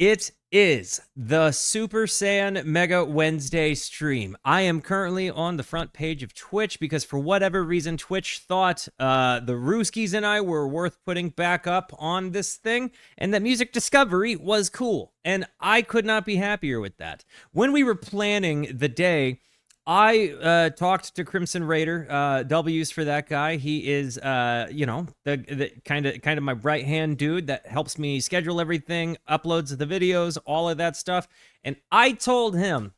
It is the Super Saiyan Mega Wednesday stream. I am currently on the front page of Twitch because for whatever reason, Twitch thought the Rooskies and I were worth putting back up on this thing, and that music discovery was cool. And I could not be happier with that. When we were planning the day, I talked to Crimson Raider, W's for that guy. He is, the kind of my right hand dude that helps me schedule everything, uploads the videos, all of that stuff. And I told him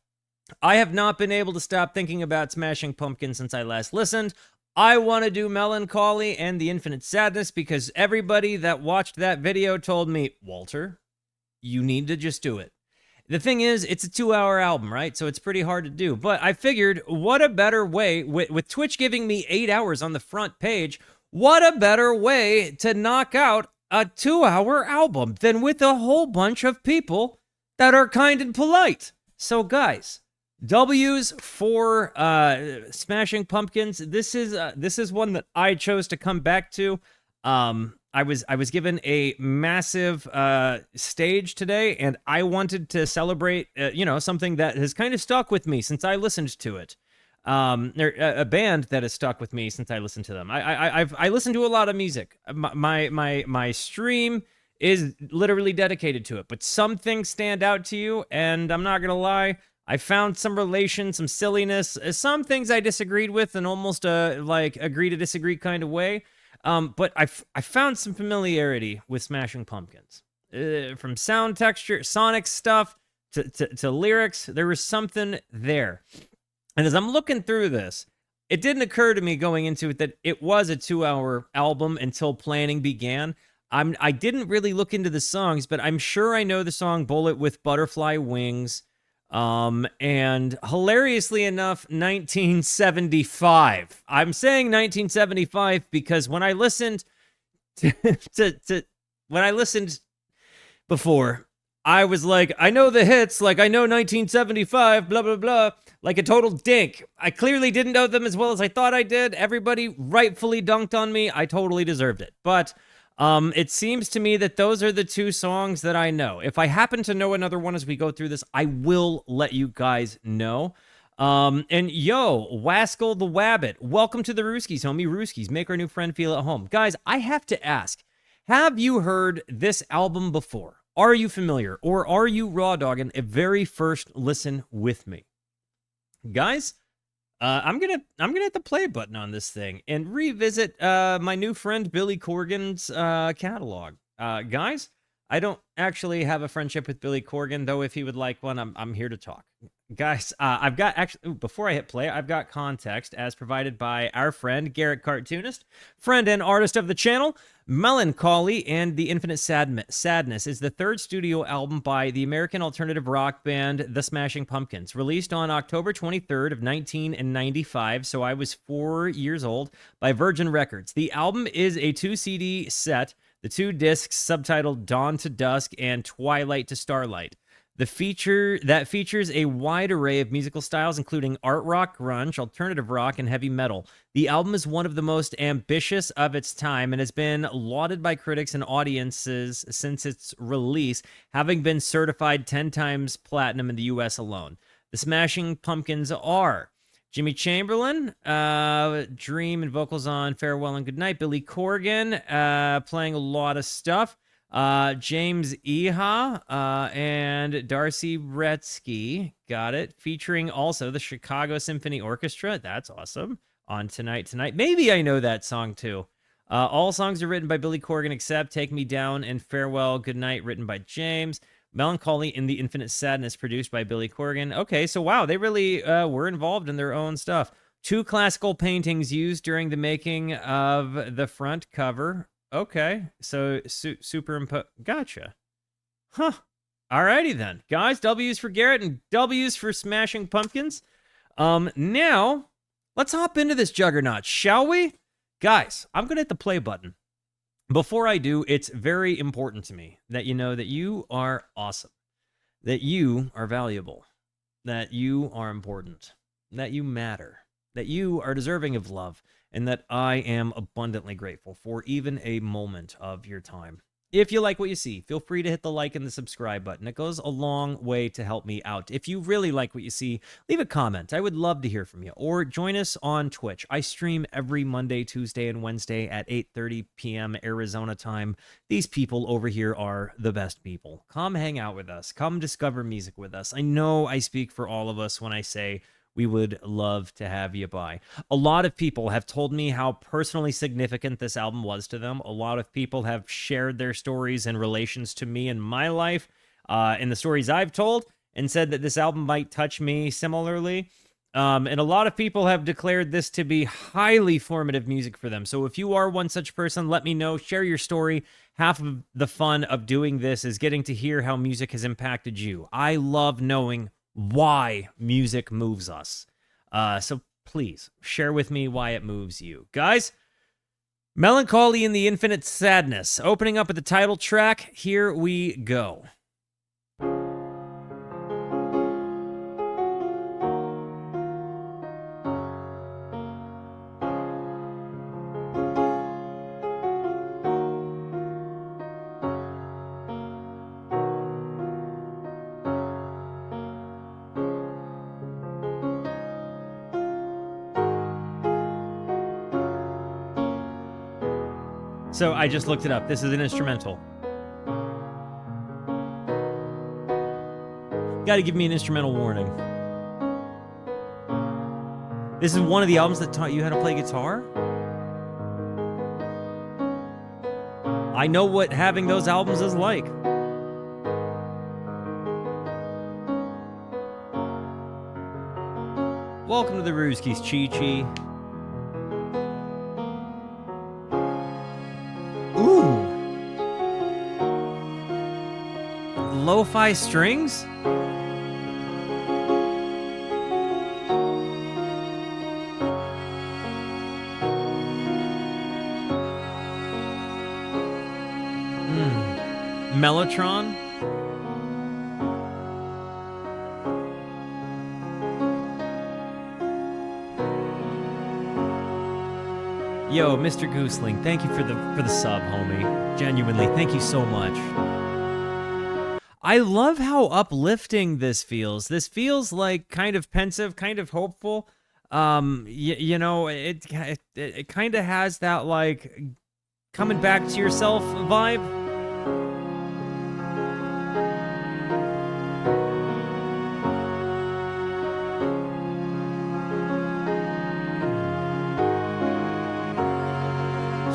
I have not been able to stop thinking about Smashing Pumpkins since I last listened. I want to do Mellon, Collie, and the Infinite Sadness because everybody that watched that video told me, Walter, you need to just do it. The thing is, it's a 2-hour album, right? So it's pretty hard to do. But I figured, what a better way, with Twitch giving me 8 hours on the front page, what a better way to knock out a 2-hour album than with a whole bunch of people that are kind and polite. So guys, W's for Smashing Pumpkins. This is one that I chose to come back to. I was given a massive stage today, and I wanted to celebrate, something that has kind of stuck with me since I listened to it. A band that has stuck with me since I listened to them. I listen to a lot of music. My stream is literally dedicated to it, but some things stand out to you, and I'm not gonna lie. I found some relation, some silliness, some things I disagreed with in almost a agree to disagree kind of way. But I found some familiarity with Smashing Pumpkins. From sound texture, sonic stuff, to lyrics, there was something there. And as I'm looking through this, it didn't occur to me going into it that it was a 2-hour album until planning began. I didn't really look into the songs, but I'm sure I know the song Bullet with Butterfly Wings. And hilariously enough, 1975. I'm saying 1975 because when I listened when I listened before, I was like, I know the hits, like I know 1975, blah, blah, blah, like a total dink. I clearly didn't know them as well as I thought I did. Everybody rightfully dunked on me. I totally deserved it. But it seems to me that those are the two songs that I know. If I happen to know another one as we go through this, I will let you guys know. And yo, Wascal the Wabbit, welcome to the Rooskies, homie. Rooskies, make our new friend feel at home. Guys, I have to ask, have you heard this album before? Are you familiar? Or are you raw dogging a very first listen with me? Guys? I'm gonna hit the play button on this thing and revisit my new friend Billy Corgan's catalog. Guys, I don't actually have a friendship with Billy Corgan, though if he would like one, I'm here to talk. Guys, I've got before I hit play, I've got context as provided by our friend Garrett Cartoonist, friend and artist of the channel. Melancholy and the Infinite Sadness is the third studio album by the American alternative rock band The Smashing Pumpkins, released on October 23rd of 1995, so I was 4 years old, by Virgin Records. The album is a 2 CD set, the 2 discs subtitled Dawn to Dusk and Twilight to Starlight. Features a wide array of musical styles, including art rock, grunge, alternative rock, and heavy metal. The album is one of the most ambitious of its time and has been lauded by critics and audiences since its release, having been certified 10 times platinum in the US alone. The Smashing Pumpkins are Jimmy Chamberlin, Dream and vocals on Farewell and Goodnight. Billy Corgan, playing a lot of stuff. James Iha, and Darcy Bretsky, got it, featuring also the Chicago Symphony Orchestra, that's awesome, on Tonight. Maybe I know that song too. All songs are written by Billy Corgan except Take Me Down and Farewell Goodnight, written by James. Melancholy and the Infinite Sadness, produced by Billy Corgan. Okay, so wow, they really were involved in their own stuff. 2 classical paintings used during the making of the front cover. Okay, so superimpose. Gotcha. Huh. Alrighty then. Guys, W's for Garrett and W's for Smashing Pumpkins. Now, let's hop into this juggernaut, shall we? Guys, I'm going to hit the play button. Before I do, it's very important to me that you know that you are awesome, that you are valuable, that you are important, that you matter, that you are deserving of love, and that I am abundantly grateful for even a moment of your time. If you like what you see, feel free to hit the like and the subscribe button. It goes a long way to help me out. If you really like what you see, leave a comment. I would love to hear from you. Or join us on Twitch. I stream every Monday, Tuesday, and Wednesday at 8:30 p.m. Arizona time. These people over here are the best people. Come hang out with us. Come discover music with us. I know I speak for all of us when I say we would love to have you by. A lot of people have told me how personally significant this album was to them. A lot of people have shared their stories and relations to me in my life, and the stories I've told, and said that this album might touch me similarly. And a lot of people have declared this to be highly formative music for them. So if you are one such person, let me know. Share your story. Half of the fun of doing this is getting to hear how music has impacted you. I love knowing why music moves us. So please share with me why it moves you. Guys, Melancholy in the Infinite Sadness. Opening up with the title track, here we go. So I just looked it up. This is an instrumental. Got to give me an instrumental warning. This is one of the albums that taught you how to play guitar? I know what having those albums is like. Welcome to the Rooskies, Chi-Chi. Ooh. Lo-fi strings? Mellotron? Yo, Mr. Gooseling, thank you for the sub, homie. Genuinely, thank you so much. I love how uplifting this feels. This feels like kind of pensive, kind of hopeful. You know, it kind of has that like coming back to yourself vibe.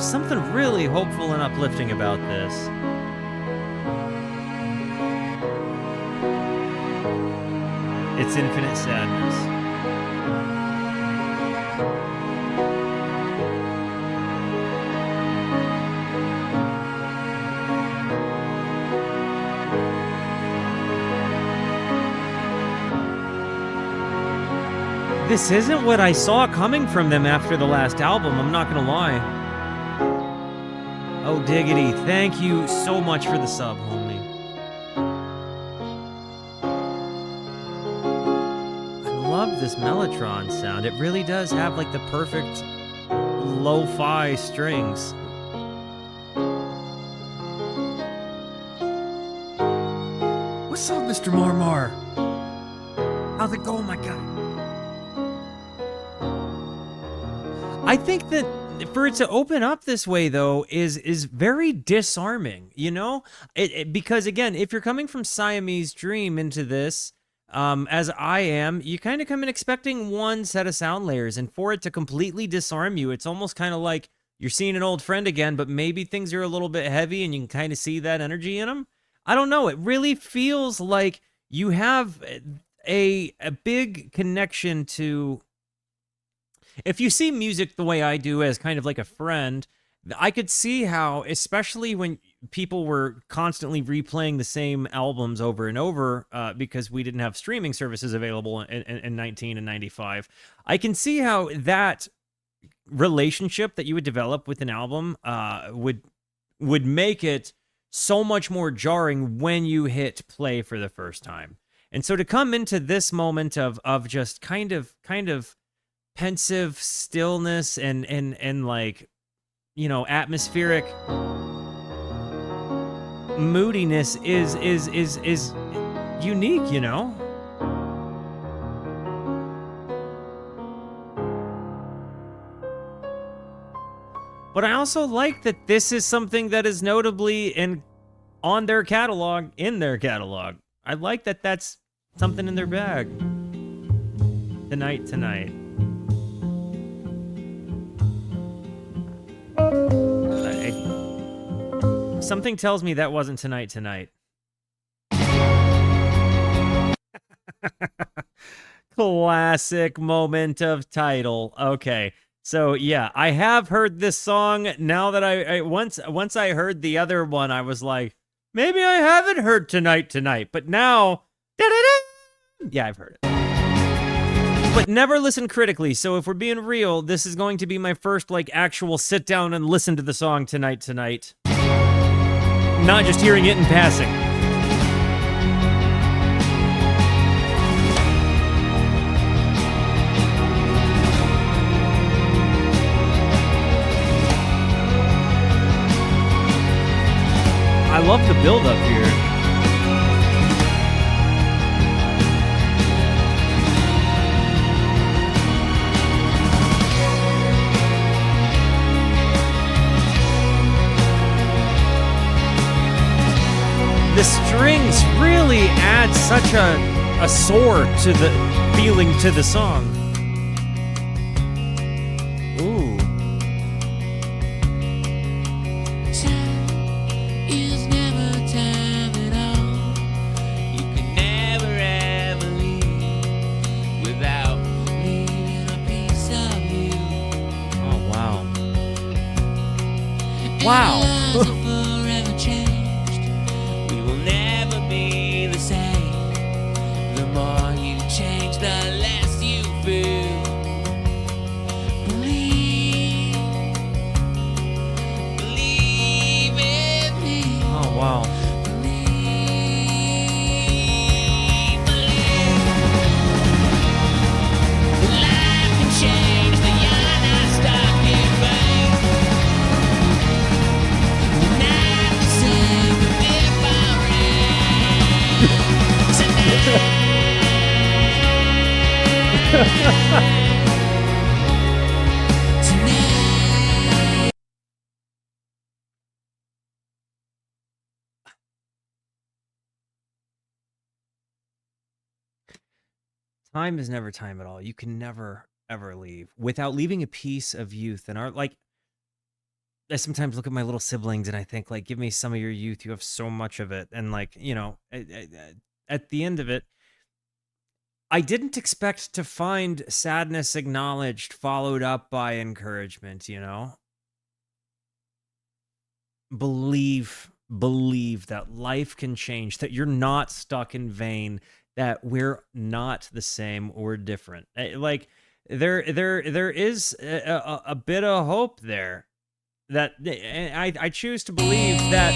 Something really hopeful and uplifting about this. It's infinite sadness. This isn't what I saw coming from them after the last album, I'm not gonna lie. Oh, diggity. Thank you so much for the sub, homie. I love this Mellotron sound. It really does have, like, the perfect lo-fi strings. What's up, Mr. Marmar? How's it going, my guy? I think that for it to open up this way, though, is very disarming, you know? Because, again, if you're coming from Siamese Dream into this, as I am, you kind of come in expecting one set of sound layers, and for it to completely disarm you, it's almost kind of like you're seeing an old friend again, but maybe things are a little bit heavy, and you can kind of see that energy in them. I don't know. It really feels like you have a big connection to... If you see music the way I do as kind of like a friend, I could see how, especially when people were constantly replaying the same albums over and over because we didn't have streaming services available in 19 and 95, I can see how that relationship that you would develop with an album would make it so much more jarring when you hit play for the first time. And so to come into this moment of just kind of pensive stillness and like, you know, atmospheric. moodiness is unique, you know? But I also like that this is something that is notably in their catalog. I like that that's something in their bag. Tonight. Something tells me that wasn't tonight. Classic moment of title. Okay. So yeah, I have heard this song. Now that I once I heard the other one, I was like, maybe I haven't heard Tonight. But now, yeah, I've heard it. But never listen critically. So if we're being real, this is going to be my first like actual sit down and listen to the song Tonight. Not just hearing it in passing. I love the build-up here. The strings really add such a soar to the feeling to the song. Ooh. Wow. Forever changed. We will never be the same. The more you change, the less you feel. Believe in me. Oh, wow. Believe. Life can change, the you're not stuck in vain. Time is never time at all. You can never, ever leave without leaving a piece of youth and art. Like, I sometimes look at my little siblings and I think, like, give me some of your youth. You have so much of it. And, like, you know, at the end of it, I didn't expect to find sadness acknowledged, followed up by encouragement, you know? Believe that life can change, that you're not stuck in vain, that we're not the same or different. Like, there is a bit of hope there. That I choose to believe that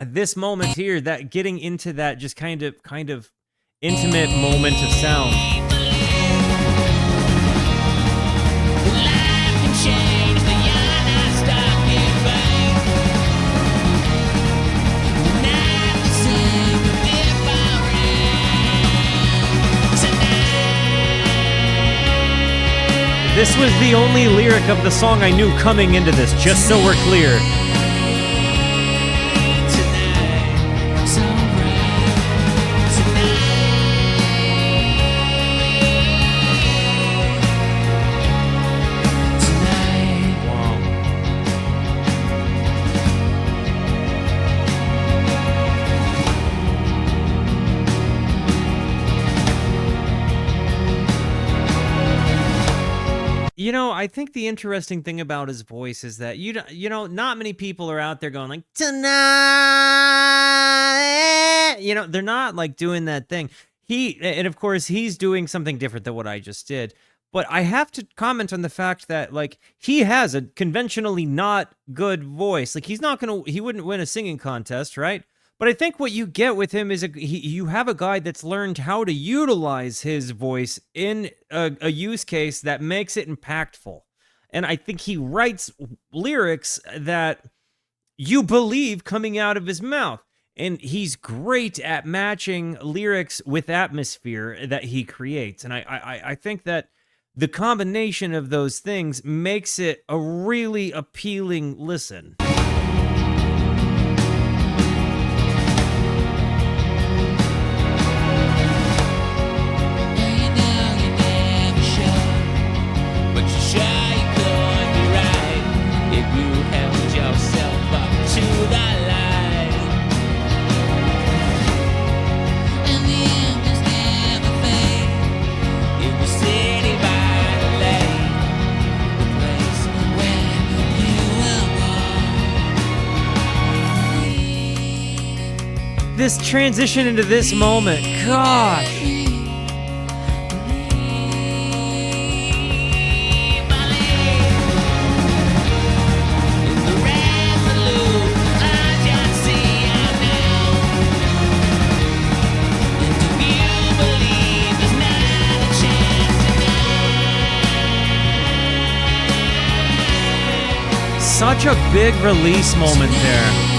this moment here, that getting into that just kind of intimate moment of sound. Life can change, the you're not stuck in vain. Not the same if I ran tonight. This was the only lyric of the song I knew coming into this, just so we're clear. You know, I think the interesting thing about his voice is that you know, not many people are out there going like tonight. You know, they're not like doing that thing. And of course, he's doing something different than what I just did. But I have to comment on the fact that like he has a conventionally not good voice. Like he wouldn't win a singing contest, right? But I think what you get with him is you have a guy that's learned how to utilize his voice in a use case that makes it impactful. And I think he writes lyrics that you believe coming out of his mouth. And he's great at matching lyrics with atmosphere that he creates. And I think that the combination of those things makes it a really appealing listen. This transition into this moment, gosh. Such a big release moment there.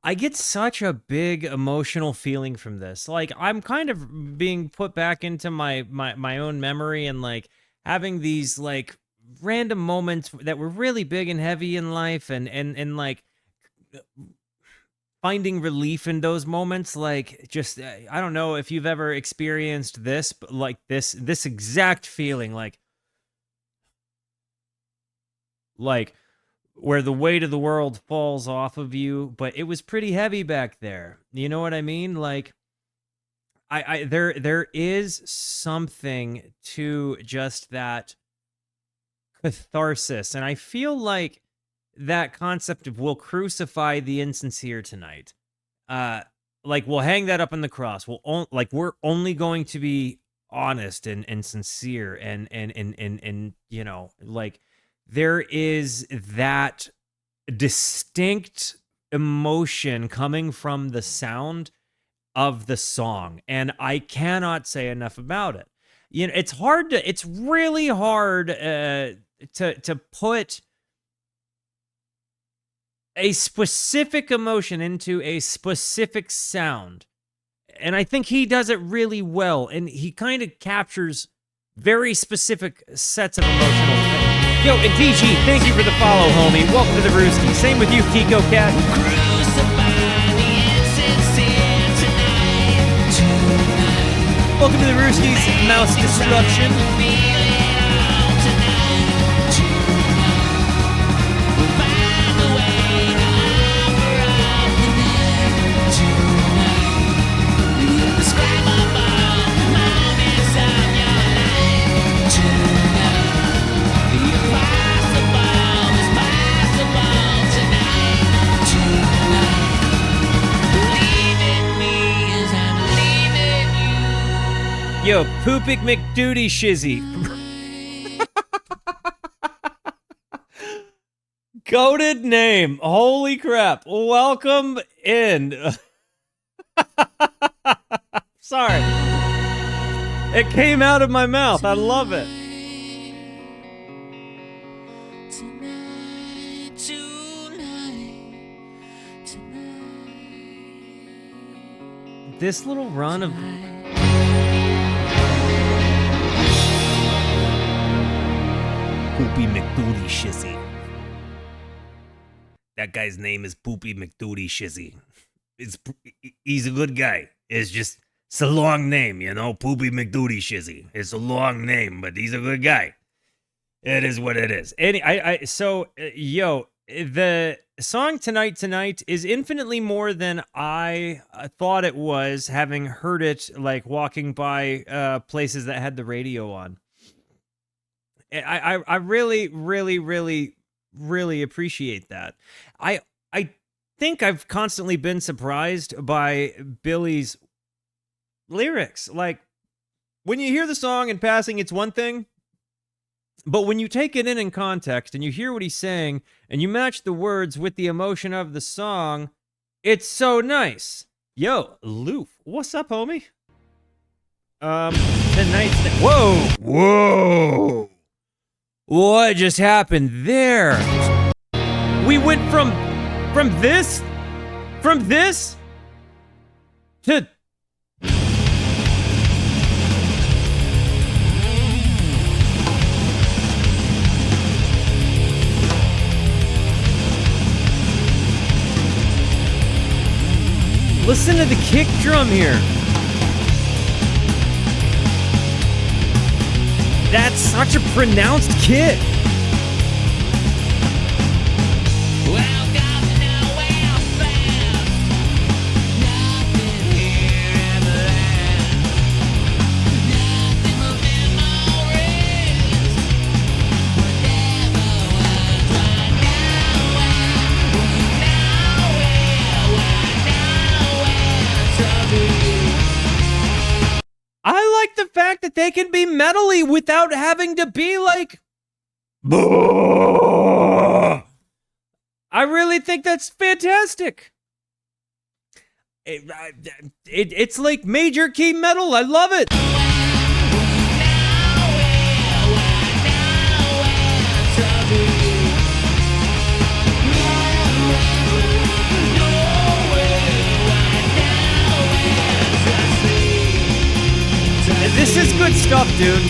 I get such a big emotional feeling from this. Like, I'm kind of being put back into my own memory and like having these like random moments that were really big and heavy in life and like finding relief in those moments. Like, just I don't know if you've ever experienced this, but like this exact feeling, like where the weight of the world falls off of you, but it was pretty heavy back there. You know what I mean? Like, there is something to just that catharsis, and I feel like that concept of we'll crucify the insincere tonight. Like, we'll hang that up on the cross. We're only going to be honest and sincere and you know, like, there is that distinct emotion coming from the sound of the song, and I cannot say enough about it. You know, it's really hard to put a specific emotion into a specific sound, and I think he does it really well, and he kind of captures very specific sets of emotional things. Yo, and DG, thank you for the follow, homie. Welcome to the Rooski. Same with you, Kiko Cat. Welcome to the Rooski's Mouse Destruction. Yo, Poopik McDuty Shizzy. Goated name. Holy crap. Welcome in. Sorry. It came out of my mouth. I love it. This little run of... Poopy McDuty Shizzy. That guy's name is Poopy McDuty Shizzy. He's a good guy. It's a long name, you know? Poopy McDuty Shizzy. It's a long name, but he's a good guy. It is what it is. Yo, the song Tonight is infinitely more than I thought it was, having heard it like walking by places that had the radio on. I really, really, really, really appreciate that. I think I've constantly been surprised by Billy's lyrics. Like, when you hear the song in passing, it's one thing. But when you take it in context and you hear what he's saying and you match the words with the emotion of the song, it's so nice. Yo, Loof, what's up, homie? Tonight's... Whoa! What just happened there? We went from this to... Listen to the kick drum here. That's such a pronounced kick. Welcome to nowhere fast. Nothing here ever lasts. Nothing but memories. Whatever was right nowhere. I like the fact that they can be metally without having to be like... I really think that's fantastic. It's like major key metal. I love it. This is good stuff, dude.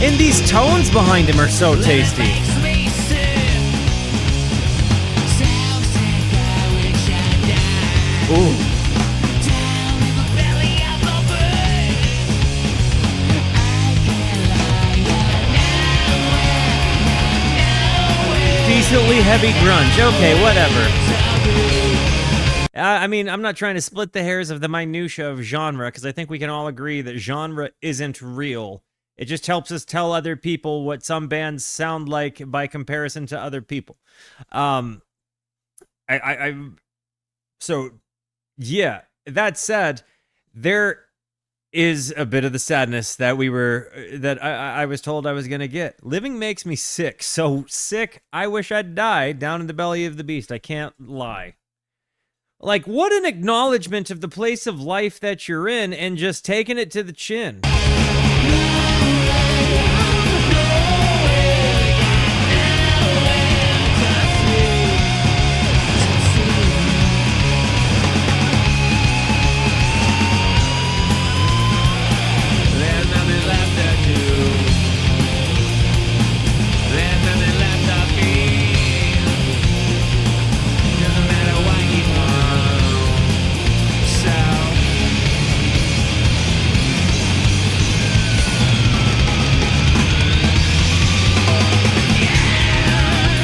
And these tones behind him are so tasty. Ooh. Decently heavy grunge. Okay, whatever. I mean, I'm not trying to split the hairs of the minutia of genre, because I think we can all agree that genre isn't real. It just helps us tell other people what some bands sound like by comparison to other people. So, yeah, that said, there is a bit of the sadness that I was told I was going to get. Living makes me sick. So sick, I wish I'd died down in the belly of the beast. I can't lie. Like, what an acknowledgement of the place of life that you're in and just taking it to the chin.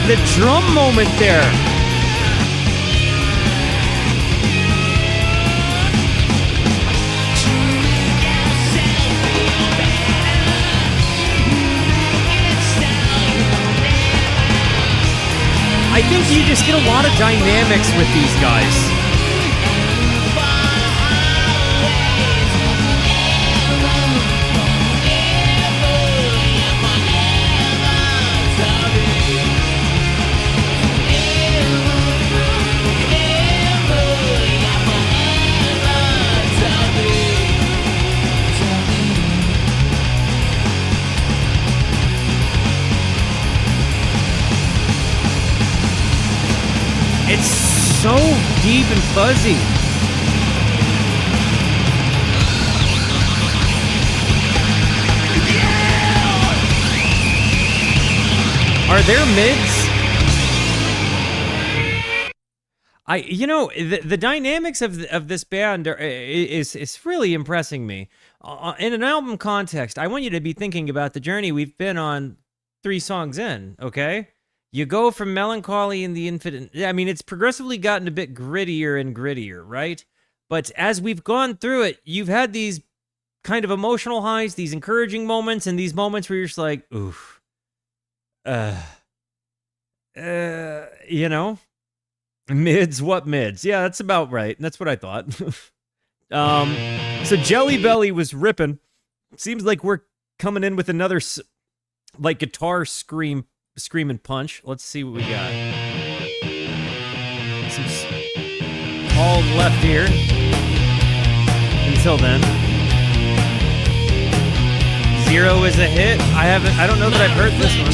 The drum moment there. I think you just get a lot of dynamics with these guys. It's so deep and fuzzy. Are there mids? The dynamics of this band is really impressing me. In an album context, I want you to be thinking about the journey we've been on 3 songs in, okay? You go from melancholy and the infinite. I mean, it's progressively gotten a bit grittier and grittier, right? But as we've gone through it, you've had these kind of emotional highs, these encouraging moments, and these moments where you're just like, oof. You know, mids, what mids? Yeah, that's about right. That's what I thought. So Jellybelly was ripping. Seems like we're coming in with another like guitar scream and punch. Let's see what we got. Some all left here. Until then. Zero is a hit. I don't know that I've heard this one.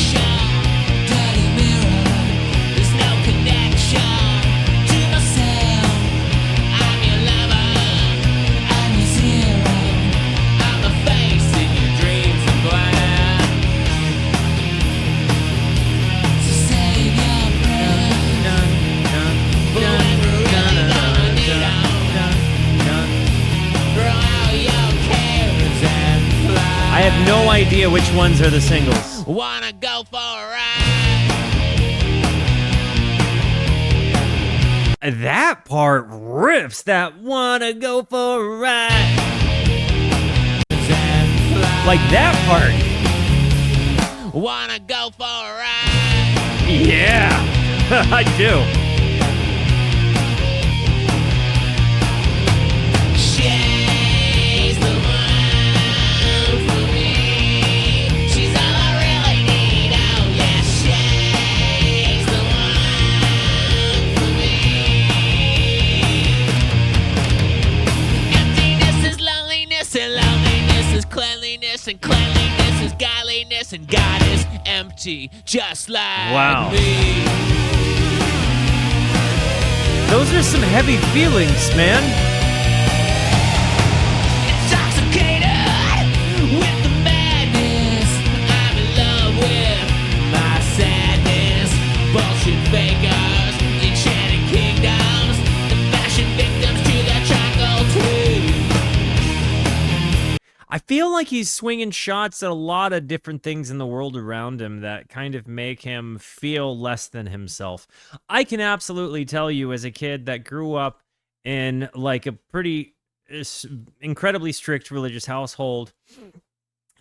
I have no idea which ones are the singles. Wanna go for a ride? That part rips. That wanna go for a ride. Like that part. Wanna go for a ride? Yeah, I do. She's the one for me. She's all I really need. Oh yeah, she's the one for me. Emptiness is loneliness, and loneliness is cleanliness, and cleanliness is godliness, and God is empty, just like me. Those are some heavy feelings, man. Intoxicated with the madness, I'm in love with my sadness. Bullshit fakers, enchanted kingdoms, the fashion victims to the triangle tree. I feel like he's swinging shots at a lot of different things in the world around him that kind of make him feel less than himself. I can absolutely tell you, as a kid that grew up in like a pretty incredibly strict religious household,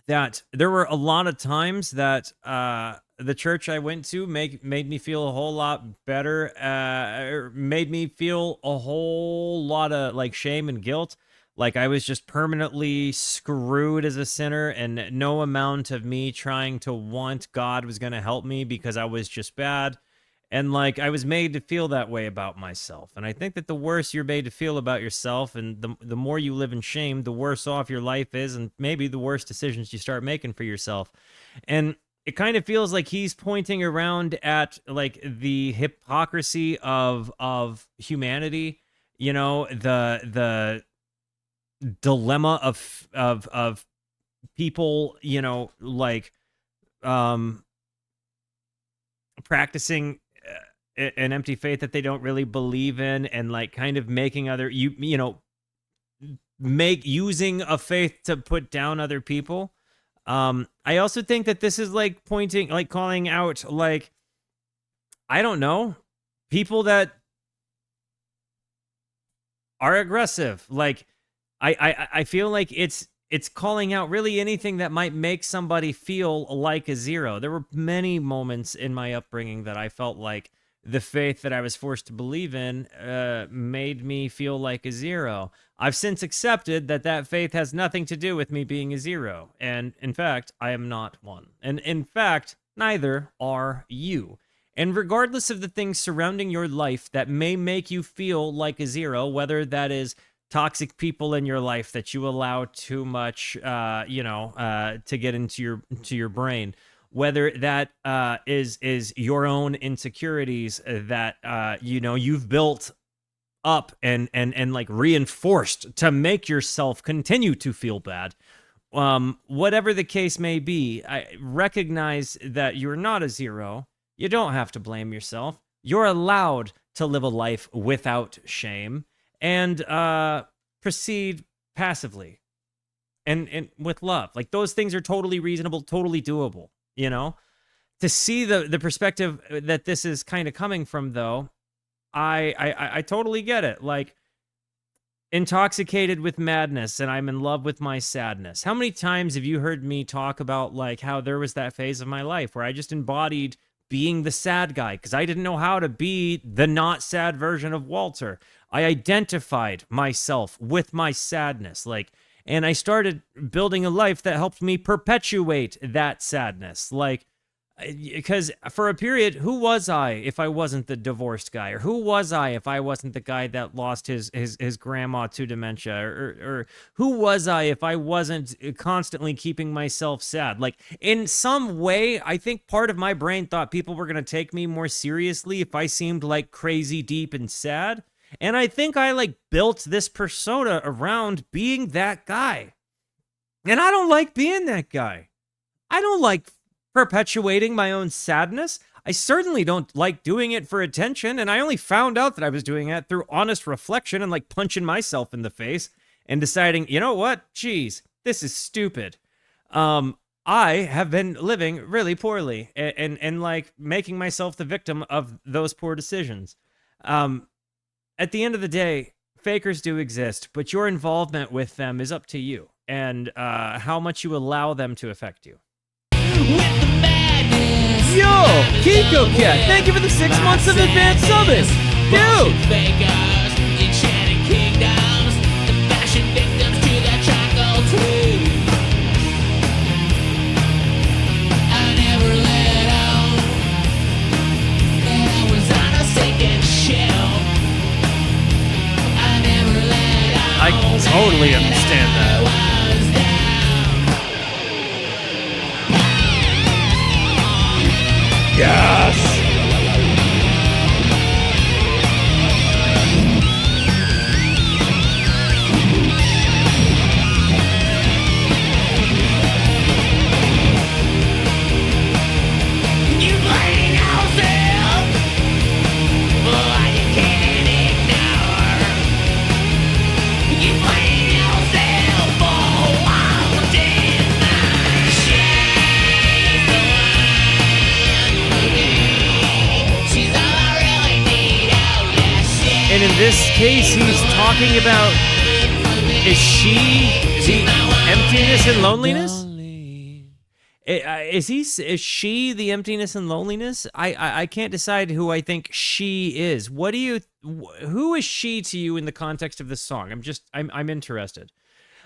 that there were a lot of times that the church I went to made me feel a whole lot better, made me feel a whole lot of like shame and guilt. Like I was just permanently screwed as a sinner, and no amount of me trying to want God was going to help me because I was just bad. And like I was made to feel that way about myself. And I think that the worse you're made to feel about yourself, and the more you live in shame, the worse off your life is, and maybe the worse decisions you start making for yourself. And it kind of feels like he's pointing around at like the hypocrisy of humanity, you know, the dilemma of people, you know, like practicing an empty faith that they don't really believe in, and like kind of making other you know using a faith to put down other people. I also think that this is like pointing, like calling out, like, I don't know, people that are aggressive. Like I feel like it's calling out really anything that might make somebody feel like a zero. There were many moments in my upbringing that I felt like the faith that I was forced to believe in made me feel like a zero. I've since accepted that that faith has nothing to do with me being a zero. And in fact, I am not one. And in fact, neither are you. And regardless of the things surrounding your life that may make you feel like a zero, whether that is toxic people in your life that you allow too much, to get into your brain, whether that is your own insecurities that you've built up and like reinforced to make yourself continue to feel bad. Whatever the case may be, I recognize that you're not a zero. You don't have to blame yourself. You're allowed to live a life without shame and proceed passively and with love. Like, those things are totally reasonable, totally doable, you know? To see the perspective that this is kind of coming from, though, I totally get it. Like, intoxicated with madness and I'm in love with my sadness. How many times have you heard me talk about like how there was that phase of my life where I just embodied being the sad guy because I didn't know how to be the not sad version of Walter. I identified myself with my sadness, like, and I started building a life that helped me perpetuate that sadness. Like, because for a period, who was I if I wasn't the divorced guy? Or who was I if I wasn't the guy that lost his grandma to dementia? Or who was I if I wasn't constantly keeping myself sad? Like, in some way, I think part of my brain thought people were going to take me more seriously if I seemed like crazy deep and sad. And I think I like built this persona around being that guy. And I don't like being that guy. I don't like perpetuating my own sadness. I certainly don't like doing it for attention, and I only found out that I was doing it through honest reflection and like punching myself in the face and deciding, you know what? Geez, this is stupid. I have been living really poorly and like making myself the victim of those poor decisions. At the end of the day, fakers do exist, but your involvement with them is up to you and how much you allow them to affect you. Yo, Kiko Cat, thank you for the 6 months of advanced subbing. Dude! Fakers, enchanted kingdoms, the fashion victims to their charcoal tree. I never let out that I was on a sinking ship. I never let out. I totally understand that. Yes! You blame yourself for what you can't ignore. You blame yourself for wanting my she's the one for me. She's all I really need out there. She's And in this case, he's talking about, is she the emptiness and loneliness? Is she the emptiness and loneliness? I can't decide who I think she is. Who is she to you in the context of this song? I'm interested.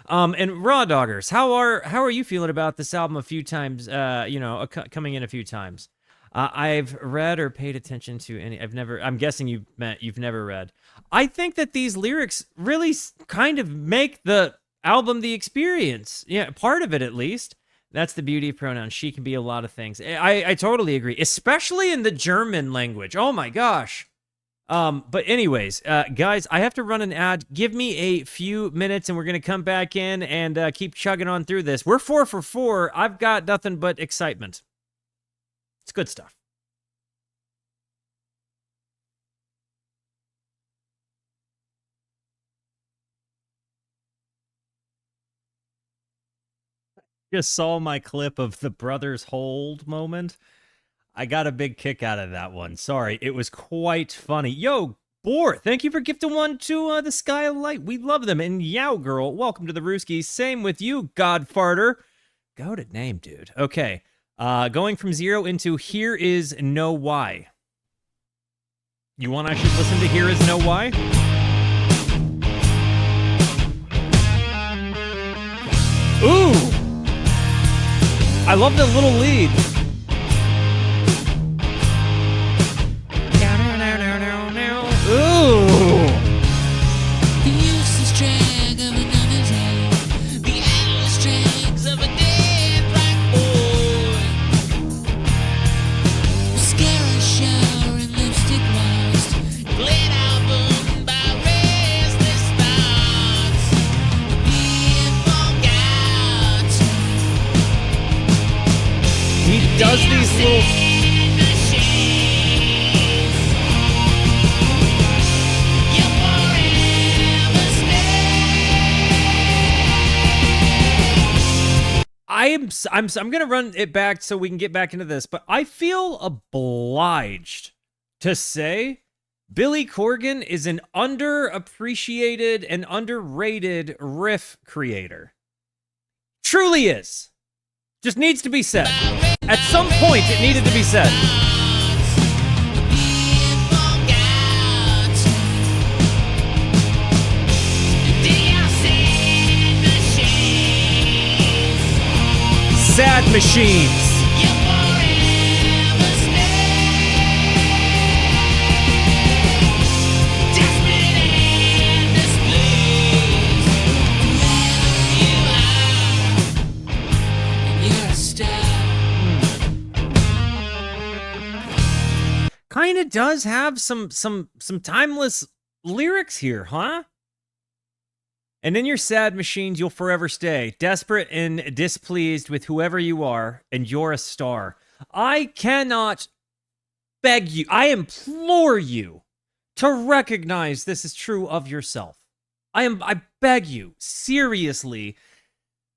And Raw Doggers, how are you feeling about this album a few times, coming in a few times? I've read or paid attention to any. I'm guessing you've never read. I think that these lyrics really kind of make the album the experience. Yeah, part of it at least. That's the beauty of pronouns. She can be a lot of things. I totally agree, especially in the German language. Oh my gosh. But anyways, guys, I have to run an ad. Give me a few minutes and we're going to come back in and keep chugging on through this. We're 4 for 4. I've got nothing but excitement. It's good stuff. Just saw my clip of the brothers hold moment. I got a big kick out of that one. Sorry, it was quite funny. Yo, Boar, thank you for gifting one to the Sky of Light. We love them. And Yow Girl, welcome to the Rooski. Same with you, Godfarter. Goated name, dude. Okay. Going from 0 into Here Is No Why. You want I should listen to Here Is No Why? Ooh! I love the little lead. Ooh! the useless drag of another's hand, the endless strings of a dead black boy. Mascara shower and lipstick lost, lit album by restless thoughts, being forgot. He does these little... I'm gonna run it back so we can get back into this, but I feel obliged to say Billy Corgan is an underappreciated and underrated riff creator. Truly is. Just needs to be said. At some point, it needed to be said. machines. Kind of does have some timeless lyrics here, huh? And in your sad machines, you'll forever stay, desperate and displeased with whoever you are, and you're a star. I cannot beg you, I implore you to recognize this is true of yourself. I beg you, seriously,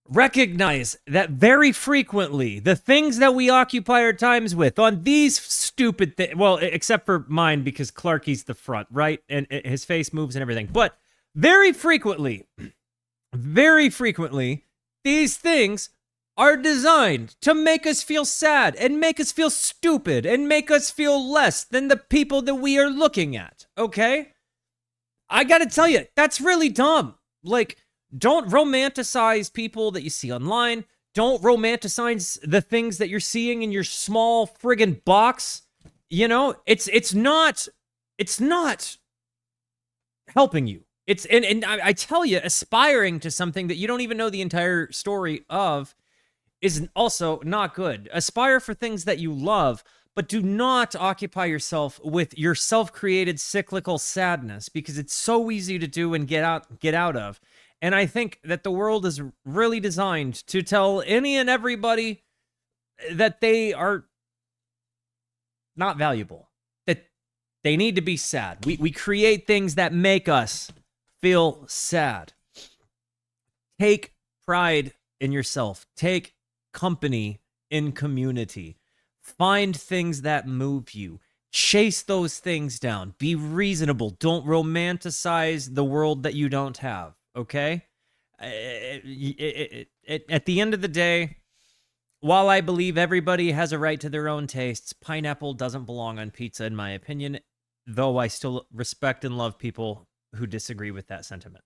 recognize that very frequently, the things that we occupy our times with on these stupid things, well, except for mine because Clarky's the front, right? And his face moves and everything. But very frequently, these things are designed to make us feel sad and make us feel stupid and make us feel less than the people that we are looking at, okay? I gotta tell you, that's really dumb. Like, don't romanticize people that you see online. Don't romanticize the things that you're seeing in your small friggin' box. You know, it's not helping you. And I tell you, aspiring to something that you don't even know the entire story of is also not good. Aspire for things that you love, but do not occupy yourself with your self-created cyclical sadness, because it's so easy to do and get out of. And I think that the world is really designed to tell any and everybody that they are not valuable, that they need to be sad. We create things that make us feel sad. Take pride in yourself. Take company in community. Find things that move you. Chase those things down. Be reasonable. Don't romanticize the world that you don't have. Okay? At the end of the day, while I believe everybody has a right to their own tastes, pineapple doesn't belong on pizza, in my opinion, though I still respect and love people who disagree with that sentiment.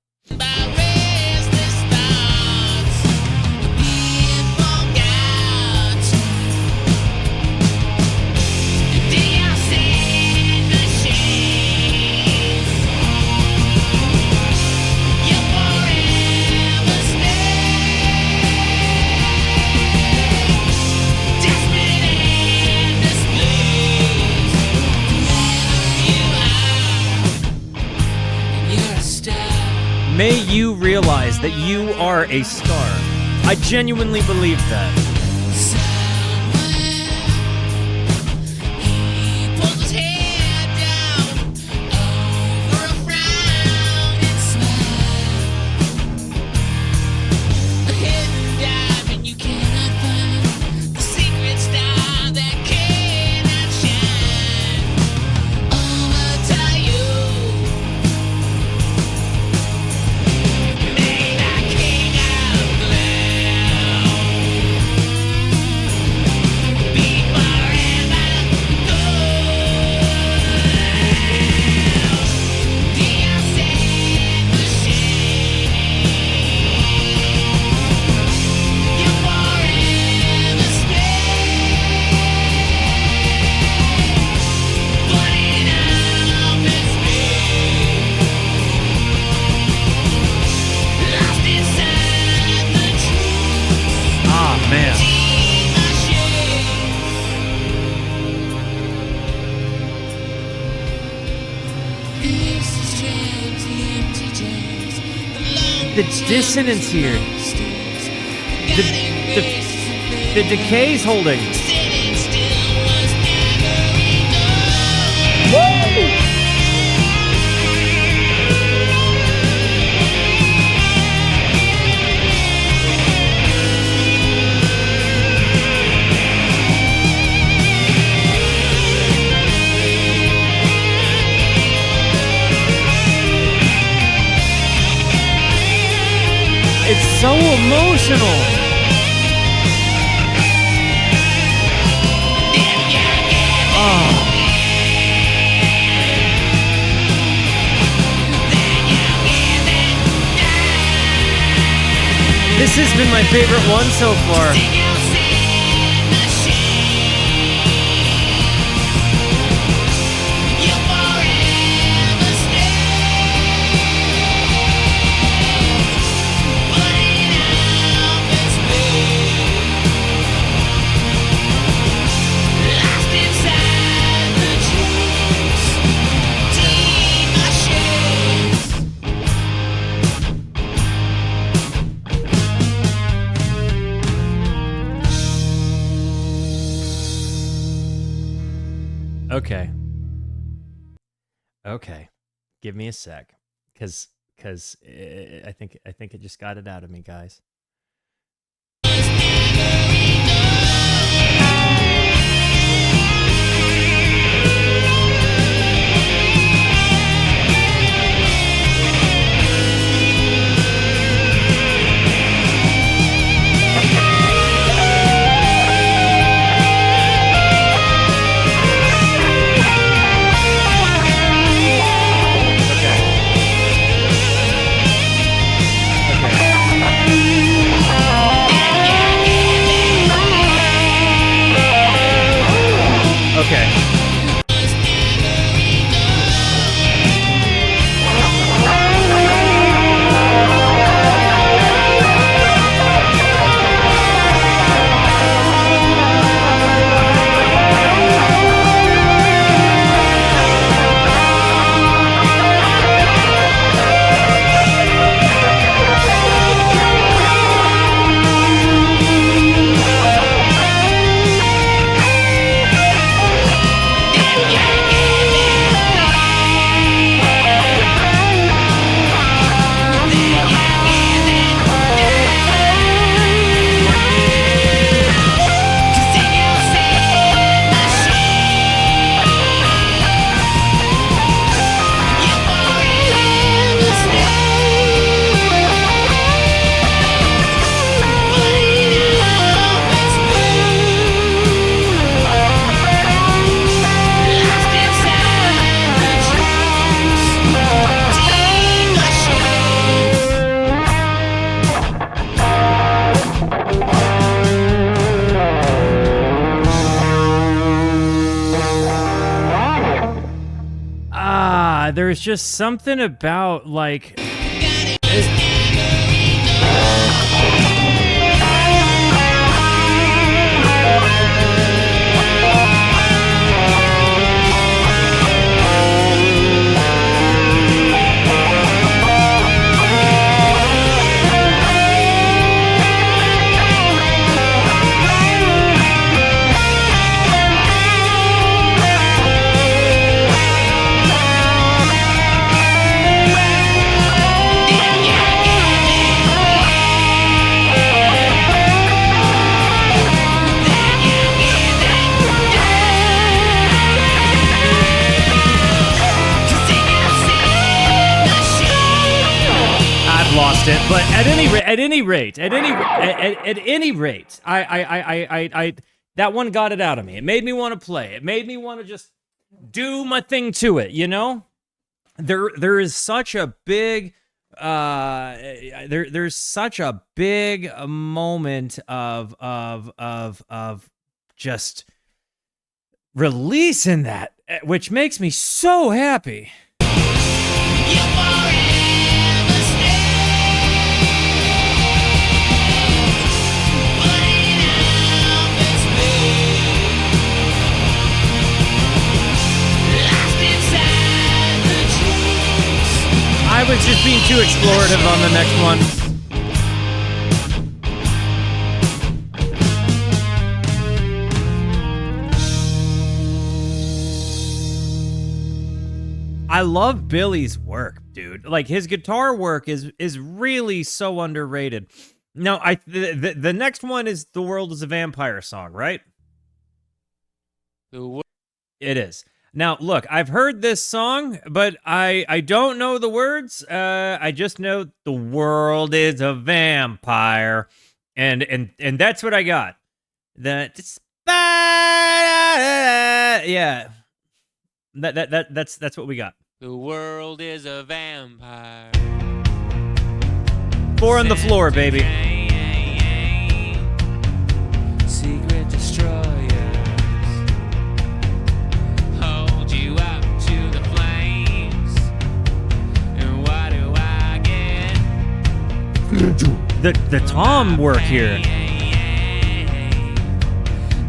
May you realize that you are a star. I genuinely believe that. The dissonance here. The decay's holding. It's so emotional. Oh. This has been my favorite one so far. Okay. Okay. Give me a sec. Cause I think it just got it out of me, guys. Okay. There's just something about like lost it, but at any rate, I that one got it out of me. It made me want to play. It made me want to just do my thing to it. You know, there is such a big there's such a big moment of just releasing that, which makes me so happy. I was just being too explorative on the next one. I love Billy's work, dude. Like his guitar work is really so underrated. Now, the next one is "The World Is a Vampire" song, right? It is. Now, look, I've heard this song, but I don't know the words. I just know the world is a vampire, and that's what I got. That's what we got. The world is a vampire. 4 on the floor, baby. Secret destroyers hold you up to the flames. And what do I get? The tom work here.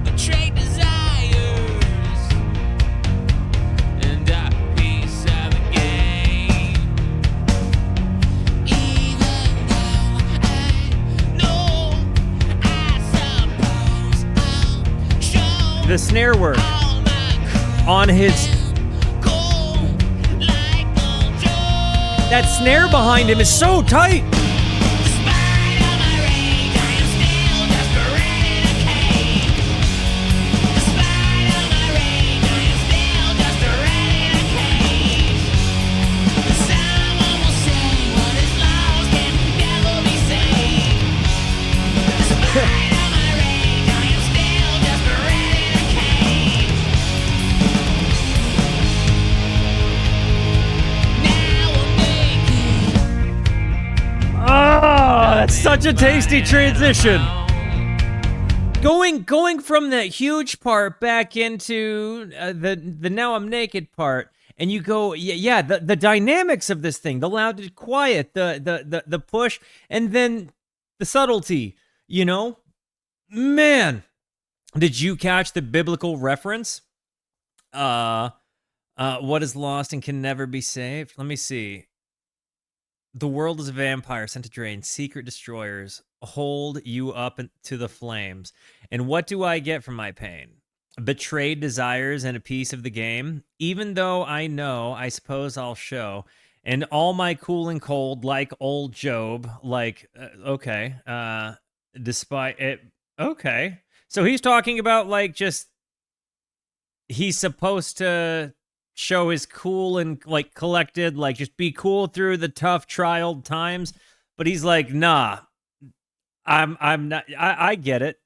Betrayed desires and a piece of the game. Even though I know, I suppose I'll show The snare work. all my on his... That snare behind him is so tight. That's such a tasty transition. Going from that huge part back into the now I'm naked part, and you go, the dynamics of this thing, the loud to quiet, the push, and then the subtlety, you know? Man, did you catch the biblical reference? What is lost and can never be saved? Let me see. The world is a vampire sent to drain. Secret destroyers hold you up to the flames. And what do I get from my pain? Betrayed desires and a piece of the game. Even though I know, I suppose I'll show. And all my cool and cold, like old Job. Like, okay. Despite it. Okay. So he's talking about, like, just... He's supposed to... show his cool and like collected, like just be cool through the tough trial times, but he's like, nah, I'm not. I get it.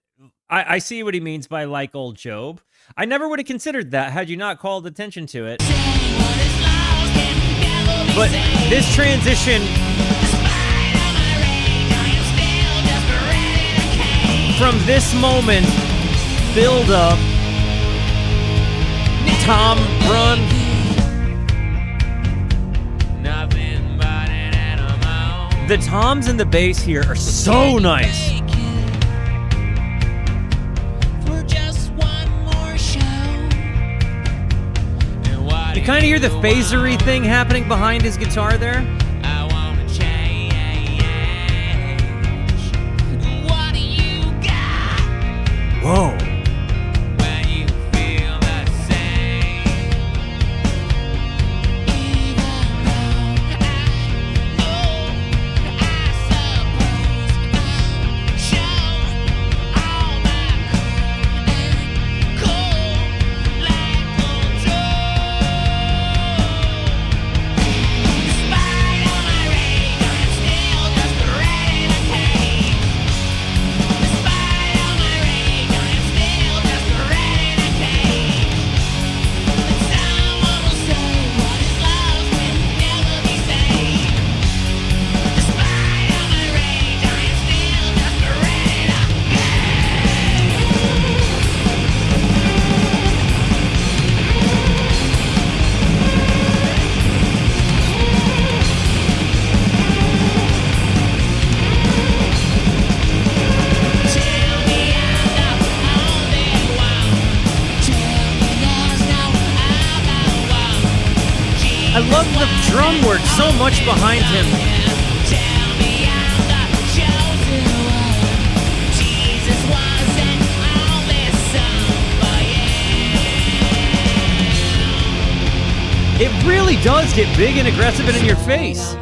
I see what he means by like old Job. I never would have considered that had you not called attention to it. But this transition from this moment, build up, Tom run. The toms and the bass here are so nice. You kind of hear the phasery thing happening behind his guitar there. Whoa. I love the drum work so much behind him. It really does get big and aggressive and in your face.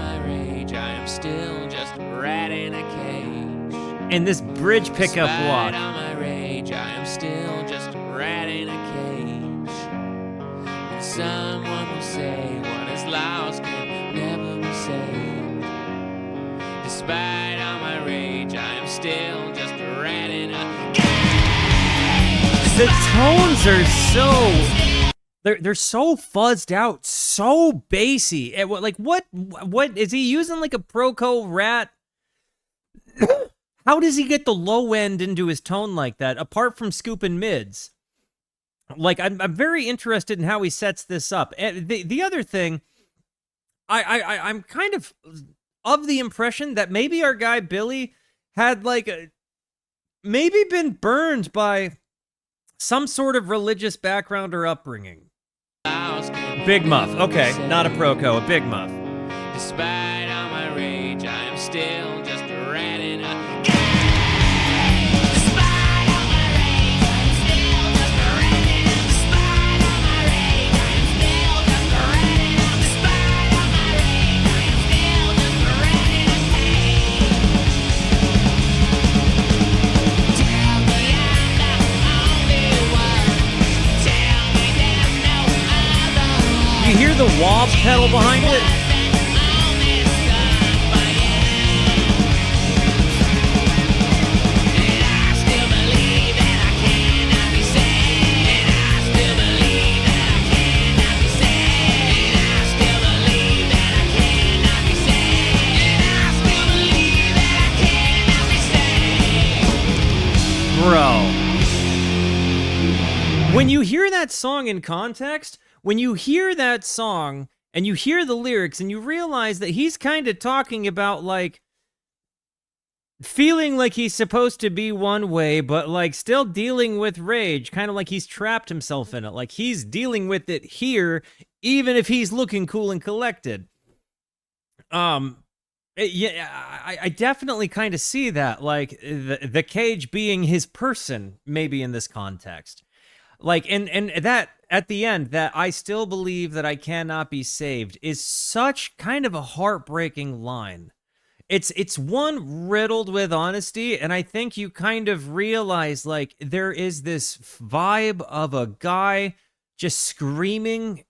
And this bridge pickup walk. Someone will say what is lost can never be saved. Despite all my rage, I am still just a rat in a cage. The tones are so... They're so fuzzed out, so bassy. Like, what is he using, like a Proco rat? How does he get the low end into his tone like that, apart from scooping mids? Like, I'm very interested in how he sets this up. And the other thing, I'm kind of the impression that maybe our guy Billy had, like, maybe been burned by some sort of religious background or upbringing. Big Muff. Okay, not a Proco, a Big Muff. Despite all my rage, I am still just a rat in a pump pedal behind it. Bro. When you hear that song in context, when you hear that song and you hear the lyrics and you realize that he's kind of talking about like feeling like he's supposed to be one way, but like still dealing with rage, kind of like he's trapped himself in it, like he's dealing with it here, even if he's looking cool and collected. I definitely kind of see that, like the cage being his person, maybe in this context, like, and that at the end, that I still believe that I cannot be saved, is such kind of a heartbreaking line. It's one riddled with honesty, and I think you kind of realize like there is this vibe of a guy just screaming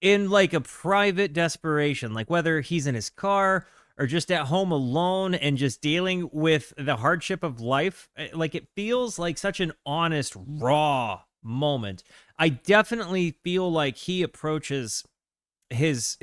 in like a private desperation, like whether he's in his car or just at home alone and just dealing with the hardship of life. Like it feels like such an honest, raw moment. I definitely feel like he approaches his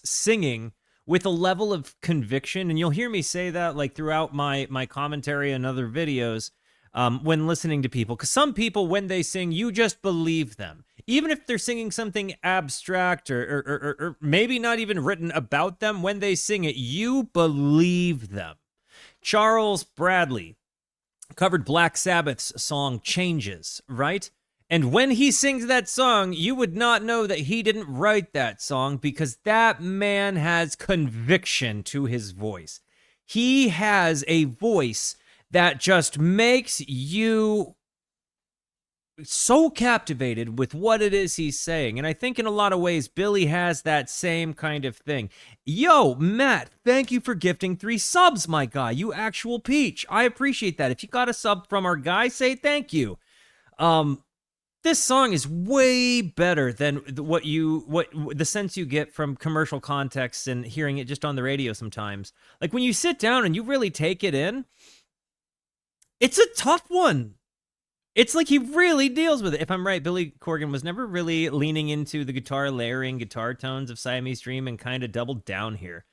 singing with a level of conviction, and you'll hear me say that like throughout my commentary and other videos when listening to people, because some people, when they sing, you just believe them. Even if they're singing something abstract or maybe not even written about them, when they sing it, you believe them. Charles Bradley covered Black Sabbath's song Changes, right? And when he sings that song, you would not know that he didn't write that song, because that man has conviction to his voice. He has a voice that just makes you so captivated with what it is he's saying. And I think in a lot of ways, Billy has that same kind of thing. Yo, Matt, thank you for gifting 3 subs, my guy. You actual peach. I appreciate that. If you got a sub from our guy, say thank you. This song is way better than what the sense you get from commercial context and hearing it just on the radio sometimes. Like when you sit down and you really take it in, it's a tough one. It's like he really deals with it. If I'm right, Billy Corgan was never really leaning into the guitar layering, guitar tones of Siamese Dream, and kind of doubled down here.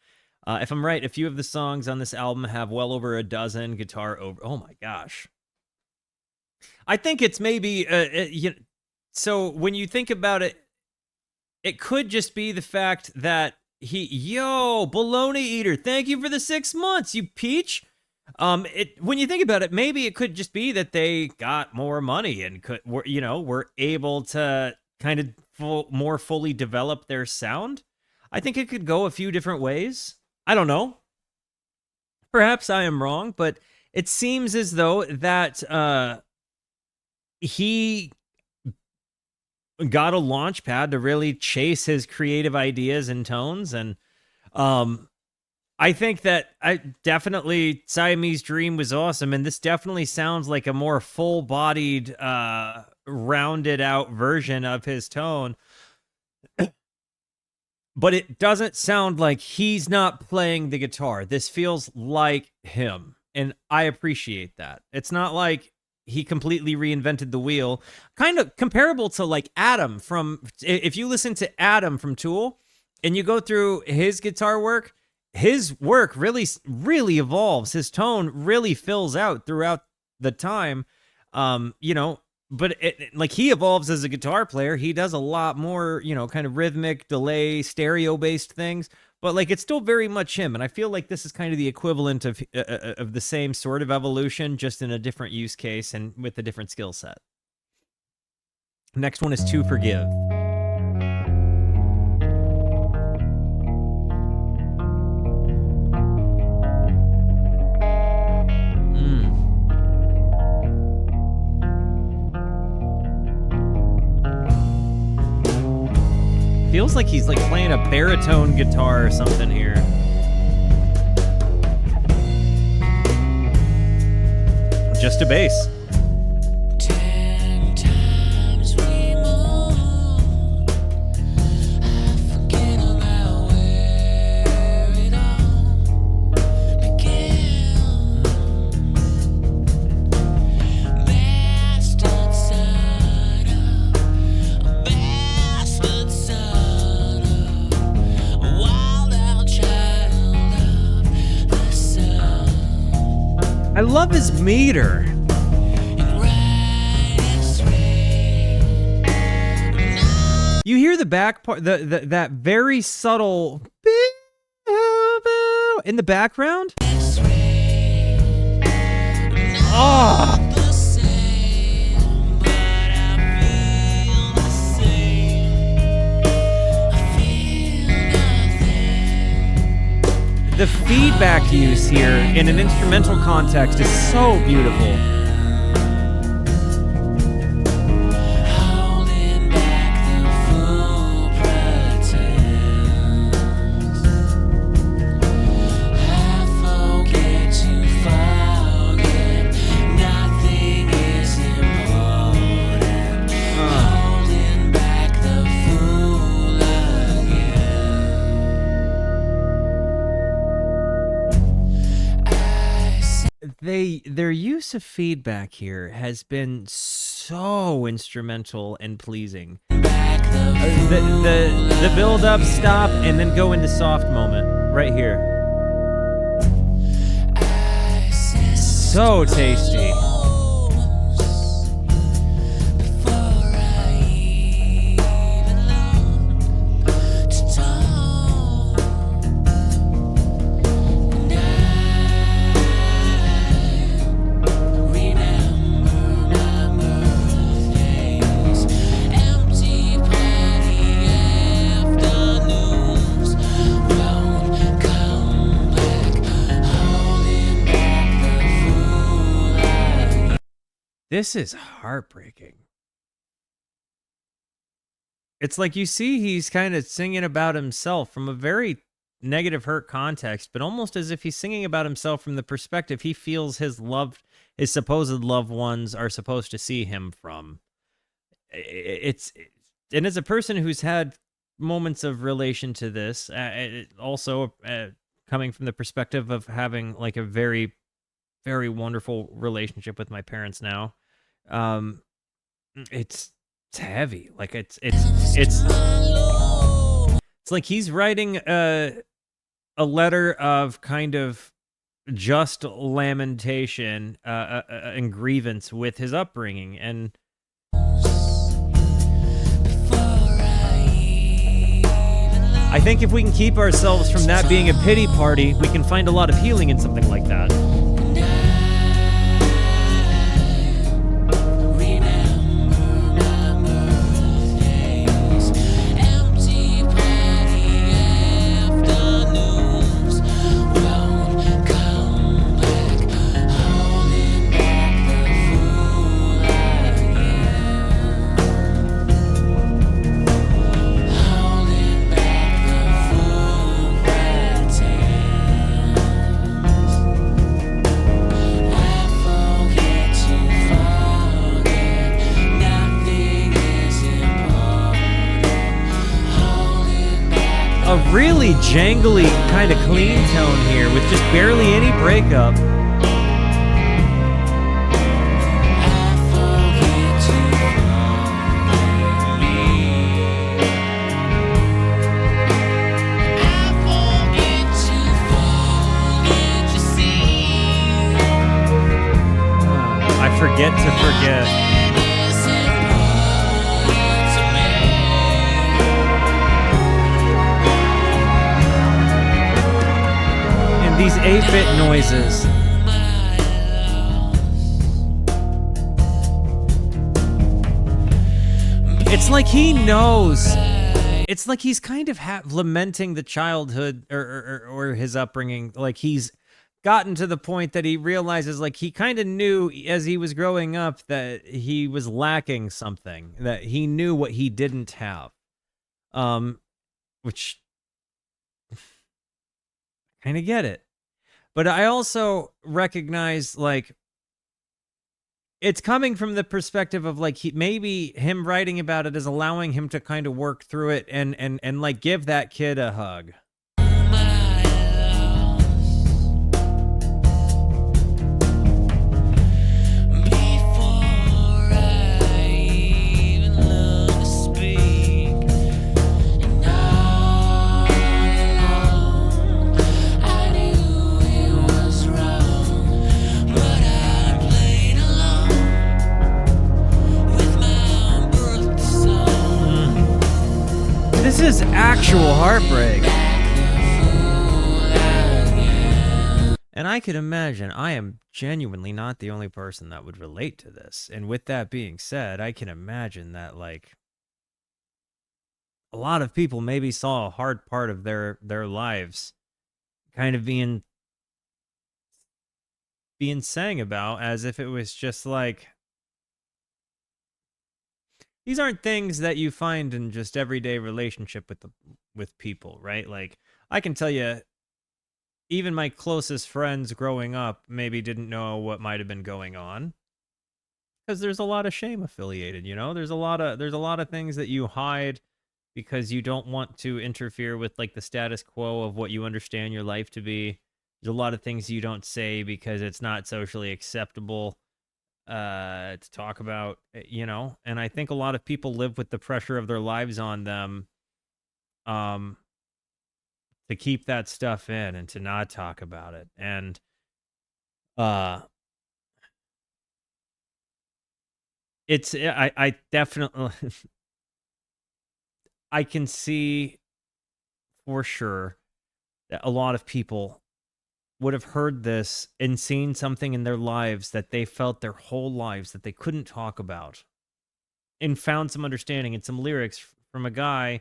If I'm right, a few of the songs on this album have well over a dozen guitar over. Oh my gosh. I think it's maybe, so when you think about it, it could just be the fact that Bologna Eater, thank you for the 6 months, you peach. When you think about it, maybe it could just be that they got more money and were able to kind of more fully develop their sound. I think it could go a few different ways. I don't know. Perhaps I am wrong, but it seems as though that he got a launch pad to really chase his creative ideas and tones, and I think that definitely Siamese Dream was awesome, and this definitely sounds like a more full-bodied, rounded out version of his tone. But it doesn't sound like he's not playing the guitar. This feels like him, and I appreciate that. It's not like he completely reinvented the wheel. Kind of comparable to like Adam if you listen to Adam from Tool, and you go through his guitar work, his work really, really evolves. His tone really fills out throughout the time, but like he evolves as a guitar player. He does a lot more, kind of rhythmic, delay, stereo-based things, but like it's still very much him. And I feel like this is kind of the equivalent of the same sort of evolution, just in a different use case and with a different skill set. Next one is To Forgive. Feels like he's like playing a baritone guitar or something here. Just a bass. 10 times we moved, I I love his meter. You hear the back part, that very subtle in the background. Oh. The feedback use here in an instrumental context is so beautiful. Their use of feedback here has been so instrumental and pleasing. The build up, stop, and then go into soft moment right here. So tasty. This is heartbreaking. It's like you see he's kind of singing about himself from a very negative hurt context, but almost as if he's singing about himself from the perspective he feels his supposed loved ones are supposed to see him from. And as a person who's had moments of relation to this, also coming from the perspective of having like a very, very wonderful relationship with my parents now, it's heavy. Like it's like he's writing a letter of kind of just lamentation and grievance with his upbringing. And I think if we can keep ourselves from that being a pity party, we can find a lot of healing in something like that. Really jangly kind of clean tone here with just barely any breakup. I forget to forget. These 8-bit noises. It's like he knows. It's like he's kind of lamenting the childhood or his upbringing. Like he's gotten to the point that he realizes, like he kind of knew as he was growing up that he was lacking something, that he knew what he didn't have. Which kind of get it. But I also recognize, like, it's coming from the perspective of, like, maybe him writing about it is allowing him to kind of work through it and like, give that kid a hug. But actual heartbreak. And I could imagine, I am genuinely not the only person that would relate to this. And with that being said, I can imagine that, like, a lot of people maybe saw a hard part of their lives kind of being sang about as if it was just like, these aren't things that you find in just everyday relationship with people, right? Like, I can tell you, even my closest friends growing up maybe didn't know what might have been going on, because there's a lot of shame affiliated, you know? There's a lot of things that you hide because you don't want to interfere with, like, the status quo of what you understand your life to be. There's a lot of things you don't say because it's not socially acceptable to talk about, you know? And I think a lot of people live with the pressure of their lives on them to keep that stuff in and to not talk about it. And I definitely I can see for sure that a lot of people would have heard this and seen something in their lives that they felt their whole lives that they couldn't talk about, and found some understanding in some lyrics from a guy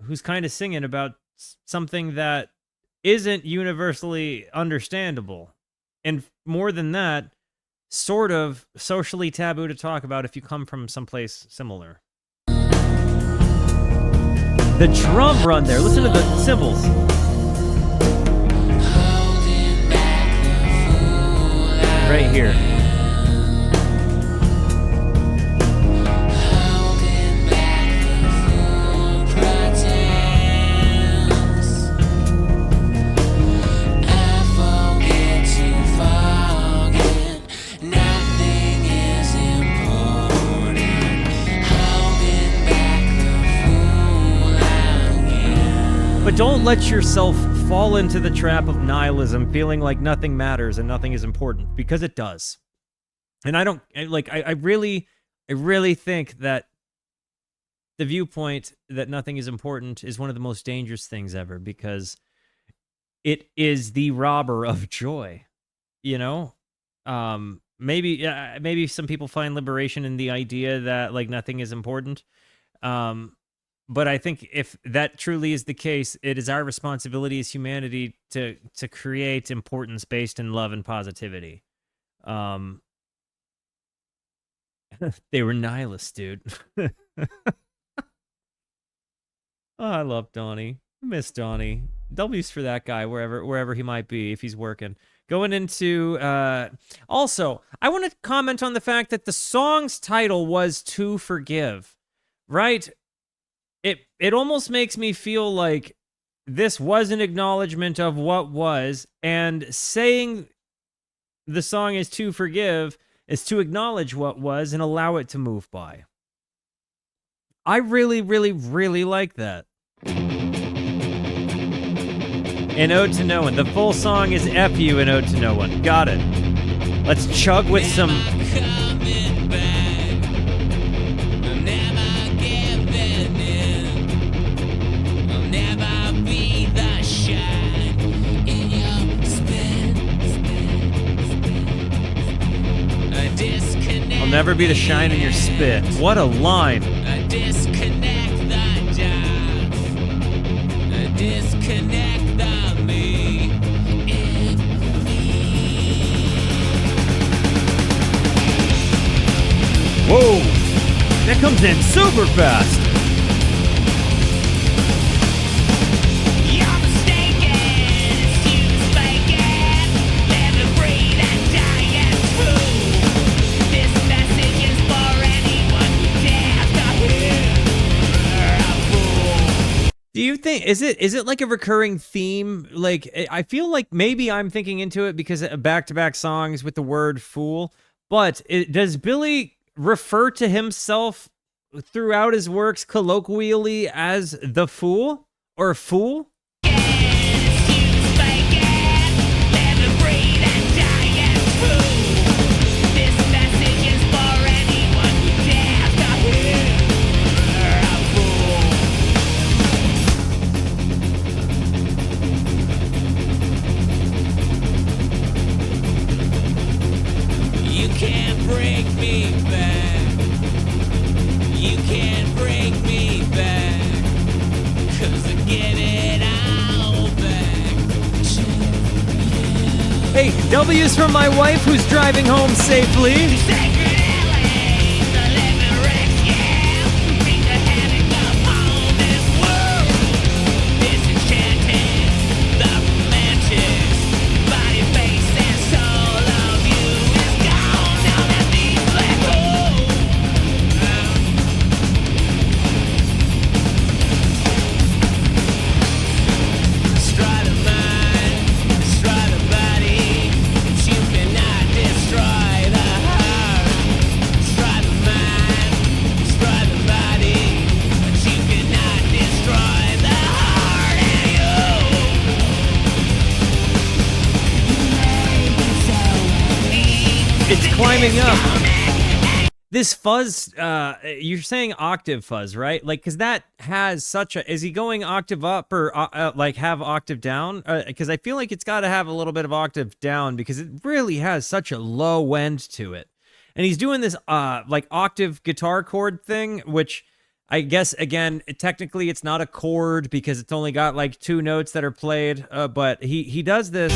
who's kind of singing about something that isn't universally understandable, and more than that, sort of socially taboo to talk about if you come from someplace similar. The drum run there, listen to the cymbals. Right here. But don't let yourself fall into the trap of nihilism, feeling like nothing matters and nothing is important, because it does. And I really think that the viewpoint that nothing is important is one of the most dangerous things ever, because it is the robber of joy, you know? Maybe some people find liberation in the idea that, like, nothing is important. But I think if that truly is the case, it is our responsibility as humanity to create importance based in love and positivity. They were nihilists, dude. Oh, I love Donnie. Miss Donnie. W's for that guy wherever he might be, if he's working. Going into also, I want to comment on the fact that the song's title was To Forgive, right? It almost makes me feel like this was an acknowledgement of what was, and saying the song is To Forgive is to acknowledge what was and allow it to move by. I really, really, really like that. An Ode to No One. The full song is F.U. An Ode to No One. Got it. Let's chug with some... I'll never be the shine in your spit. What a line. Disconnect the dots. Disconnect the me. Whoa! That comes in super fast. You're mistaken. It's you mistaken. Let me breathe and die as true. This message is for anyone who dares to hear a fool. Do you think, is it like a recurring theme? Like, I feel like maybe I'm thinking into it because of back-to-back songs with the word fool, but does Billy refer to himself throughout his works colloquially as the fool or fool? break me back. You can't break me back. 'Cause I give it all back to you. Hey, W's from my wife who's driving home safely. Sacred LA, the living wrecks, yeah. Bring the havoc upon this world. Disenchanted, the romantic body, face, and soul of you is gone down that deep black hole. Destroy the mind, destroy the body, but you cannot destroy the heart. Destroy the mind, destroy the body, but you cannot destroy the heart in you. It's climbing up. This fuzz, you're saying octave fuzz, right? Like, because that has such a... Is he going octave up or, like, have octave down? Because I feel like it's got to have a little bit of octave down because it really has such a low end to it. And he's doing this, like, octave guitar chord thing, which I guess, again, technically it's not a chord because it's only got, like, 2 notes that are played. But he does this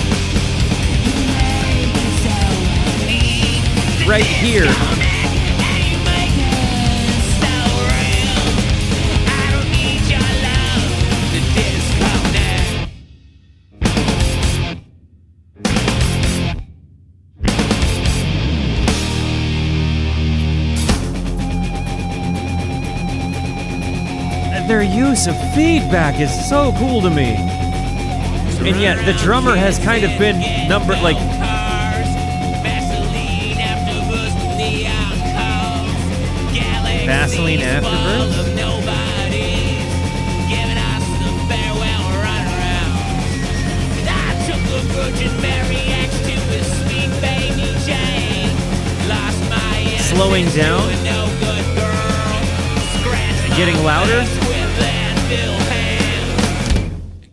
right here. Their use of feedback is so cool to me. And yet the drummer has kind of been like Vaseline afterbirth? Slowing down? Getting louder?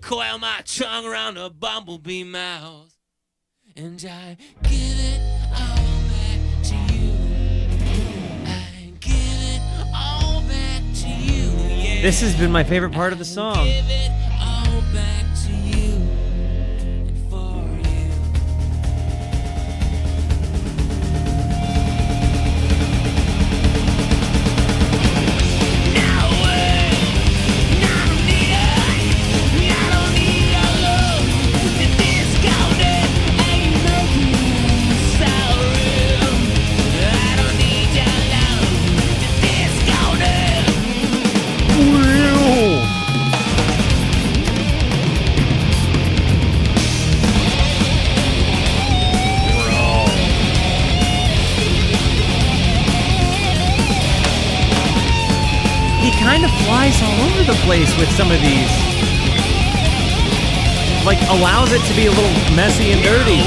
Coil my tongue around a bumblebee mouth, and I give it all back to you. I give it all back to you. Yeah. This has been my favorite part of the song. Give it all back to you and for you. He kind of flies all over the place with some of these. Like, allows it to be a little messy and dirty.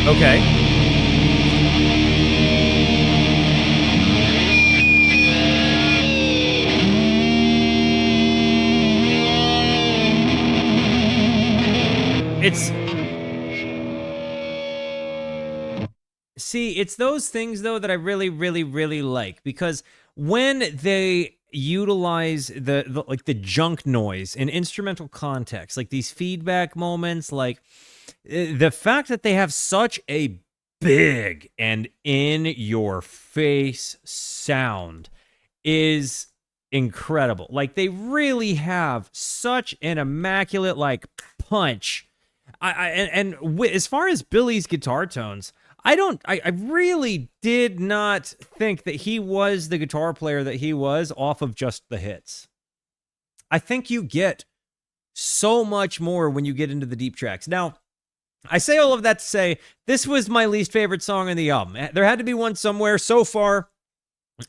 Okay. It's those things though that I really, really, really like, because when they utilize the like the junk noise in instrumental context, like these feedback moments, like the fact that they have such a big and in your face sound is incredible. Like, they really have such an immaculate like punch. As far as Billy's guitar tones, I really did not think that he was the guitar player that he was off of just the hits. I think you get so much more when you get into the deep tracks. Now, I say all of that to say this was my least favorite song on the album. There had to be one somewhere. So far,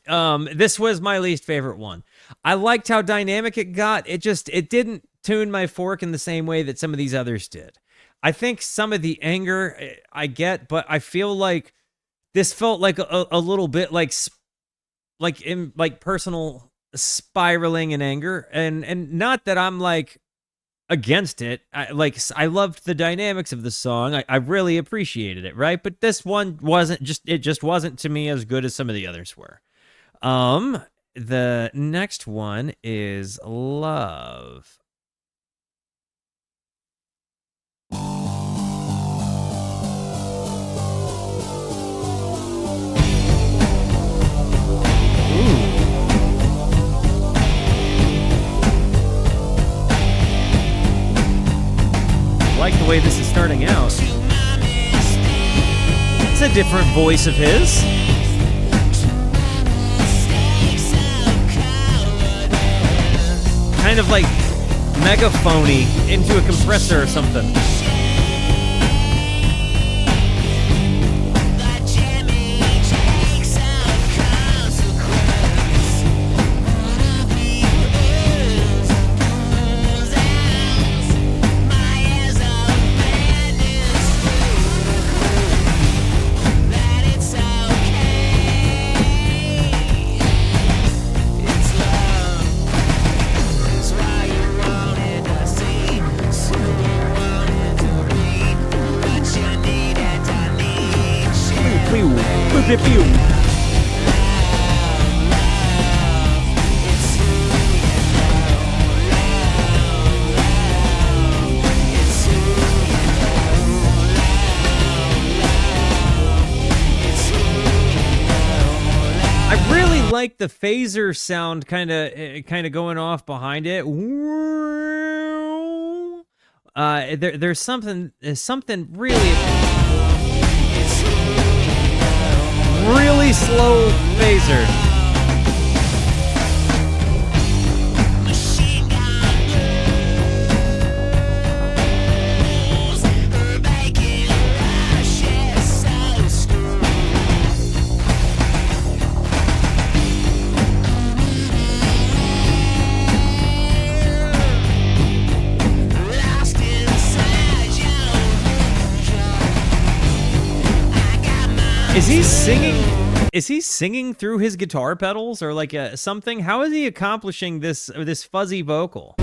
this was my least favorite one. I liked how dynamic it got. It didn't tune my fork in the same way that some of these others did. I think some of the anger I get, but I feel like this felt like a little bit like personal spiraling in anger, and not that I'm like against it. I loved the dynamics of the song. I really appreciated it, right? But this one just wasn't to me as good as some of the others were. The next one is Love. I like the way this is starting out. It's a different voice of his. Kind of like megaphony into a compressor or something. I really like the phaser sound kind of going off behind it. There's something really slow phaser. Is he singing through his guitar pedals or like something? How is he accomplishing this fuzzy vocal?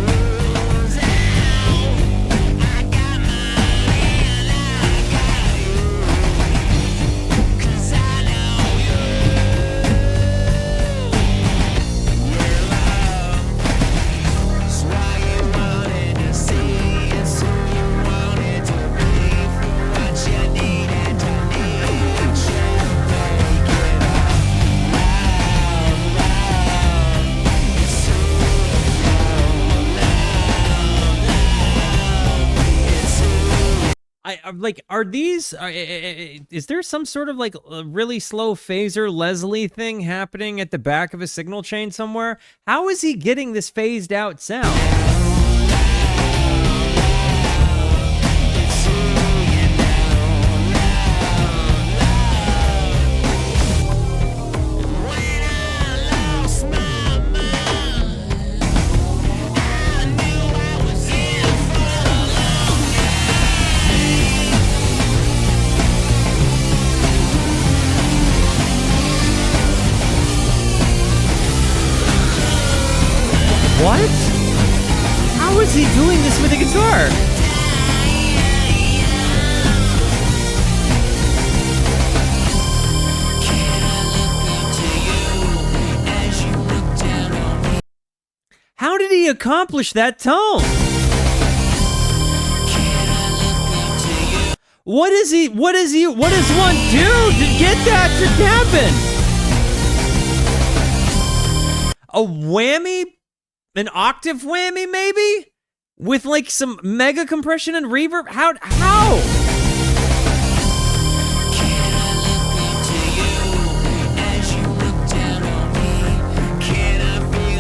Is there some sort of like a really slow phaser Leslie thing happening at the back of a signal chain somewhere? How is he getting this phased out sound? What? How is he doing this with a guitar? How did he accomplish that tone? What does one do to get that to happen? A whammy? An octave whammy, maybe? With like some mega compression and reverb? How?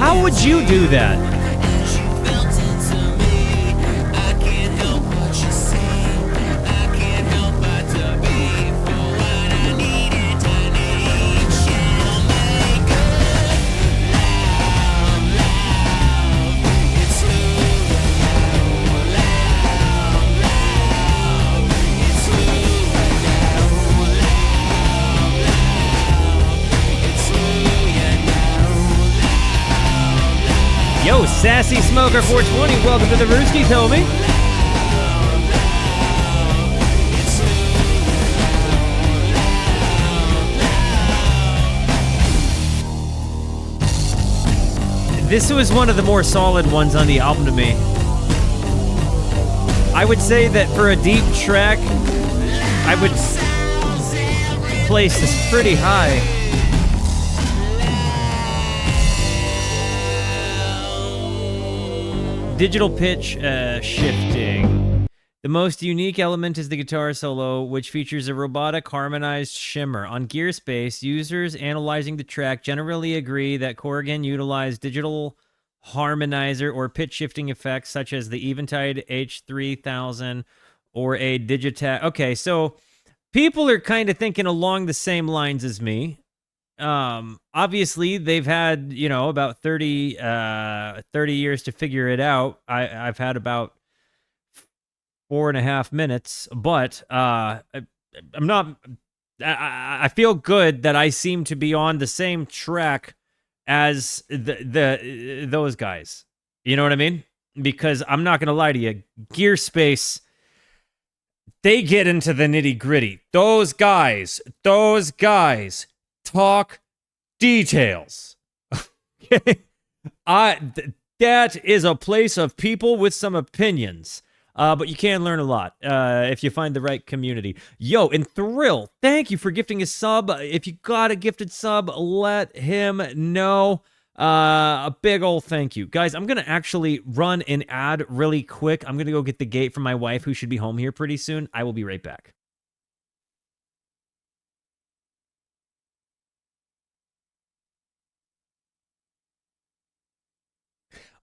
How would you do that? Sassy Smoker 420, welcome to the Rooskies, homie. This was one of the more solid ones on the album to me. I would say that for a deep track, I would place this pretty high. Digital pitch shifting. The most unique element is the guitar solo, which features a robotic harmonized shimmer. On Gearspace, users analyzing the track generally agree that Corrigan utilized digital harmonizer or pitch shifting effects such as the Eventide H3000 or a Digitakt. Okay, so people are kind of thinking along the same lines as me. Obviously they've had, you know, about 30 years to figure it out. I've had about 4.5 minutes, but I feel good that I seem to be on the same track as those guys. You know what I mean? Because I'm not gonna lie to you, Gearspace, they get into the nitty-gritty. Those guys talk details. Okay? That is a place of people with some opinions. But you can learn a lot if you find the right community. Yo, and Thrill, thank you for gifting a sub. If you got a gifted sub, let him know. A big old thank you. Guys, I'm going to actually run an ad really quick. I'm going to go get the gate from my wife, who should be home here pretty soon. I will be right back.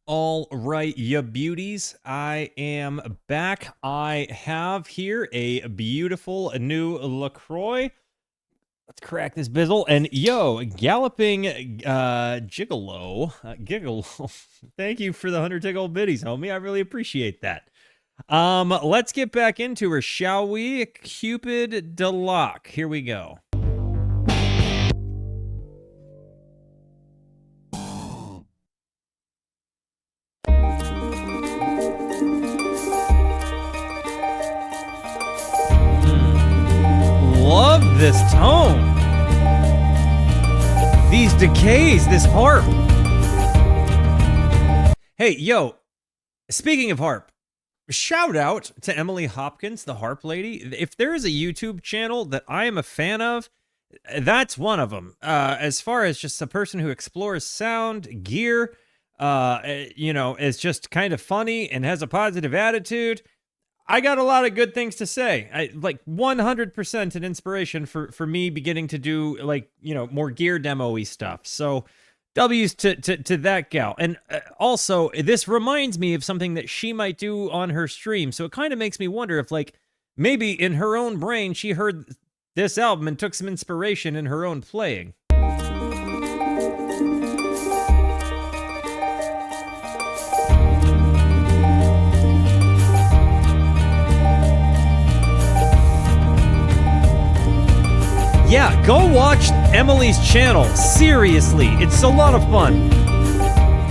All right, ya beauties, I am back. I have here a beautiful new LaCroix. Let's crack this bizzle. And yo, Galloping Gigolo. Thank you for the 100 tick old biddies, homie. I really appreciate that. Let's get back into her, shall we? Cupid de Locke. Here we go. Love this tone. These decays, this harp. Hey, yo, speaking of harp, shout out to Emily Hopkins, the harp lady. If there is a YouTube channel that I am a fan of, that's one of them. As far as just a person who explores sound, gear, you know, is just kind of funny and has a positive attitude, I got a lot of good things to say. I like 100% an inspiration for me beginning to do, like, you know, more gear demo-y stuff. So W's to that gal. And also, this reminds me of something that she might do on her stream. So it kind of makes me wonder if, like, maybe in her own brain, she heard this album and took some inspiration in her own playing. Yeah, go watch Emily's channel. Seriously, it's a lot of fun.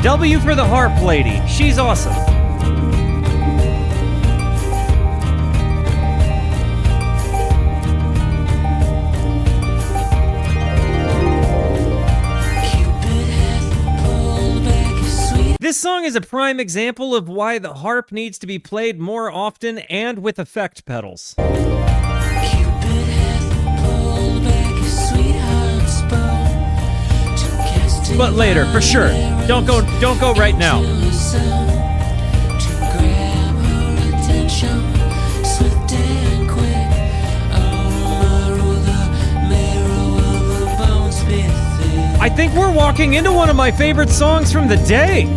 W for the harp lady. She's awesome. This song is a prime example of why the harp needs to be played more often and with effect pedals. But later, for sure. Don't go right now. I think we're walking into one of my favorite songs from the day.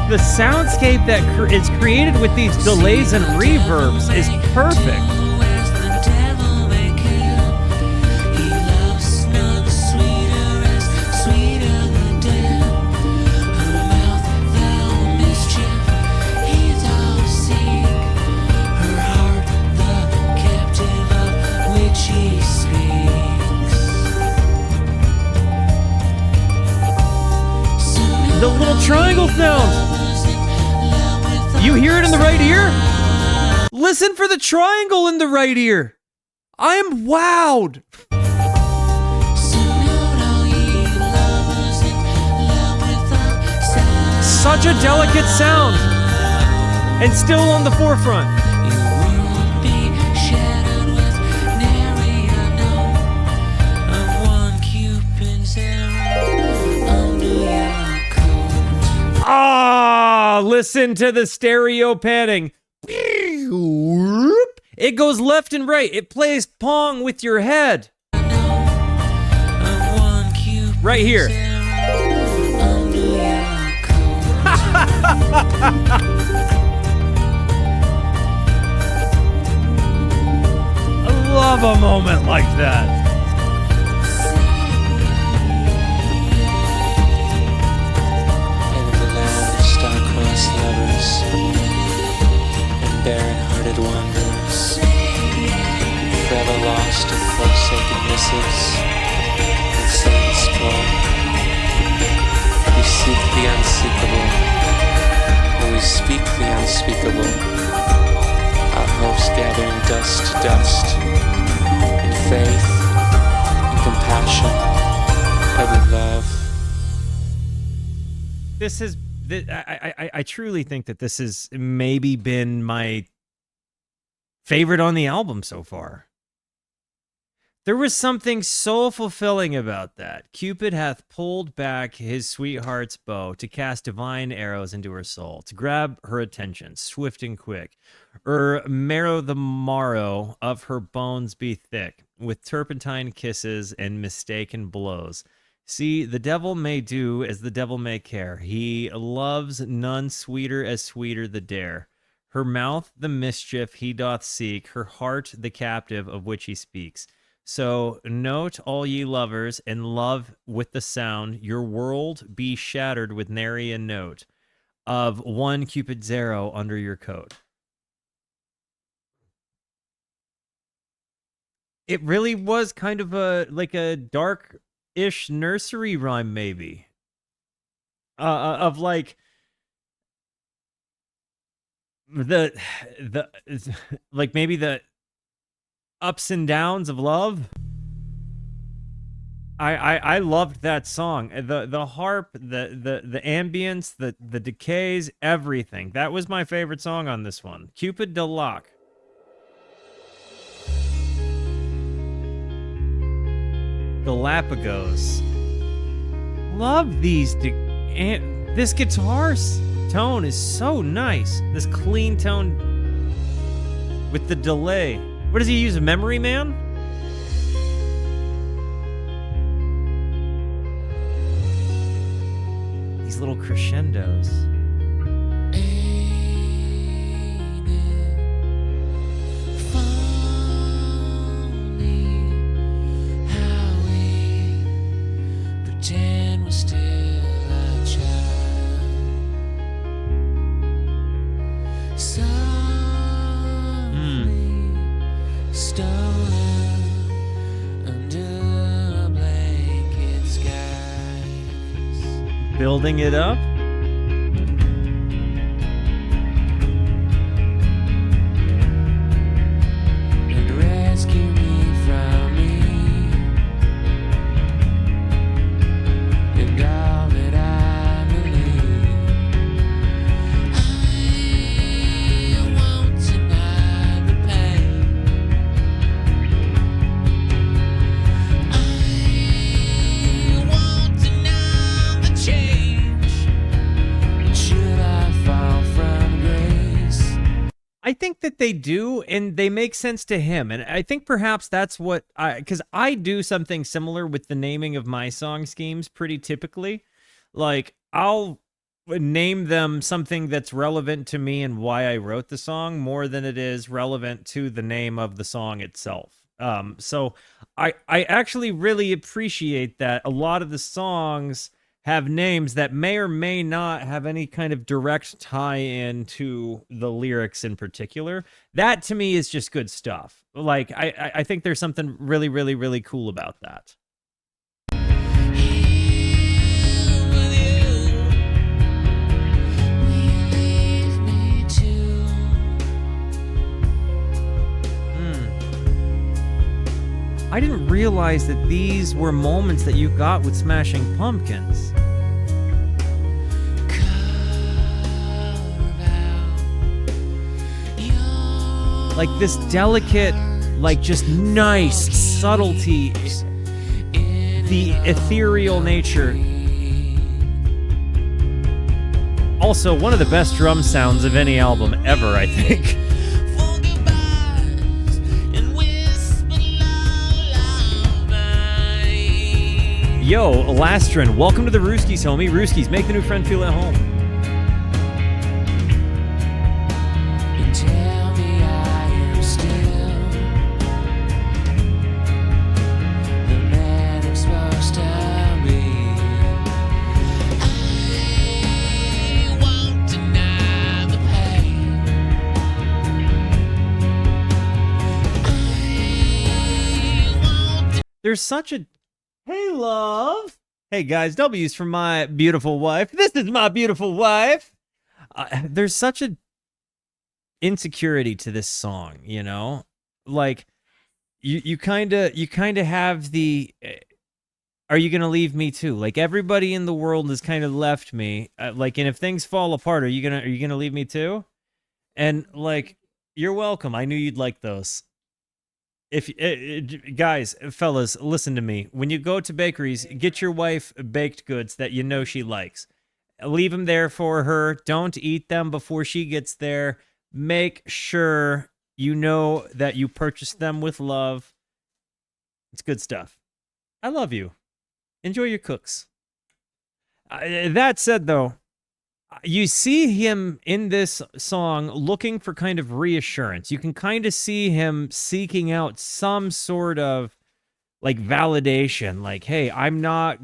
The soundscape that is created with these delays and reverbs is perfect. triangle sound. You hear it in the right ear? Listen for the triangle in the right ear. I am wowed. Such a delicate sound, and still on the forefront. Ah, listen to the stereo panning. It goes left and right. It plays Pong with your head. Right here. I love a moment like that. And in the land of star-crossed lovers and barren-hearted wanderers, forever lost in forsaken missives and Satan's thrall, we seek the unseekable, and we speak the unspeakable, our hopes gathering dust to dust, in faith, in compassion, and in love. This is, I truly think that this has maybe been my favorite on the album so far. There was something so fulfilling about that. Cupid hath pulled back his sweetheart's bow to cast divine arrows into her soul, to grab her attention, swift and quick. Marrow the marrow of her bones be thick, with turpentine kisses and mistaken blows. See, the devil may do as the devil may care. He loves none sweeter as sweeter the dare. Her mouth the mischief he doth seek, her heart the captive of which he speaks. So note all ye lovers, and love with the sound, your world be shattered with nary a note of one Cupid zero under your coat. It really was kind of a dark-ish nursery rhyme, maybe. Of like the like maybe the ups and downs of love. I loved that song. The harp, the ambience, the decays, everything. That was my favorite song on this one. Cupid de Locke. Galapagos. Love these. This guitar tone is so nice. This clean tone with the delay. What does he use? A memory man? These little crescendos. Ain't it funny how we pretend we're still a child? Softly stolen under a blanket skies. Building it up. And rescue me from me and all that I believe. I won't deny the pain. I won't deny the change. Should I fall from grace? I think that they do, and they make sense to him. And I think perhaps that's what because I do something similar with the naming of my song schemes pretty typically. Like, I'll name them something that's relevant to me and why I wrote the song more than it is relevant to the name of the song itself. So I actually really appreciate that a lot of the songs have names that may or may not have any kind of direct tie-in to the lyrics in particular. That to me is just good stuff. Like, I think there's something really, really, really cool about that. Here with you, I didn't realize that these were moments that you got with Smashing Pumpkins. Like this delicate, like just nice subtlety, the ethereal nature. Also, one of the best drum sounds of any album ever, I think. Yo, Elastrin, welcome to the Rooskies, homie. Rooskies, make the new friend feel at home. There's such a... Hey, love. Hey, guys, W's from my beautiful wife. This is my beautiful wife. There's such a insecurity to this song, you know? Like, you kind of have the... Are you going to leave me too? Like, everybody in the world has kind of left me. Like, and if things fall apart, are you gonna leave me too? And, like, you're welcome. I knew you'd like those. If guys, fellas, listen to me. When you go to bakeries, get your wife baked goods that you know she likes. Leave them there for her. Don't eat them before she gets there. Make sure you know that you purchased them with love. It's good stuff. I love you. Enjoy your cooks. That said, though, you see him in this song looking for kind of reassurance. You can kind of see him seeking out some sort of like validation, like, hey, I'm not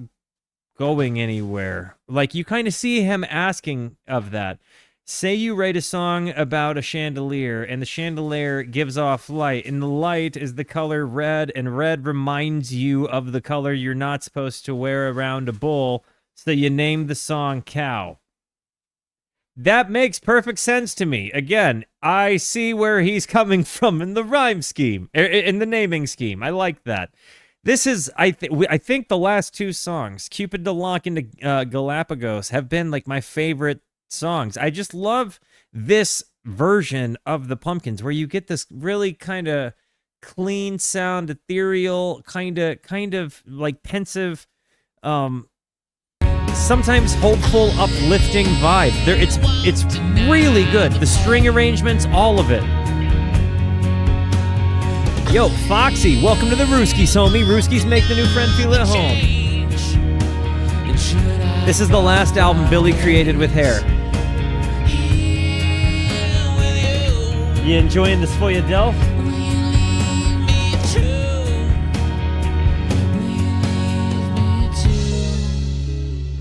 going anywhere. Like, you kind of see him asking of that. Say you write a song about a chandelier and the chandelier gives off light, and the light is the color red, and red reminds you of the color you're not supposed to wear around a bull, so you name the song Cow. That makes perfect sense to me. Again, I see where he's coming from in the rhyme scheme, in the naming scheme. I like that. This is, I think the last two songs, Cupid de Locke and Galapagos, have been like my favorite songs. I just love this version of the Pumpkins where you get this really kind of clean sound, ethereal, kind of like pensive, sometimes hopeful, uplifting vibe. It's really good. The string arrangements, all of it. Yo, Foxy, welcome to the Rooskies, homie. Rooskies make the new friend feel at home. This is the last album Billy created with hair. You enjoying this for you, Del?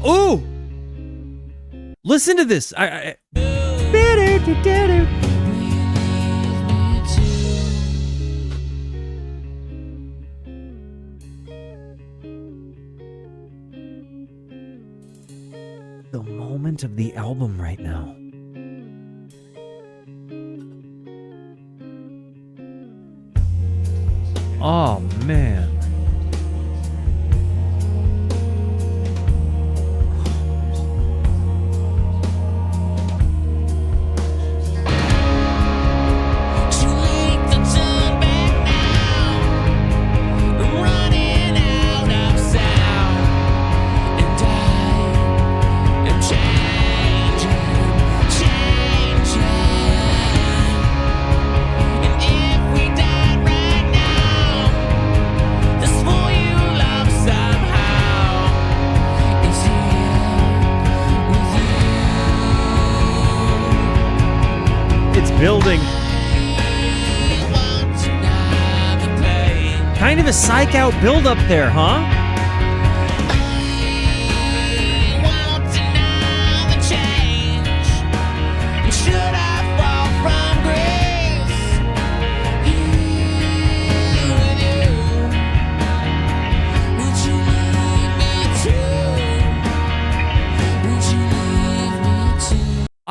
Ooh! Listen to this. The moment of the album right now. Oh, man. Building. Kind of a psych out build up there, huh?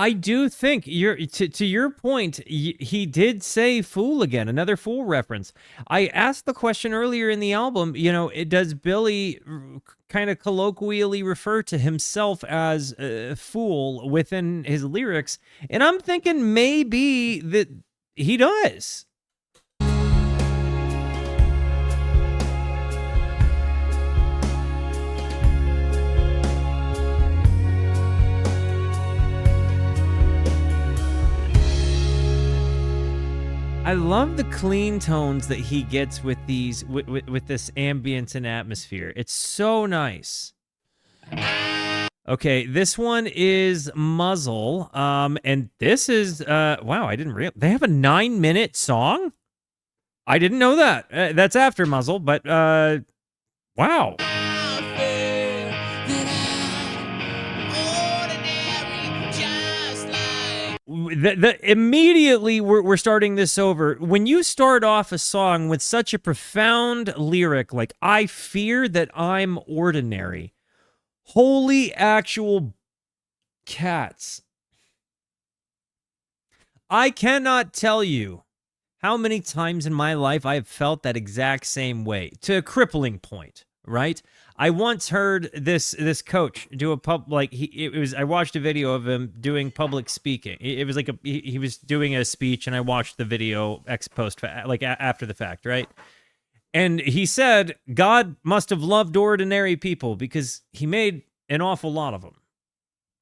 I do think to your point, he did say "fool" again, another Fool reference. I asked the question earlier in the album, does Billy kind of colloquially refer to himself as a fool within his lyrics? And I'm thinking maybe that he does. I love the clean tones that he gets with these with this ambience and atmosphere. It's so nice. Okay, this one is Muzzle. And this is wow, I didn't realize they have a 9-minute song? I didn't know that. That's after Muzzle, but wow. Immediately we're starting this over. When you start off a song with such a profound lyric like "I fear that I'm ordinary," holy actual cats. I cannot tell you how many times in my life I have felt that exact same way, to a crippling point, right? I once heard this coach do a I watched a video of him doing public speaking. It was like he was doing a speech, and I watched the video ex post, like after the fact, right? And he said God must have loved ordinary people because he made an awful lot of them.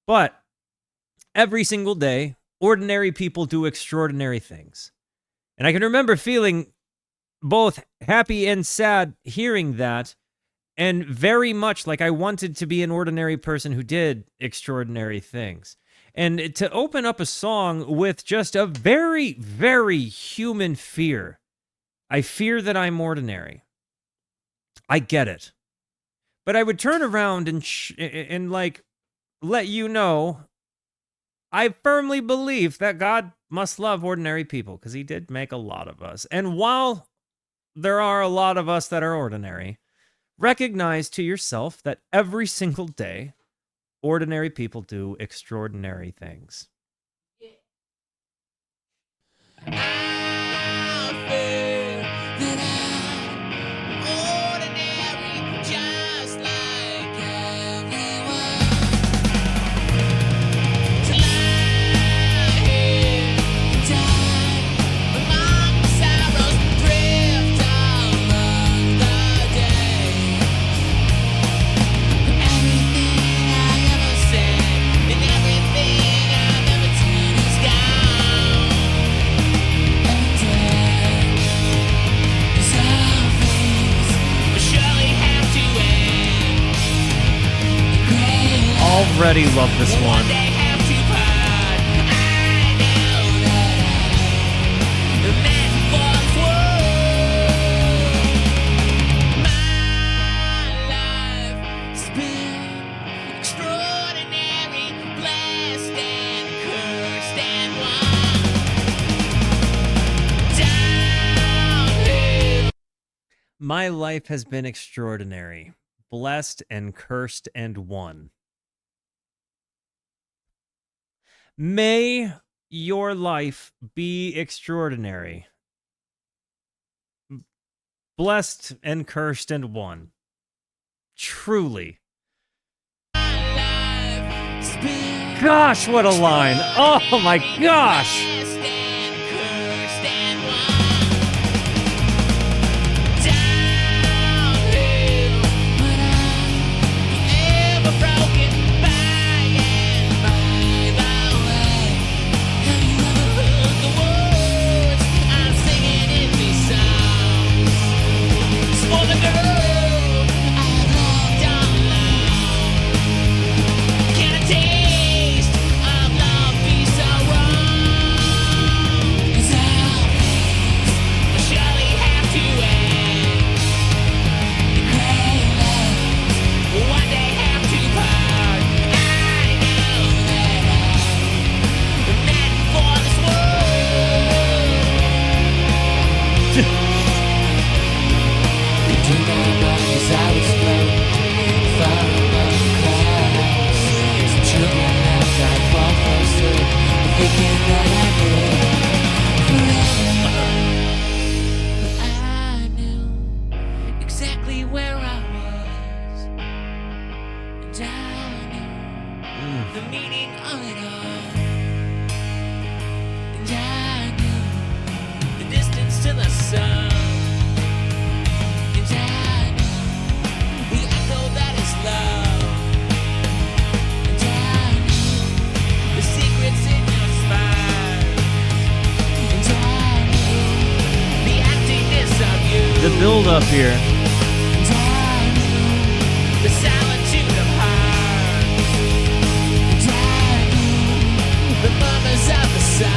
But every single day, ordinary people do extraordinary things. And I can remember feeling both happy and sad hearing that. And very much like I wanted to be an ordinary person who did extraordinary things. And to open up a song with just a very, very human fear. I fear that I'm ordinary. I get it. But I would turn around and like let you know, I firmly believe that God must love ordinary people because he did make a lot of us. And while there are a lot of us that are ordinary, recognize to yourself that every single day, ordinary people do extraordinary things. Already love this one. My life has been extraordinary, blessed and cursed and won. May your life be extraordinary, blessed and cursed and won. Truly. Gosh, what a line. Oh my gosh. build up here. The solitude of heart. The murmurs of the sun.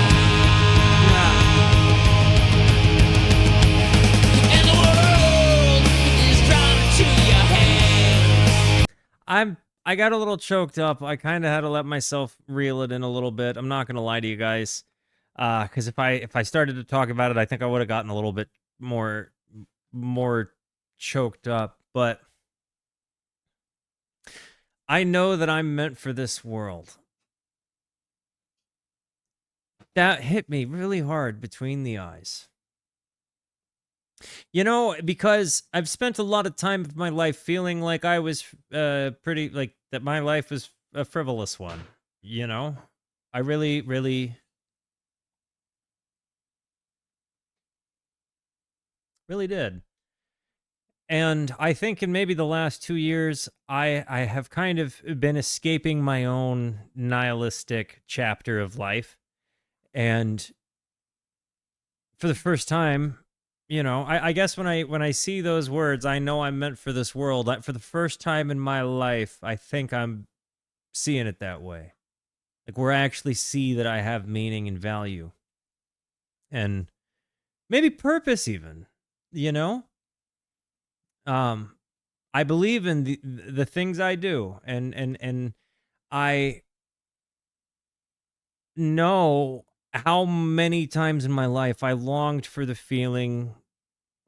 And the world is drawn to your hand. I got a little choked up. I kind of had to let myself reel it in a little bit. I'm not gonna lie to you guys, because if I started to talk about it, I think I would have gotten a little bit more choked up. But I know that I'm meant for this world. That hit me really hard between the eyes. You know, because I've spent a lot of time of my life feeling like I was pretty, like, that my life was a frivolous one. You know? I really, really, really did. And I think in maybe the last 2 years, I have kind of been escaping my own nihilistic chapter of life. And for the first time, you know, I guess when I see those words, I know I'm meant for this world. For the first time in my life, I think I'm seeing it that way. Like, where I actually see that I have meaning and value. And maybe purpose even, you know? I believe in the things I do, and I know how many times in my life I longed for the feeling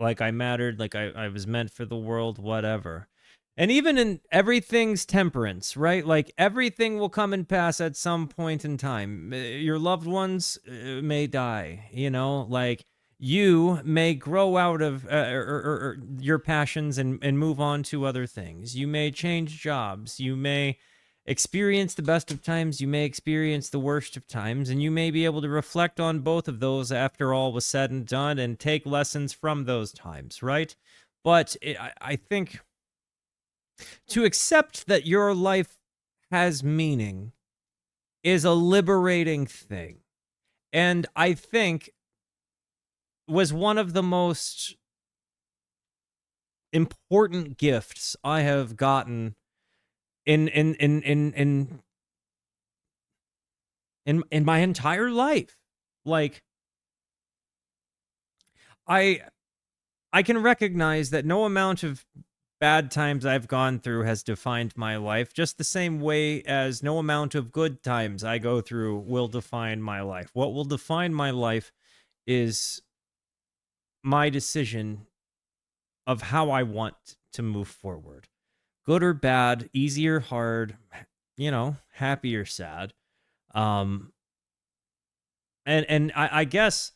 like I mattered, like I was meant for the world, whatever. And even in everything's temperance, right? Like, everything will come and pass at some point in time. Your loved ones may die, you know? Like, you may grow out of or your passions and move on to other things. You may change jobs. You may experience the best of times. You may experience the worst of times. And you may be able to reflect on both of those after all was said and done and take lessons from those times, right? But I think to accept that your life has meaning is a liberating thing. And I think was one of the most important gifts I have gotten in my entire life. Like, I can recognize that no amount of bad times I've gone through has defined my life, just the same way as no amount of good times I go through will define my life. What will define my life is my decision of how I want to move forward. Good or bad, easy or hard, you know, happy or sad. And I guess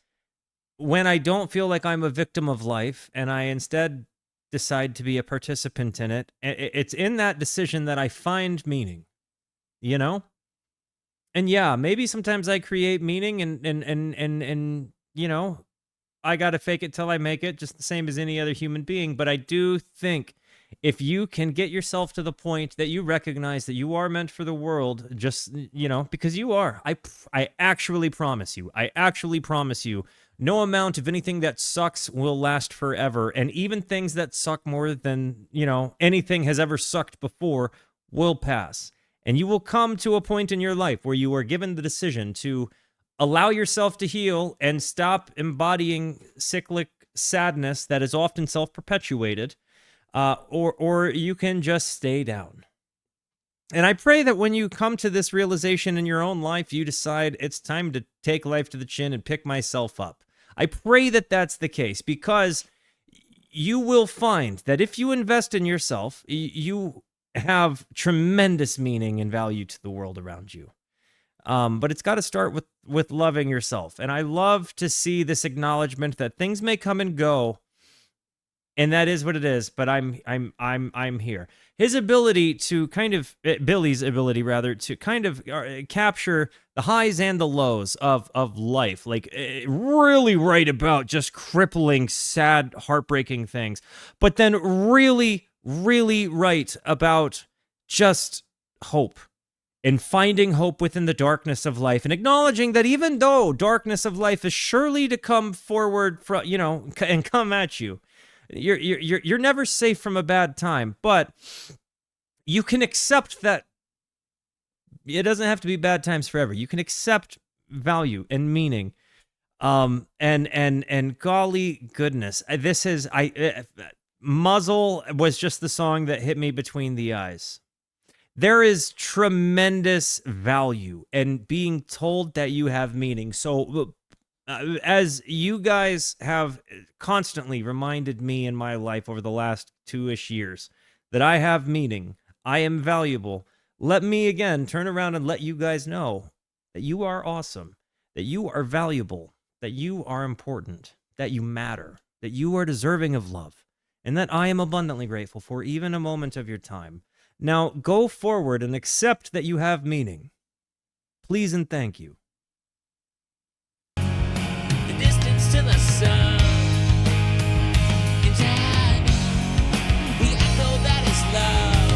when I don't feel like I'm a victim of life and I instead decide to be a participant in it, it's in that decision that I find meaning, you know? And yeah, maybe sometimes I create meaning and you know, I got to fake it till I make it, just the same as any other human being. But I do think if you can get yourself to the point that you recognize that you are meant for the world, just, you know, because you are, I actually promise you, no amount of anything that sucks will last forever. And even things that suck more than, you know, anything has ever sucked before will pass. And you will come to a point in your life where you are given the decision to allow yourself to heal and stop embodying cyclic sadness that is often self-perpetuated, or you can just stay down. And I pray that when you come to this realization in your own life, you decide it's time to take life to the chin and pick myself up. I pray that that's the case, because you will find that if you invest in yourself, you have tremendous meaning and value to the world around you. But it's got to start with loving yourself. And I love to see this acknowledgement that things may come and go, and that is what it is. But I'm here. His ability to kind of Billy's ability rather to kind of capture the highs and the lows of life, like really write about just crippling, sad, heartbreaking things, but then really, really write about just hope. And finding hope within the darkness of life, and acknowledging that even though darkness of life is surely to come forward from, you know, and come at you, You're never safe from a bad time, but you can accept that it doesn't have to be bad times forever. You can accept value and meaning. And golly goodness, this is Muzzle was just the song that hit me between the eyes. There is tremendous value in being told that you have meaning. So as you guys have constantly reminded me in my life over the last 2-ish years that I have meaning, I am valuable. Let me again turn around and let you guys know that you are awesome, that you are valuable, that you are important, that you matter, that you are deserving of love, and that I am abundantly grateful for even a moment of your time. Now go forward and accept that you have meaning. Please and thank you. The distance to the sun. In time, the echo that is love.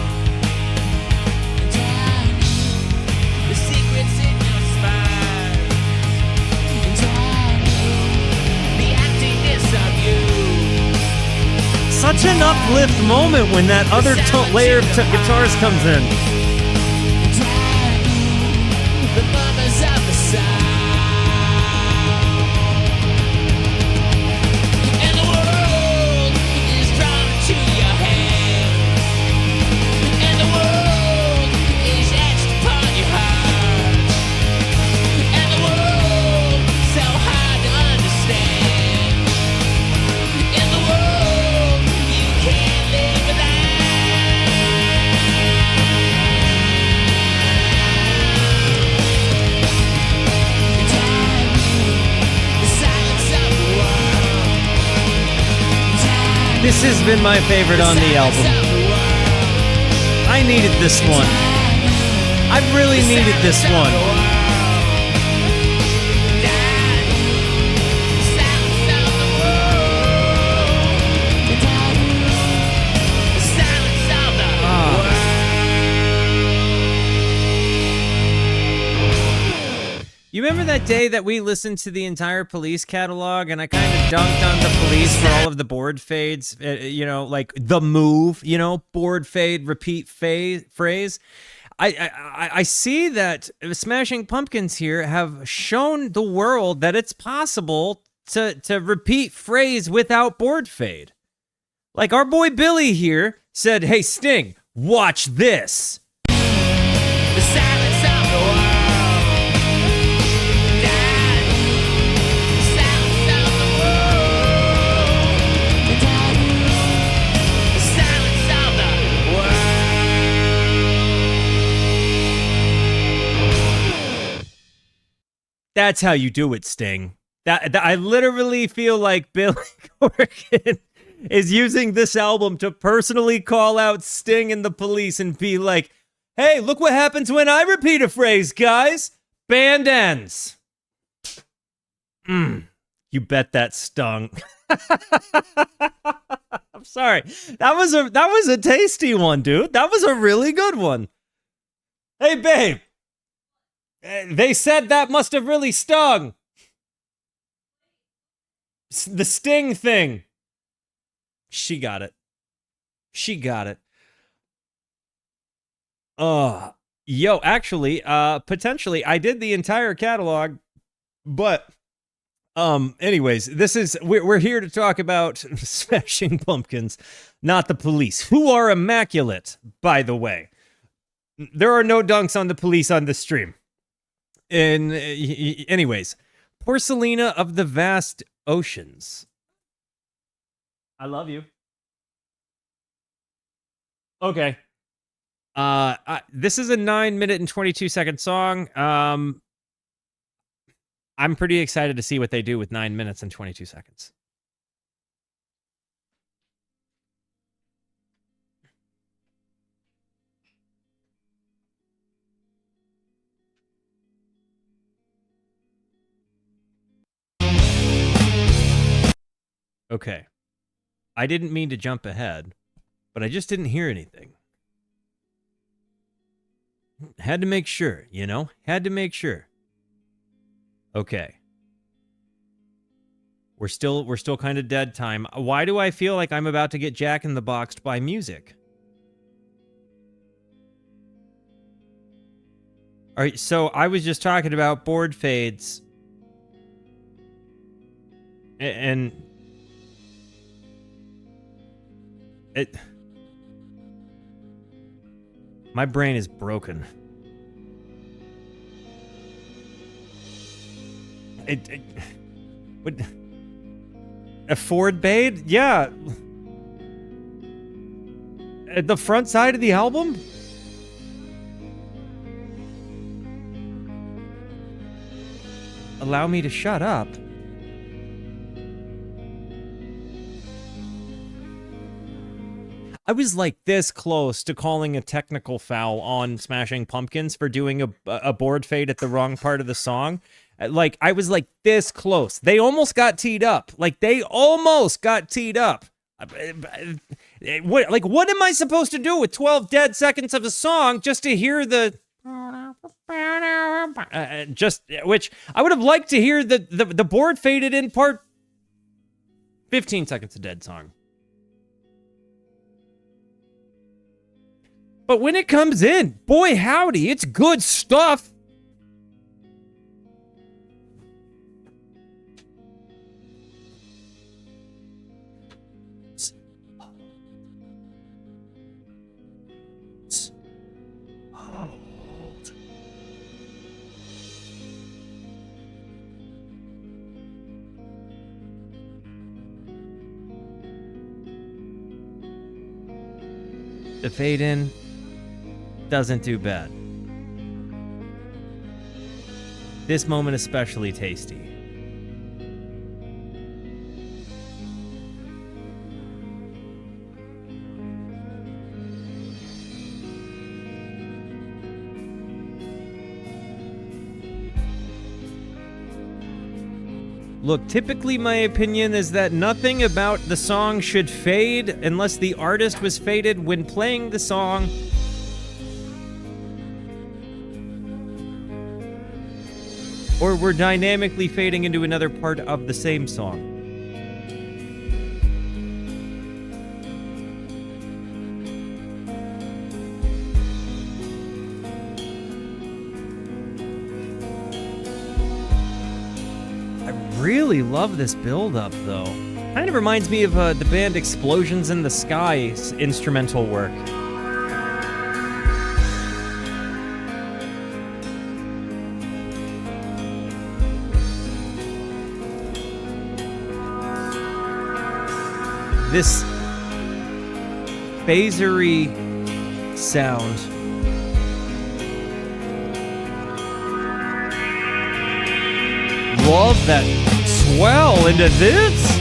In time, the secrets in your spine. In time, the actingness of you. Such an uplift moment when that other layer of guitars comes in. In time, the murmurs of the sound. And the world is drawn to your hand. And the world is etched upon your heart. And the world so hard to understand. In the world you can't live without. Time, the silence of the world. Time, This has been my favorite on the album. I needed this one. I really needed this one. You remember that day that we listened to the entire Police catalog and I kind of dunked on the Police for all of the board fades, like The Move, board fade, repeat phrase. I see that Smashing Pumpkins here have shown the world that it's possible to repeat phrase without board fade. Like our boy Billy here said, "Hey Sting, watch this." The silence of the world. The silence of the world. The silence of the world. That's how you do it, Sting. That I literally feel like Billy Corgan is using this album to personally call out Sting and the Police and be like, "Hey, look what happens when I repeat a phrase, guys. Band ends." You bet that stung. I'm sorry. That was a tasty one, dude. That was a really good one. Hey, babe. They said that must have really stung. The Sting thing. She got it. She got it. Actually, potentially, I did the entire catalog, but, anyways, we're here to talk about Smashing Pumpkins, not the Police, who are immaculate, by the way. There are no dunks on the Police on this stream. And, anyways, Porcelina of the Vast Oceans. I love you. Okay. This is a 9-minute and 22-second song. I'm pretty excited to see what they do with 9 minutes and 22 seconds. Okay. I didn't mean to jump ahead, but I just didn't hear anything. Had to make sure, Had to make sure. Okay. We're still kind of dead time. Why do I feel like I'm about to get Jack in the Boxed by music? All right, so I was just talking about board fades. And my brain is broken. What? A Ford Bade? Yeah. At the front side of the album? Allow me to shut up. I was like this close to calling a technical foul on Smashing Pumpkins for doing a board fade at the wrong part of the song. Like, I was like this close. They almost got teed up. Like, they almost got teed up. What am I supposed to do with 12 dead seconds of a song just to hear the... which I would have liked to hear the board faded in part 15 seconds of dead song. But when it comes in, boy howdy, it's good stuff. The fade in doesn't do bad. This moment especially tasty. Look, typically my opinion is that nothing about the song should fade unless the artist was faded when playing the song. Or we're dynamically fading into another part of the same song. Really love this build-up, though. Kind of reminds me of the band Explosions in the Sky's instrumental work. This phasery sound. Love that swell into this.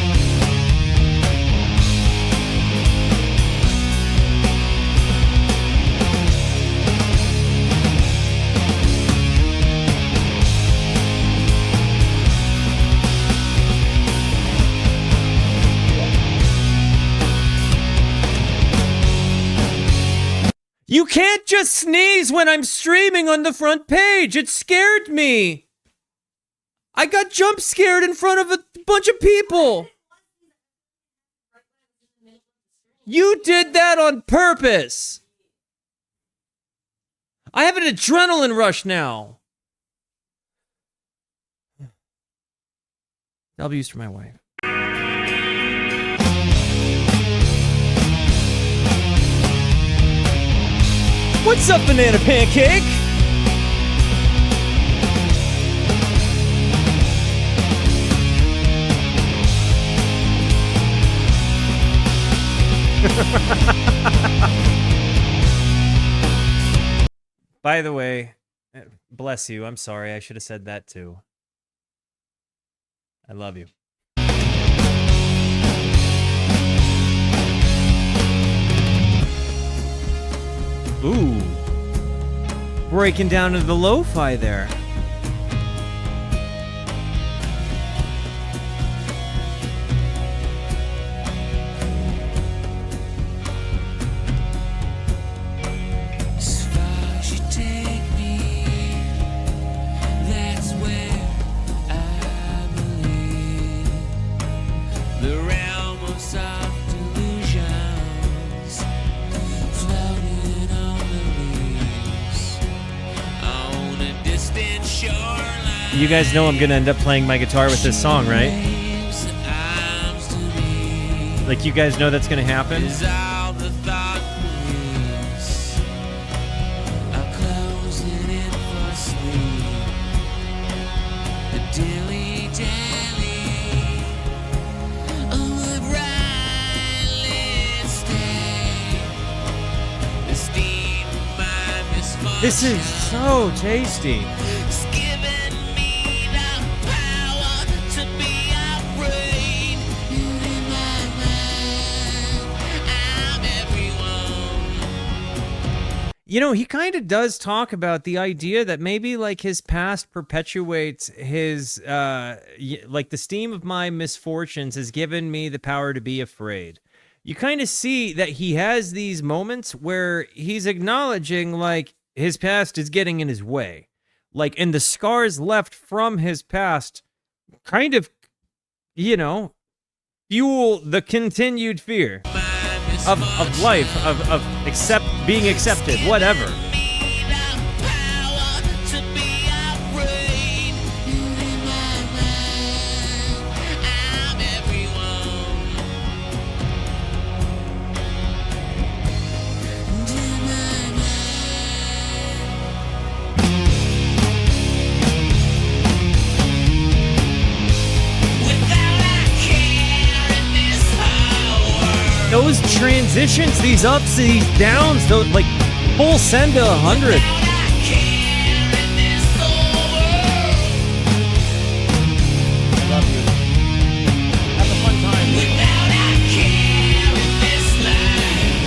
You can't just sneeze when I'm streaming on the front page. It scared me. I got jump scared in front of a bunch of people. You did that on purpose. I have an adrenaline rush now. W's for my wife. What's up, Banana Pancake? By the way, bless you. I'm sorry. I should have said that too. I love you. Ooh. Breaking down into the lo-fi there. You guys know I'm gonna end up playing my guitar with this song, right? Like, you guys know that's gonna happen? This is so tasty. You know, he kind of does talk about the idea that maybe, like, his past perpetuates his, like, the steam of my misfortunes has given me the power to be afraid. You kind of see that he has these moments where he's acknowledging, like, his past is getting in his way. Like, and the scars left from his past kind of, you know, fuel the continued fear of life, of being accepted, whatever. Those transitions, these ups, these downs, those, like, full send to 100. I love you. Have a fun time. Without a care in this life,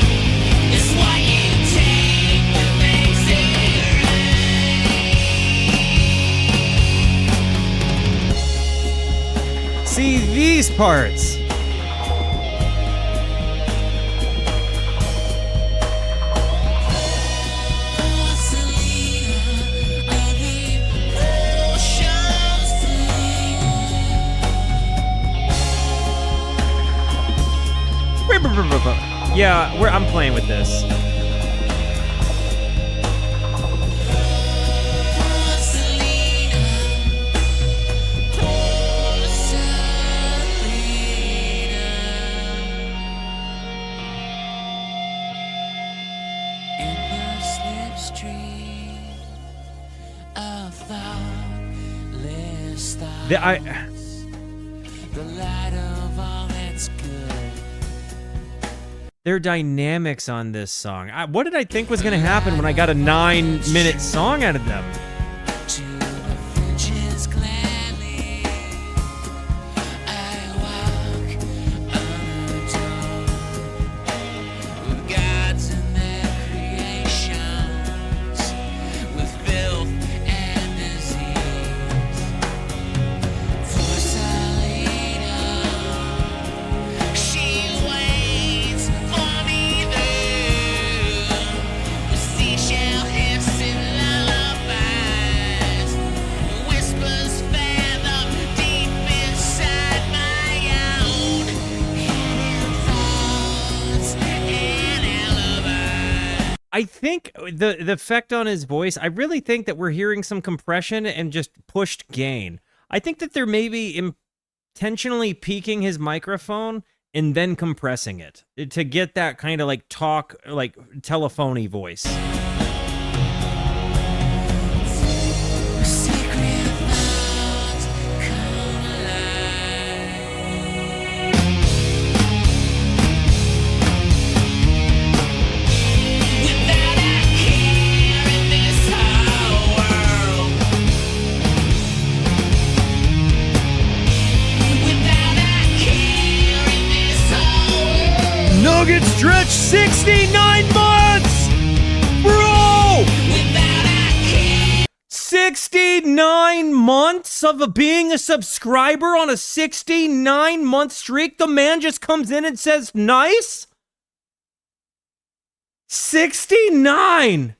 it's what you take that makes it right. See these parts. Yeah, I'm playing with this. Their dynamics on this song. What did I think was going to happen when I got a 9-minute song out of them? I think the effect on his voice, I really think that we're hearing some compression and just pushed gain. I think that they're maybe intentionally peaking his microphone and then compressing it to get that kind of like talk, like telephony voice. Nugget stretch 69 months! Bro! 69 months of being a subscriber on a 69-month streak? The man just comes in and says, nice? 69!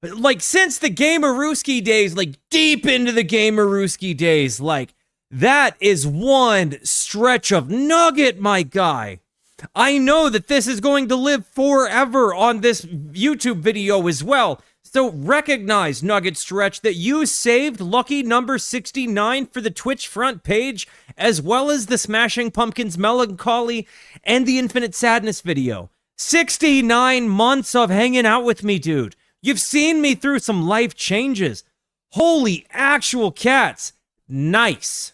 Like, since the Gamerooski days, like, deep into the Gamerooski days, like, that is one stretch of nugget, my guy. I know that this is going to live forever on this YouTube video as well. So recognize, Nugget Stretch, that you saved lucky number 69 for the Twitch front page, as well as the Smashing Pumpkins Melancholy and the Infinite Sadness video. 69 months of hanging out with me, dude. You've seen me through some life changes. Holy actual cats. Nice.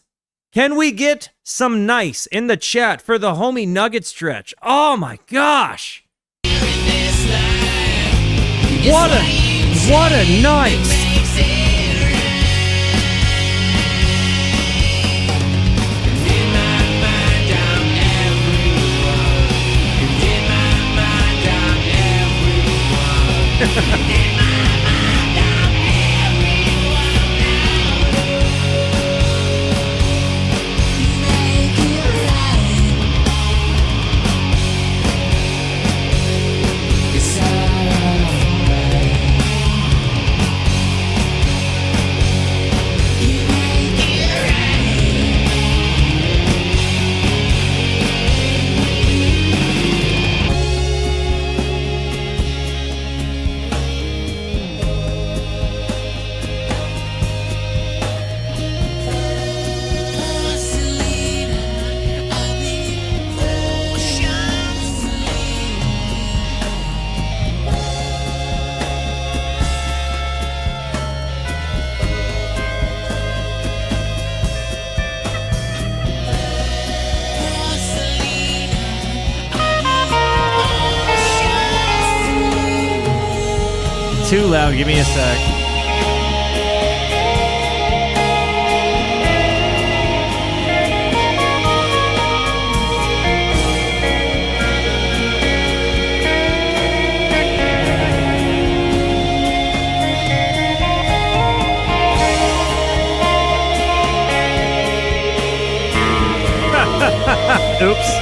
Can we get some nice in the chat for the homie Nugget Stretch? Oh my gosh. What a nice. Too loud, give me a sec. Oops.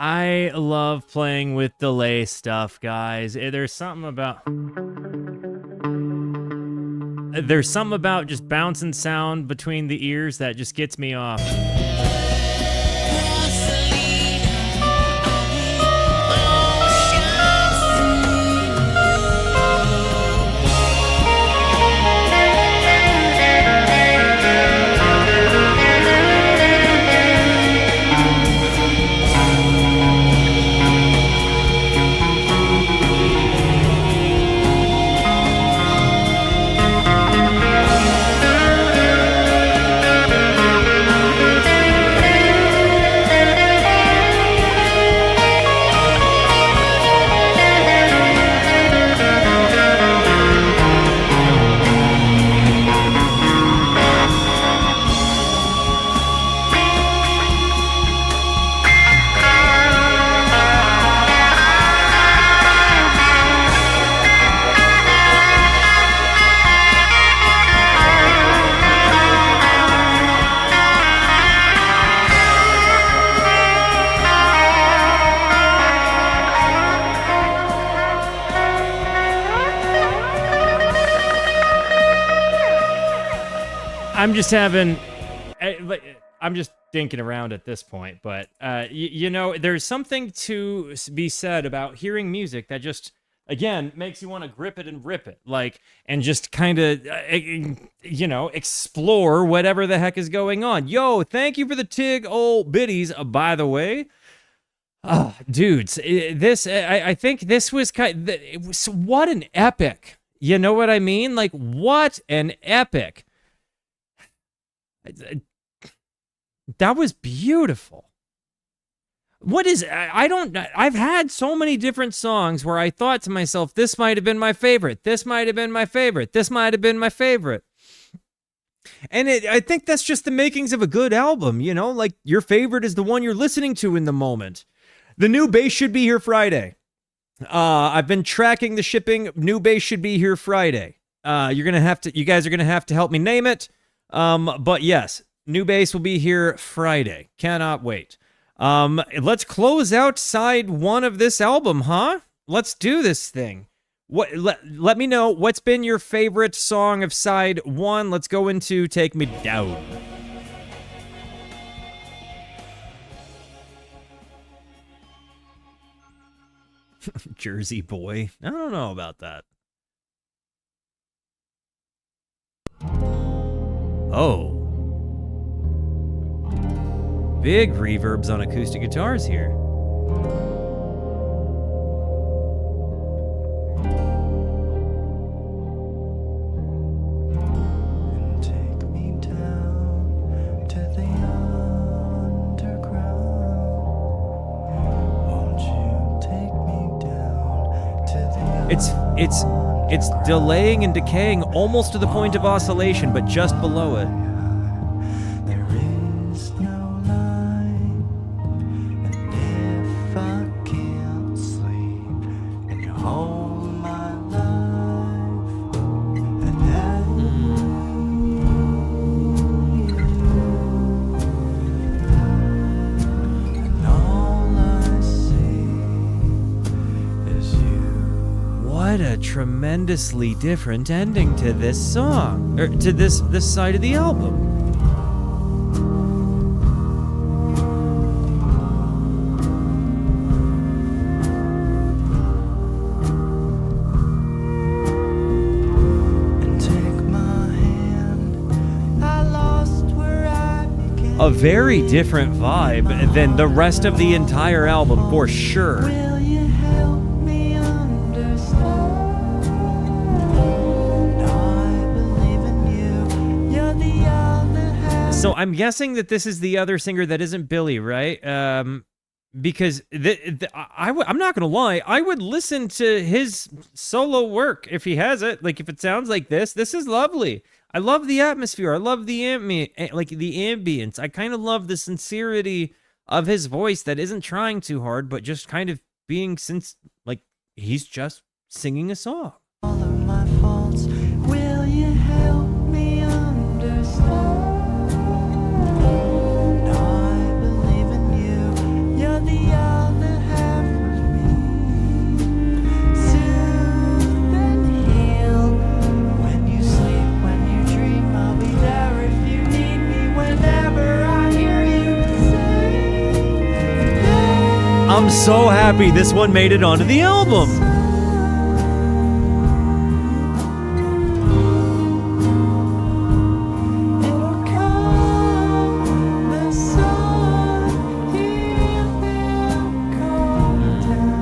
I love playing with delay stuff, guys. There's something about just bouncing sound between the ears that just gets me off. I'm just dinking around at this point, but you know, there's something to be said about hearing music that just, again, makes you want to grip it and rip it, like, and just kind of, you know, explore whatever the heck is going on. Yo, thank you for the tig old biddies, by the way. Oh, dudes, I think this was it was, what an epic. You know what I mean? Like, what an epic. That was beautiful. What is, I don't, I've had so many different songs where I thought to myself, this might have been my favorite. This might have been my favorite. This might have been my favorite. And I think that's just the makings of a good album, you know? Like, your favorite is the one you're listening to in the moment. The new bass should be here Friday. I've been tracking the shipping. New bass should be here Friday. You guys are gonna have to help me name it. But yes, new bass will be here Friday. Cannot wait. Let's close out side 1 of this album, huh? Let's do this thing. Let me know what's been your favorite song of side 1. Let's go into Take Me Down. Jersey Boy. I don't know about that. Oh. Big reverbs on acoustic guitars here. And take me down to the underground. Won't you take me down to the It's delaying and decaying almost to the point of oscillation, but just below it. There is no line, and if I can't sleep and you hold my life, and all I see is you. What a tremendously different ending to this song, or to this side of the album. And take my hand, I lost where I began. A very different vibe than the rest of the entire album, for sure. Will you help me understand? I believe in you. You're the other half. So I'm guessing that this is the other singer that isn't Billy, right? Because I'm not gonna lie, I would listen to his solo work if he has it. Like, if it sounds like this is lovely. I love the atmosphere. I love the ambience. I kind of love the sincerity of his voice that isn't trying too hard, but just kind of being he's just singing a song. All of my faults. Will you help me understand? I believe in you. You're the other half of me. Soothe and heal. When you sleep, when you dream, I'll be there if you need me. Whenever I hear you say, I'm so happy this one made it onto the album. it'll come, the sun, he will come down.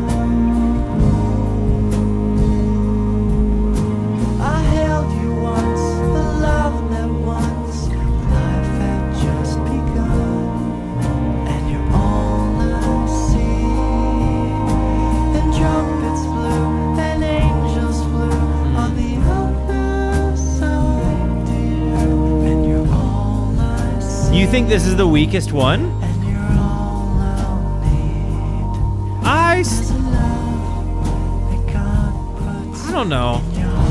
I held you once, the love that once life had just begun, and you're all I see. And trumpets blew, and angels flew on the other side, dear. And you're all I see. You think this is the weakest one? And you're all I'll need. I There's a love that God puts don't know. in your heart.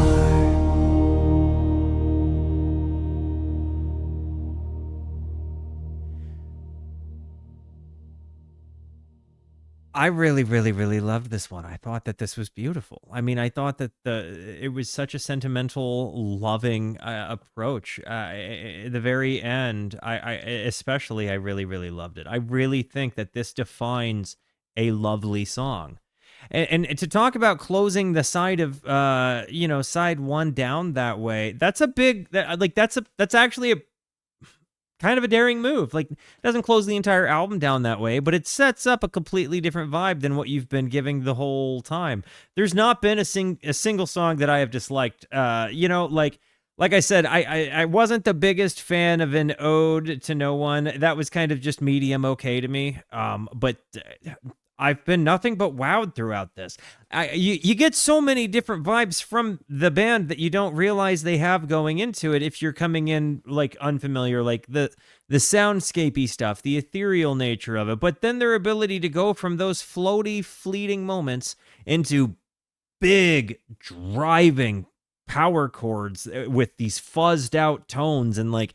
I really, really, really loved this one. I thought that this was beautiful. I mean, I thought that it was such a sentimental, loving approach. At the very end, I especially, I really, really loved it. I really think that this defines a lovely song. And to talk about closing the side of, side 1 down that way, that's a big, that's actually a kind of a daring move. Like, it doesn't close the entire album down that way, but it sets up a completely different vibe than what you've been giving the whole time. There's not been a single song that I have disliked. like I said, I wasn't the biggest fan of an ode to no one. That was kind of just medium okay to me. But I've been nothing but wowed throughout this. You get so many different vibes from the band that you don't realize they have going into it if you're coming in like unfamiliar, like the soundscapey stuff, the ethereal nature of it. But then their ability to go from those floaty, fleeting moments into big, driving power chords with these fuzzed out tones and like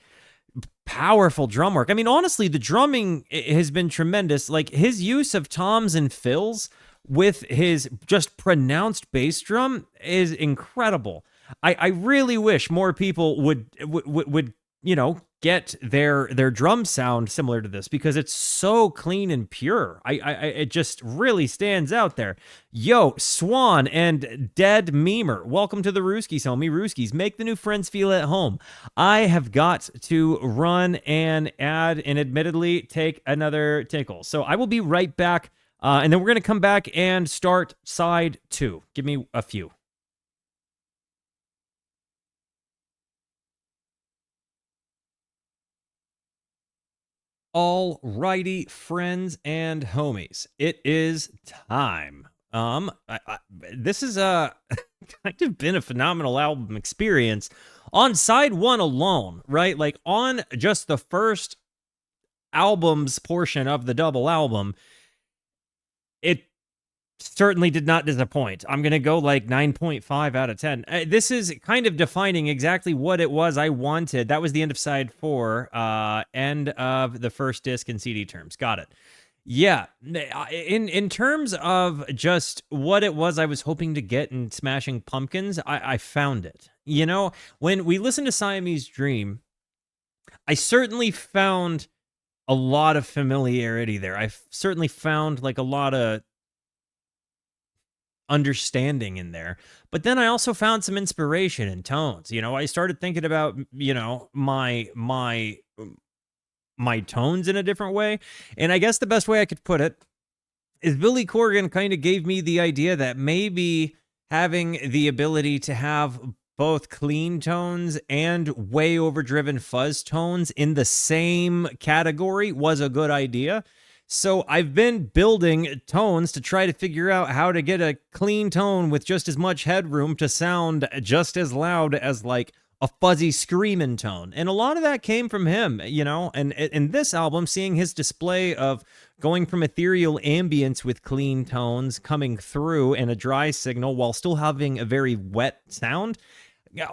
powerful drum work. I mean, honestly, the drumming has been tremendous. Like his use of toms and fills with his just pronounced bass drum is incredible. I really wish more people would get their drum sound similar to this, because it's so clean and pure. It just really stands out there. Yo, Swan and Dead Memer, welcome to the Rooskies, homie. Rooskies, make the new friends feel at home. I have got to run and add and admittedly take another tickle. So I will be right back, and then we're going to come back and start side 2. Give me a few. Alrighty, friends and homies, it is time. This is kind of been a phenomenal album experience on side 1 alone, right? Like on just the first album's portion of the double album, it certainly did not disappoint. I'm going to go like 9.5 out of 10. This is kind of defining exactly what it was I wanted. That was the end of side 4, end of the first disc in CD terms. Got it. Yeah, in terms of just what it was I was hoping to get in Smashing Pumpkins, I found it. You know, when we listened to Siamese Dream, I certainly found a lot of familiarity there. I certainly found like a lot of understanding in there, but then I also found some inspiration and tones. You know, I started thinking about, you know, my tones in a different way, and I guess the best way I could put it is Billy Corgan kind of gave me the idea that maybe having the ability to have both clean tones and way overdriven fuzz tones in the same category was a good idea. So I've been building tones to try to figure out how to get a clean tone with just as much headroom to sound just as loud as like a fuzzy screaming tone. And a lot of that came from him, you know, and in this album, seeing his display of going from ethereal ambience with clean tones coming through and a dry signal while still having a very wet sound.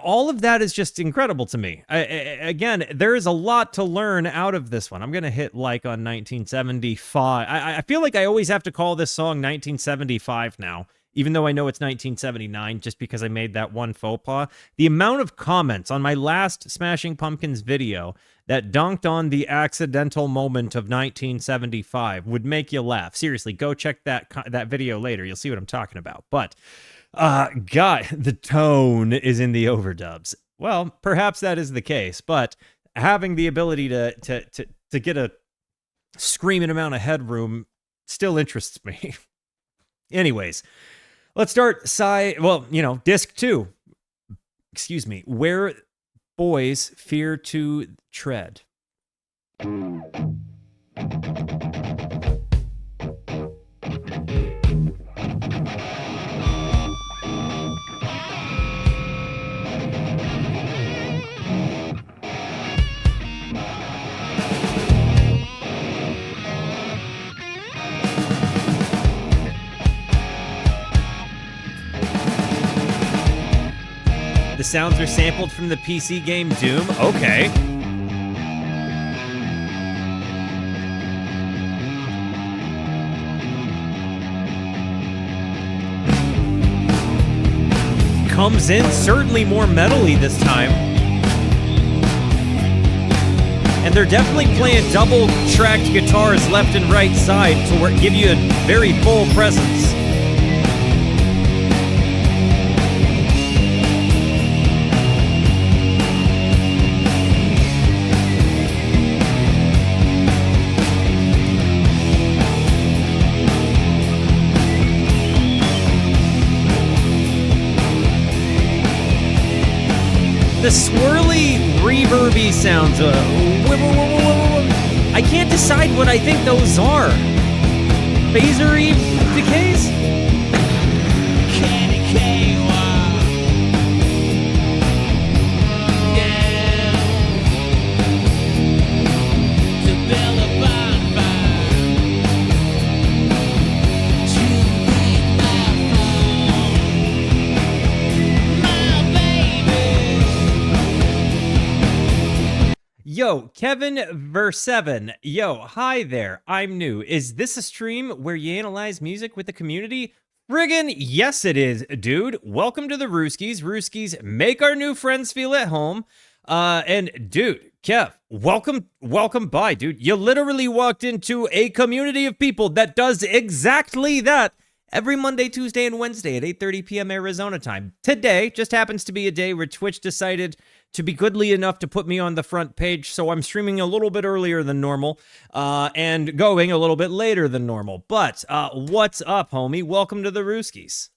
All of that is just incredible to me. Again, there is a lot to learn out of this one. I'm going to hit like on 1975. I feel like I always have to call this song 1975 now, even though I know it's 1979, just because I made that one faux pas. The amount of comments on my last Smashing Pumpkins video that dunked on the accidental moment of 1975 would make you laugh. Seriously, go check that video later. You'll see what I'm talking about. But God, the tone is in the overdubs. Well, perhaps that is the case, but having the ability to get a screaming amount of headroom still interests me. Anyways, let's start disc 2. Excuse me. Where Boys Fear to Tread. The sounds are sampled from the PC game Doom. Okay. Comes in certainly more metal-y this time. And they're definitely playing double-tracked guitars left and right side to give you a very full presence. The swirly, reverby sounds. I can't decide what I think those are. Phasery decays? Candy cane walk down to build a bonfire to make my phone, my baby. Yo, Kevin Verseven. Yo, hi there. I'm new. Is this a stream where you analyze music with the community? Friggin' yes it is, dude. Welcome to the Rooskies. Rooskies, make our new friends feel at home. And dude, Kev, welcome by, dude. You literally walked into a community of people that does exactly that every Monday, Tuesday, and Wednesday at 8:30 p.m. Arizona time. Today just happens to be a day where Twitch decided to be goodly enough to put me on the front page, so I'm streaming a little bit earlier than normal, and going a little bit later than normal. But, what's up, homie? Welcome to the Rooskies.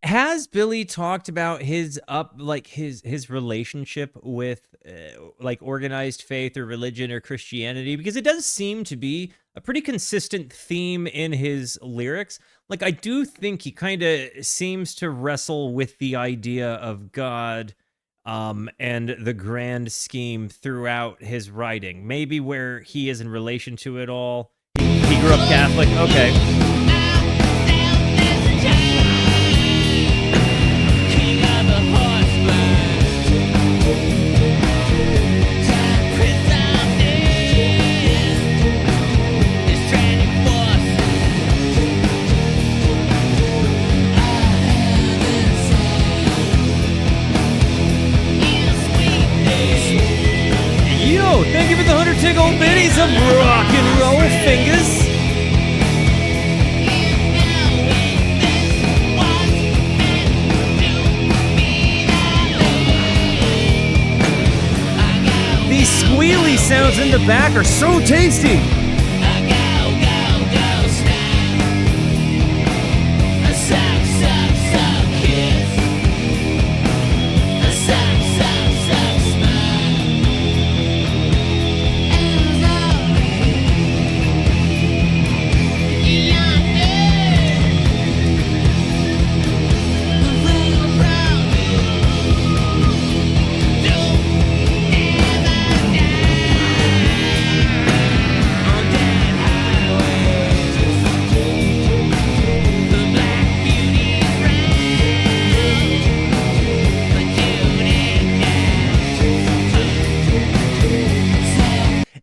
Has Billy talked about his his relationship with like organized faith or religion or Christianity? Because it does seem to be a pretty consistent theme in his lyrics. Like, I do think he kind of seems to wrestle with the idea of God and the grand scheme throughout his writing. Maybe where he is in relation to it all. He grew up Catholic. Okay. Thank you for the 100 tickle bitties of rock and roll fingers. These squealy sounds in the back are so tasty.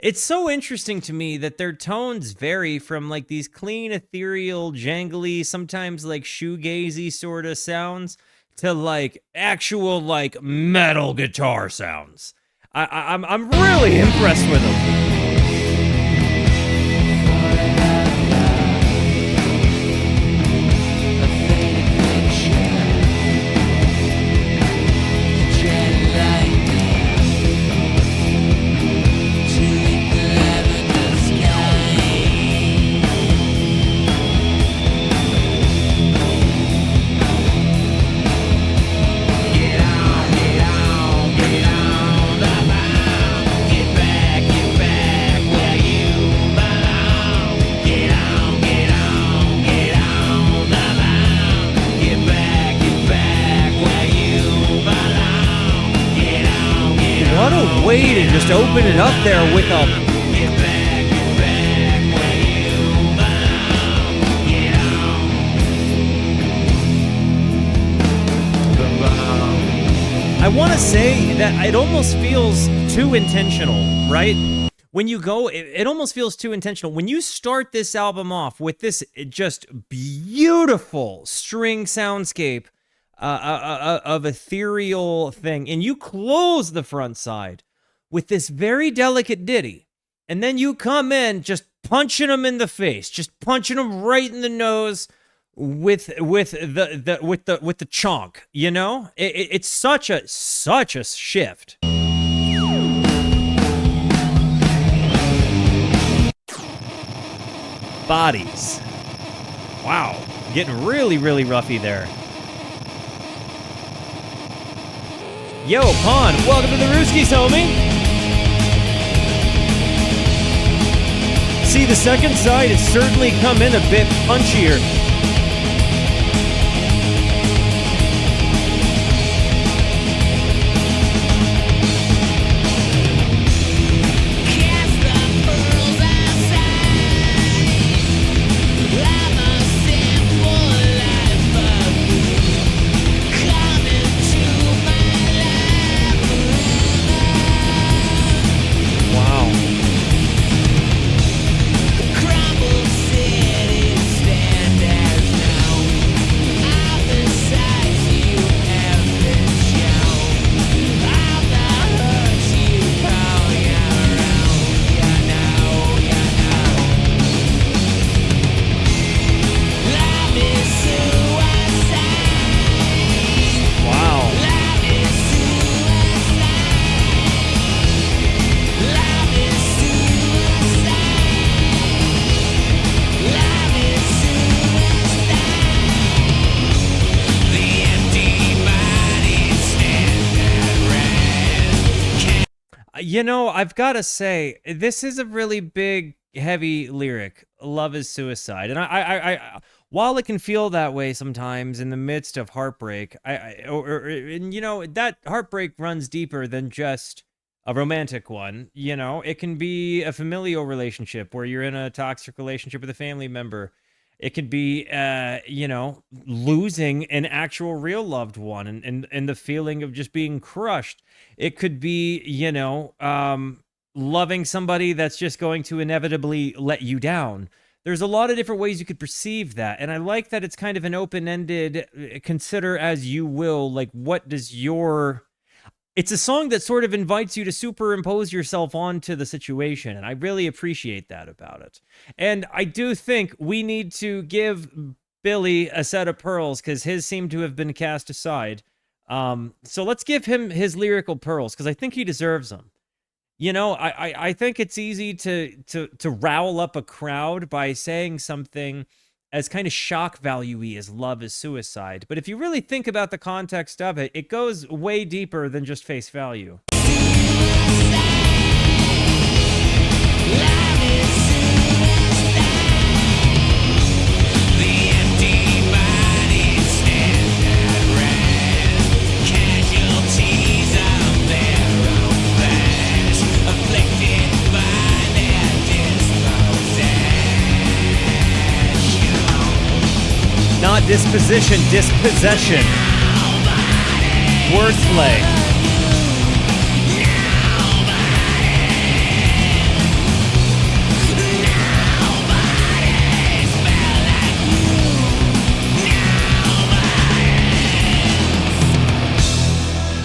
It's so interesting to me that their tones vary from like these clean, ethereal, jangly, sometimes like shoegazy sort of sounds to like actual like metal guitar sounds. I'm really impressed with them. What a way to just open it up there with a... I want to say that it almost feels too intentional, right? When you go, it almost feels too intentional. When you start this album off with this just beautiful string soundscape, of ethereal thing, and you close the front side with this very delicate ditty, and then you come in just punching them in the face, just punching them right in the nose with the chonk, you know? It's such a shift. Bodies. Wow. Getting really, really roughy there. Yo, Pon, welcome to the Rooskies, homie. See, the second side has certainly come in a bit punchier. You know, I've got to say, this is a really big, heavy lyric. Love is suicide. And I while it can feel that way sometimes in the midst of heartbreak, and you know, that heartbreak runs deeper than just a romantic one. You know, it can be a familial relationship where you're in a toxic relationship with a family member. It could be, you know, losing an actual real loved one and the feeling of just being crushed. It could be, you know, loving somebody that's just going to inevitably let you down. There's a lot of different ways you could perceive that. And I like that it's kind of an open-ended, consider as you will, like, what does your... It's a song that sort of invites you to superimpose yourself onto the situation, and I really appreciate that about it. And I do think we need to give Billy a set of pearls, because his seem to have been cast aside. So let's give him his lyrical pearls, because I think he deserves them. You know, I think it's easy to rile up a crowd by saying something as kind of shock value-y as love is suicide. But if you really think about the context of it, it goes way deeper than just face value. Not disposition, dispossession. Wordplay.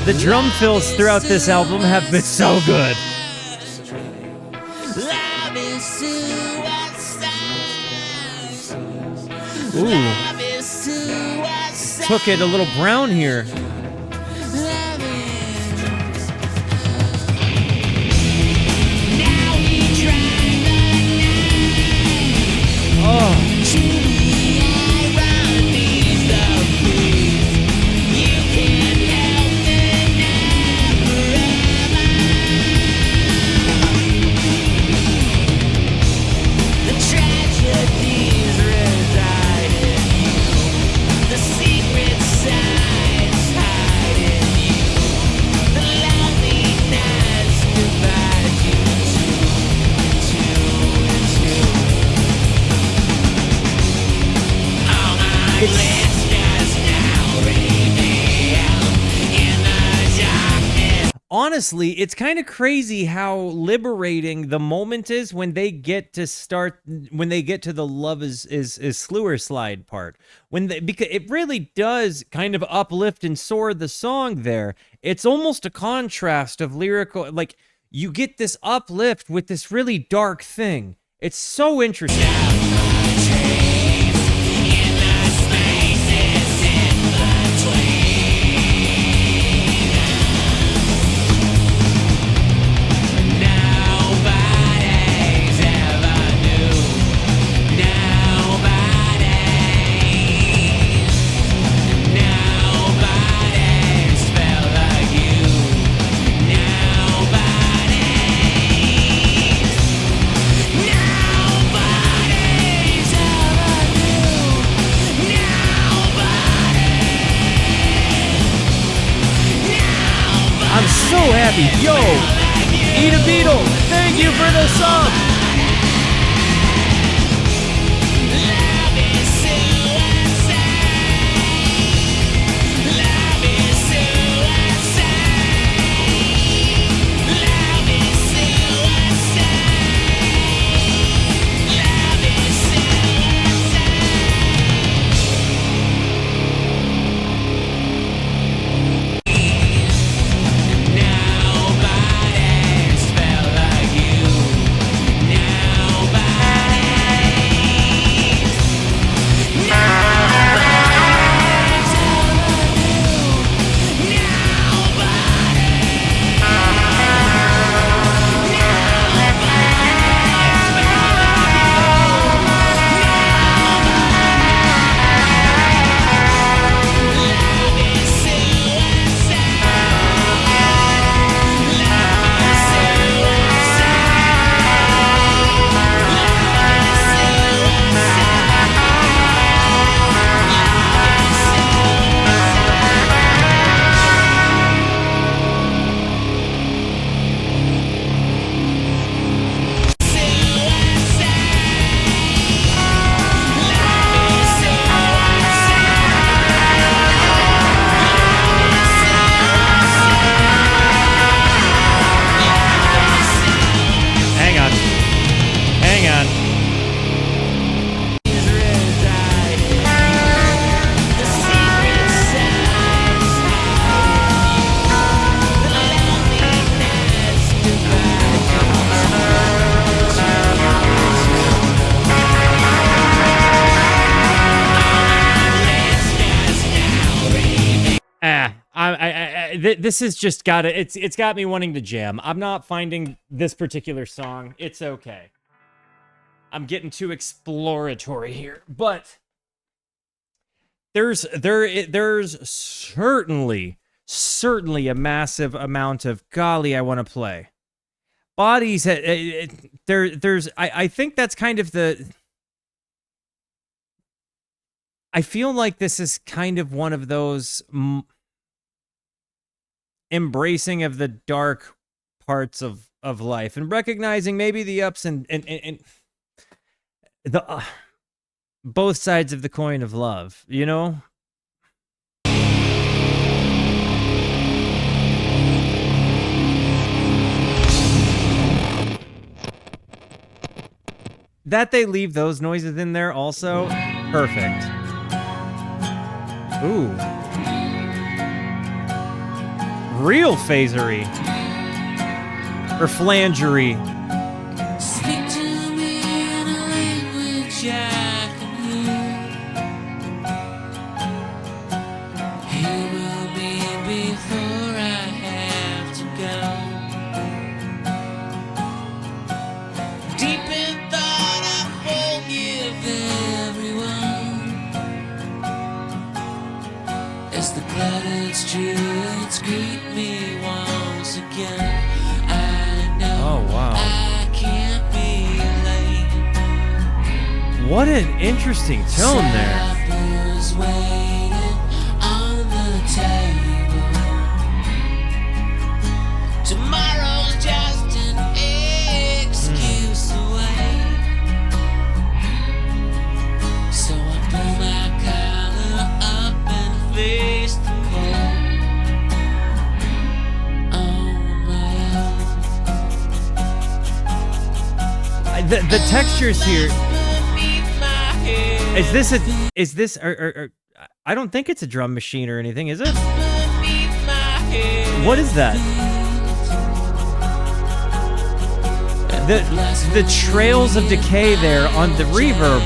The drum fills throughout this album have been so good. Ooh. Took it a little brown here. Oh. Honestly, it's kind of crazy how liberating the moment is when they get to the love is slewer slide part. Because it really does kind of uplift and soar the song there. It's almost a contrast of lyrical, like, you get this uplift with this really dark thing. It's so interesting. I'm so happy. Yo, Eat a Beetle, thank you for the sub. This has just got it. It's got me wanting to jam. I'm not finding this particular song. It's okay. I'm getting too exploratory here, but there's certainly a massive amount of golly I want to play. Bodies. I think that's kind of the. I feel like this is kind of one of those. Embracing of the dark parts of life and recognizing maybe the ups and the both sides of the coin of love, you know? That they leave those noises in there also, perfect. Ooh. Real phasery. Or flangery. Speak to me in a language I can hear. Here will be before I have to go. Deep in thought I forgive everyone. As the cluttered streets greet me once again. Oh, wow. I can't be late. What an interesting tone there. Supper's waiting on the table. Tomorrow's just an excuse away. So I pull my collar up and face the cold. The textures here. Is this I don't think it's a drum machine or anything, is it? What is that? the trails of decay there on the reverb.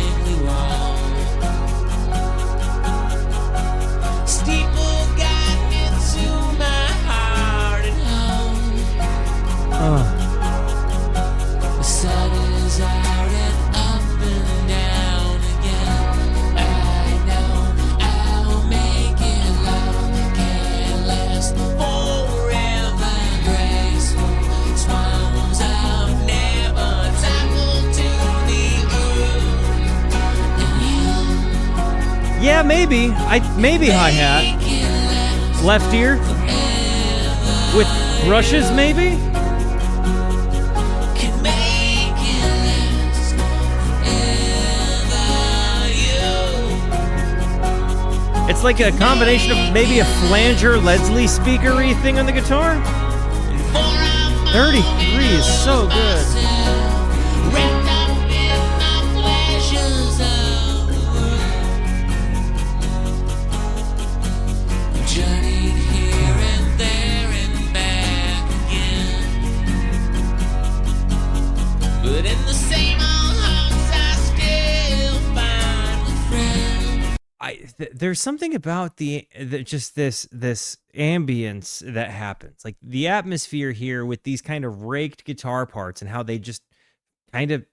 Yeah, maybe. Maybe hi-hat. Left ear. With brushes, maybe? It's like a combination of maybe a flanger Leslie speakery thing on the guitar. 33 is so good. There's something about just this ambience that happens, like the atmosphere here with these kind of raked guitar parts and how they just kind of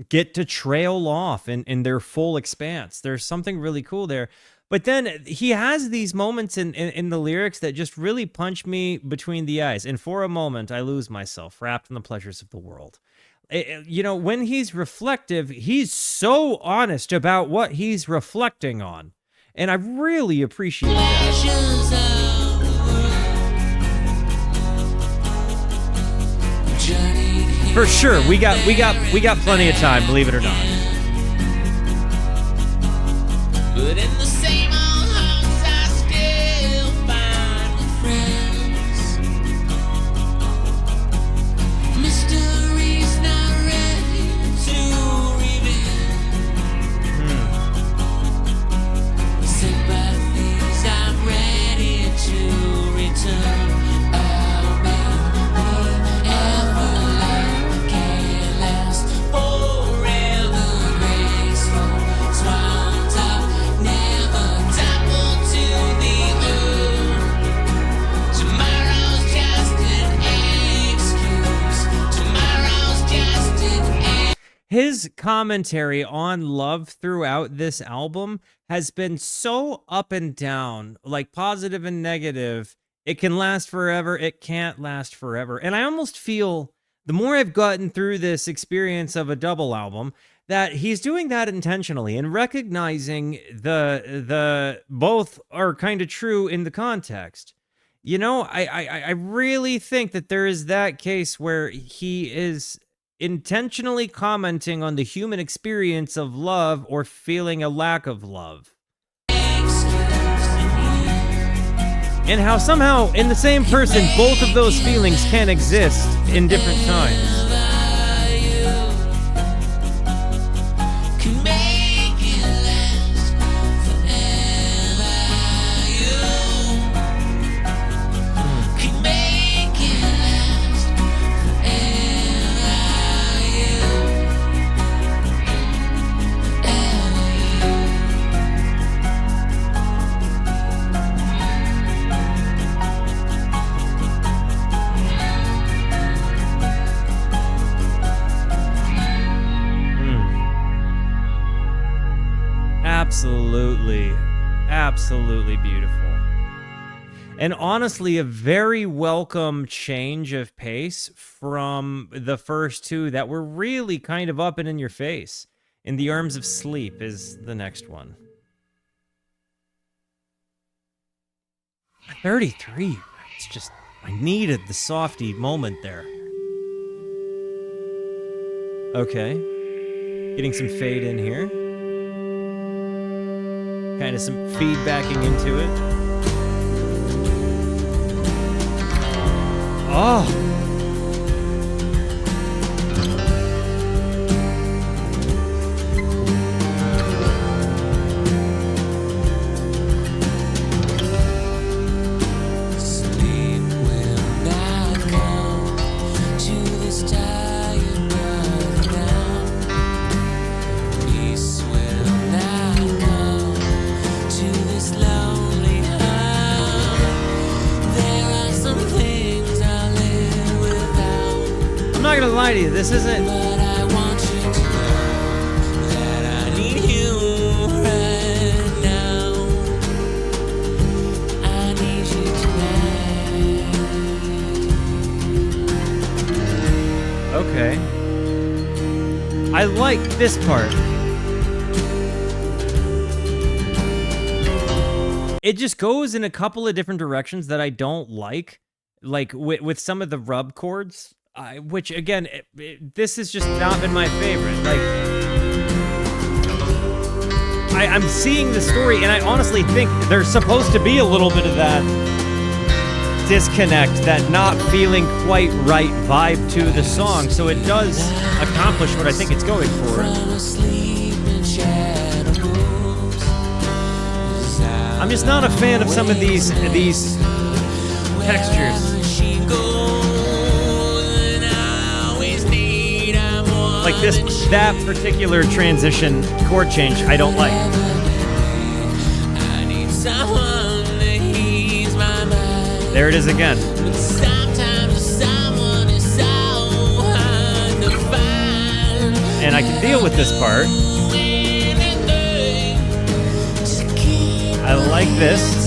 get to trail off in their full expanse. There's something really cool there. But then he has these moments in the lyrics that just really punch me between the eyes. And for a moment, I lose myself, wrapped in the pleasures of the world. You know, when he's reflective, he's so honest about what he's reflecting on. And I really appreciate that. For sure, we got plenty of time, believe it or not. But in the same old house, I still find friends. Mystery's not ready to reveal. Sympathies, I'm ready to return. His commentary on love throughout this album has been so up and down, like positive and negative. It can last forever. It can't last forever. And I almost feel the more I've gotten through this experience of a double album, that he's doing that intentionally and recognizing the both are kind of true in the context. You know, I really think that there is that case where he is intentionally commenting on the human experience of love or feeling a lack of love. And how somehow in the same person, both of those feelings can exist in different times. Absolutely beautiful. And honestly, a very welcome change of pace from the first two that were really kind of up and in your face. In the Arms of Sleep is the next one. 33. It's just, I needed the softy moment there. Okay. Getting some fade in here. Kind of some feedbacking into it. Oh! Sleep will not come to this tired body. almighty, this isn't... But I want you to know that I need you right now. I need you tonight. Okay. I like this part. It just goes in a couple of different directions that I don't like with some of the rub chords, which again, this has just not been my favorite. Like, I'm seeing the story, and I honestly think there's supposed to be a little bit of that disconnect, that not feeling quite right vibe to the song, so it does accomplish what I think it's going for. I'm just not a fan of some of these textures. Like that particular transition chord change, I don't like. There it is again. And I can deal with this part. I like this.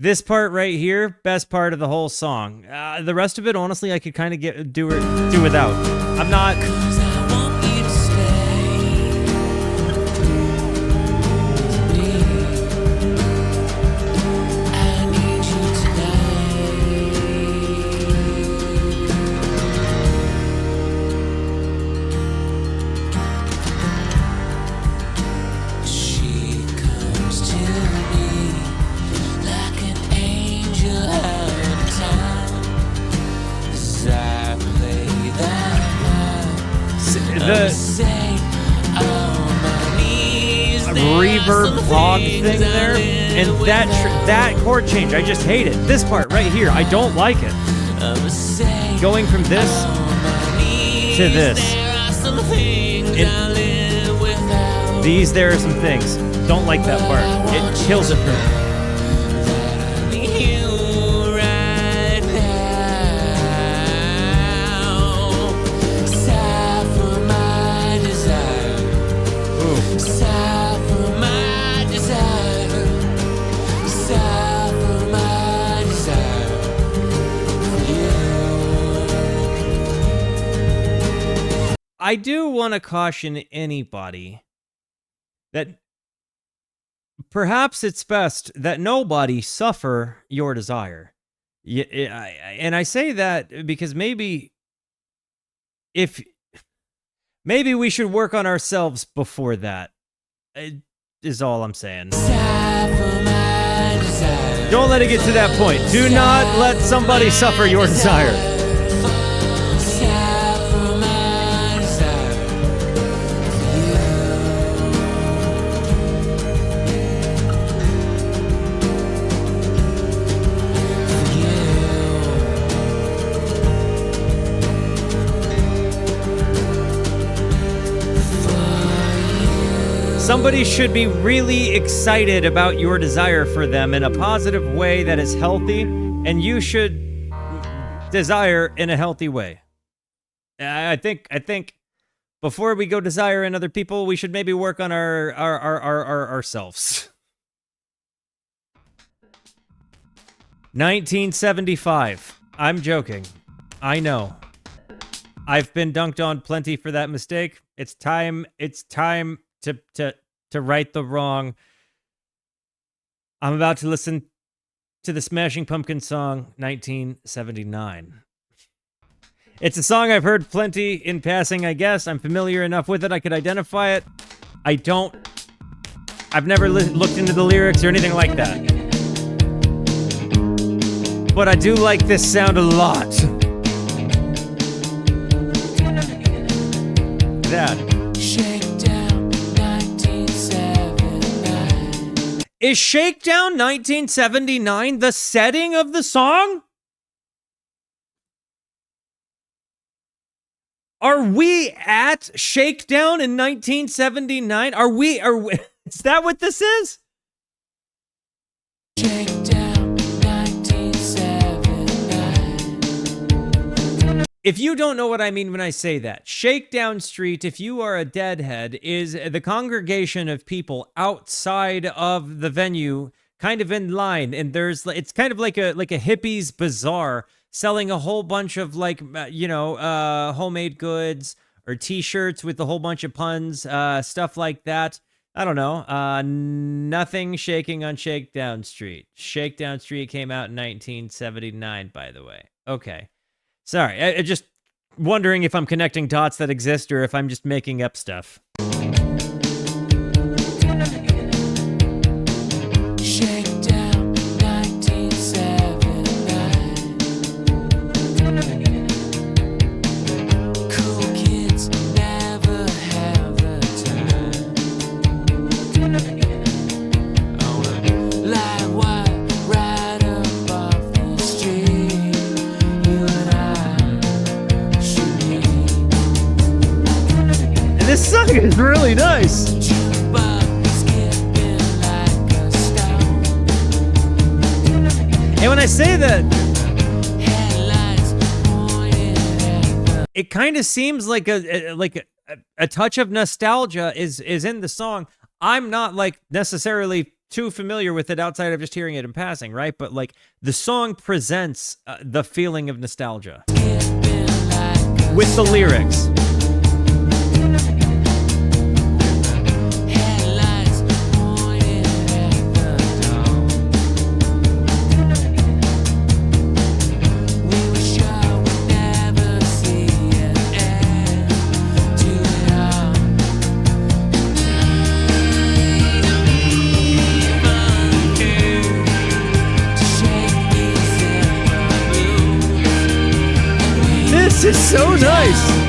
This part right here, best part of the whole song. The rest of it, honestly, I could kind of do without. I'm not. Reverb prog thing there, and that chord change, I just hate it. This part right here, I don't like it. Going from this to this. There are some things. Don't like that part. It kills it for me. I do want to caution anybody that perhaps it's best that nobody suffer your desire. And I say that because maybe we should work on ourselves before that, is all I'm saying. Don't let it get to that point. Do not let somebody suffer your desire. Somebody should be really excited about your desire for them in a positive way that is healthy, and you should desire in a healthy way. I think before we go desire in other people, we should maybe work on ourselves. 1975. I'm joking. I know. I've been dunked on plenty for that mistake. It's time to right the wrong. I'm about to listen to the Smashing Pumpkins song 1979. It's a song I've heard plenty in passing, I guess. I'm familiar enough with it I could identify it. I've never looked into the lyrics or anything like that. But I do like this sound a lot. That. Is Shakedown 1979 the setting of the song? Are we at Shakedown in 1979? Are we is that what this is? Shakedown 1979. If you don't know what I mean when I say that, Shakedown Street, if you are a deadhead, is the congregation of people outside of the venue, kind of in line, and it's kind of like a hippies bazaar, selling a whole bunch of homemade goods or T-shirts with a whole bunch of puns, stuff like that. I don't know. Nothing shaking on Shakedown Street. Shakedown Street came out in 1979, by the way. Okay. Sorry, I just wondering if I'm connecting dots that exist or if I'm just making up stuff. Shakedown 1979. Cool kids never have the time. On a light wire right up off the street, you and I should meet. And this song is really nice. And when I say that, it kind of seems like a touch of nostalgia is in the song. I'm not like necessarily too familiar with it outside of just hearing it in passing, right? But like the song presents the feeling of nostalgia with the lyrics. This is so nice.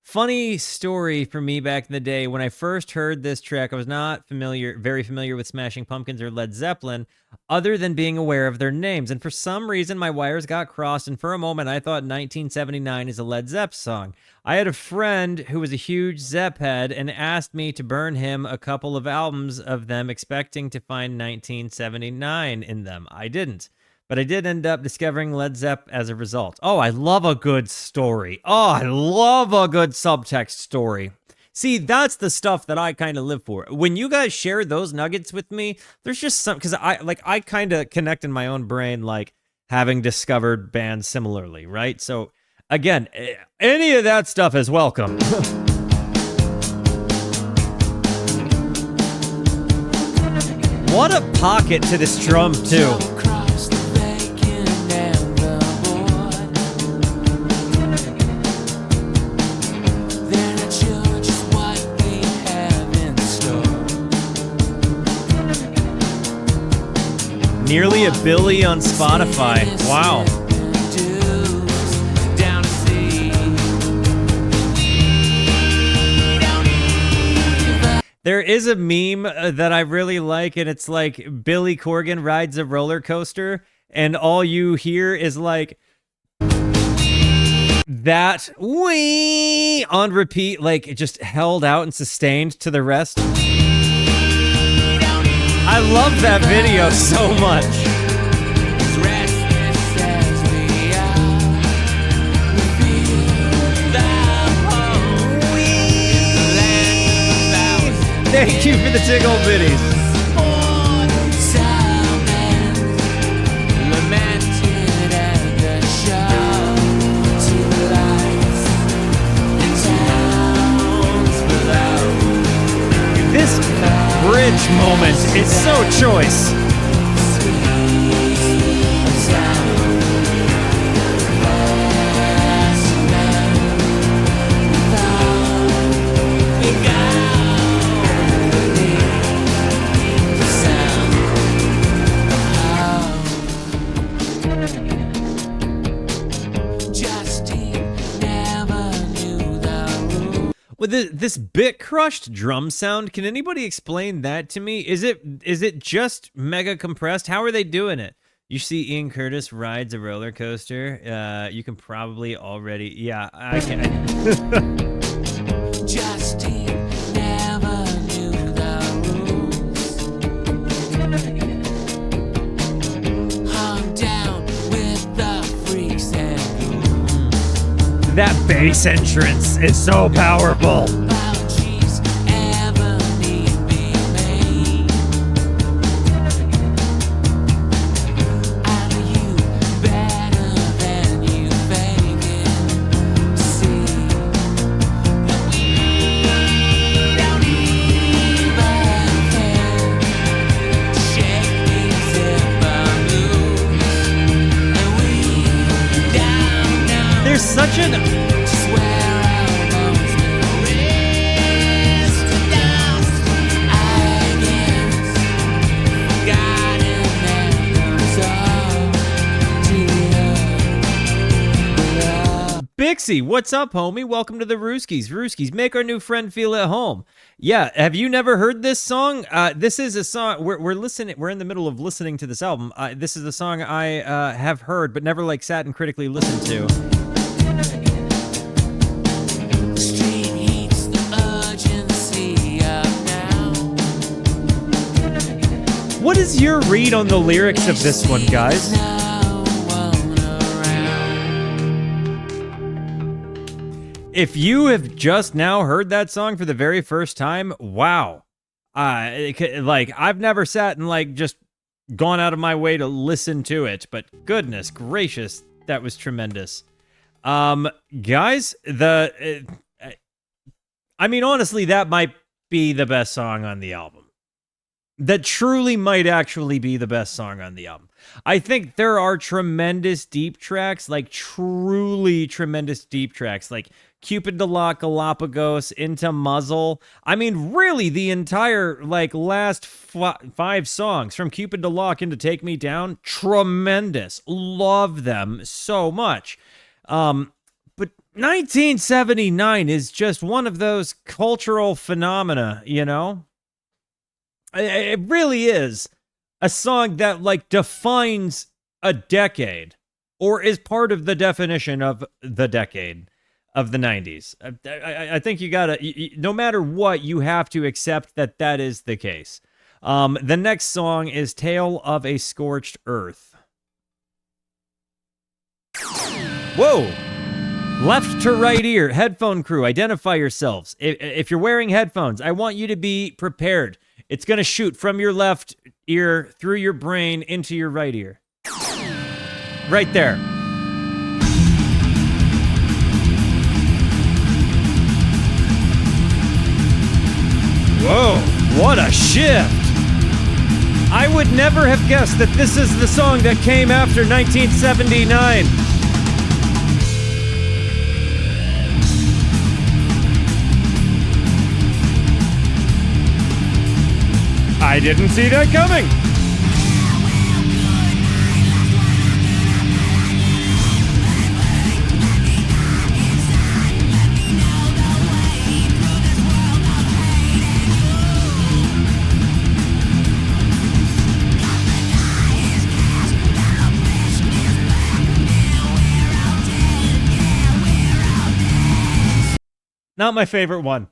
Funny story for me back in the day. When I first heard this track, I was not very familiar with Smashing Pumpkins or Led Zeppelin, other than being aware of their names. And for some reason, my wires got crossed, and for a moment, I thought 1979 is a Led Zepp song. I had a friend who was a huge Zepp head and asked me to burn him a couple of albums of them, expecting to find 1979 in them. I didn't. But I did end up discovering Led Zepp as a result. Oh, I love a good story. Oh, I love a good subtext story. See, that's the stuff that I kind of live for. When you guys share those nuggets with me, there's just some, because I kind of connect in my own brain, like having discovered bands similarly, right? So again, any of that stuff is welcome. What a pocket to this drum too. Nearly a Billy on Spotify. Wow. There is a meme that I really like, and it's like Billy Corgan rides a roller coaster, and all you hear is like that wee on repeat, like just held out and sustained to the rest. I love that video so much. Thank you for the tickle bitties. This bridge moment is so choice. We got Justine never knew the rules. With this bit crushed drum sound, can anybody explain that to me? Is it just mega compressed? How are they doing it? You see Ian Curtis rides a roller coaster. You can probably already, yeah, I can. Justine never knew the rules. Hung down with the freaks and ghouls. That bass entrance is so powerful. Boundaries ever need be made. I know you better than you fake it. See, but we don't even care. Shake these hip blues, and we down. There's such an Swear elbows will raise to dust. Against forgotten memories of dear. Bixie, what's up, homie? Welcome to the Rooskies. Rooskies, make our new friend feel at home. Yeah, have you never heard this song? This is a song we're listening. We're in the middle of listening to this album. This is a song I have heard, but never like sat and critically listened to. Street heats the urgency of now. What is your read on the lyrics of this one, guys? No one around. If you have just now heard that song for the very first time, wow. Like, I've never sat and like just gone out of my way to listen to it, but goodness gracious, that was tremendous. Guys, I mean, honestly, that might be the best song on the album. That truly might actually be the best song on the album. I think there are tremendous deep tracks, like truly tremendous deep tracks, like Cupid de Locke, Galapagos, into Muzzle. I mean, really, the entire like last 5 songs from Cupid de Locke into Take Me Down, tremendous. Love them so much. But 1979 is just one of those cultural phenomena, you know? It really is a song that like defines a decade or is part of the definition of the decade of the 90s. I think you gotta, no matter what, you have to accept that that is the case. The next song is Tale of a Scorched Earth. Whoa! Left to right ear, headphone crew, identify yourselves. If you're wearing headphones, I want you to be prepared. It's going to shoot from your left ear, through your brain, into your right ear. Right there. Whoa, what a shift! I would never have guessed that this is the song that came after 1979. I didn't see that coming. Not my favorite one.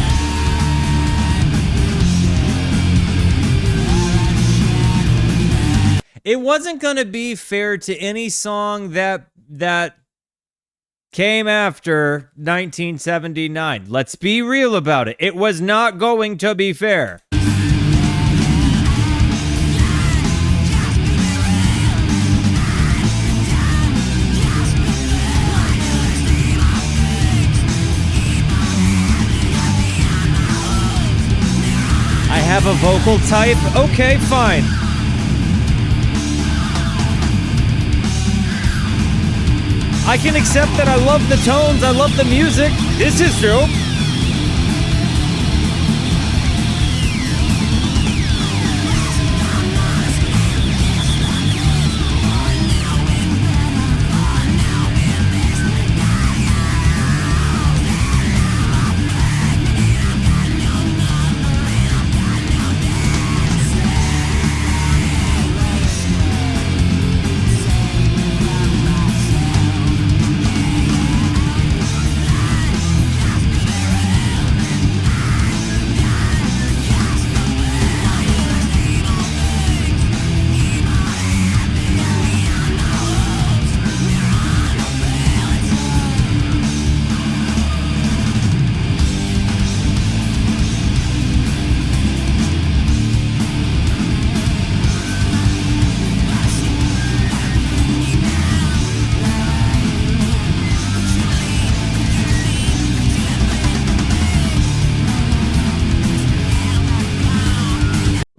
It wasn't going to be fair to any song that came after 1979. Let's be real about it. It was not going to be fair. I have a vocal type. Okay, fine. I can accept that I love the tones, I love the music. This is true.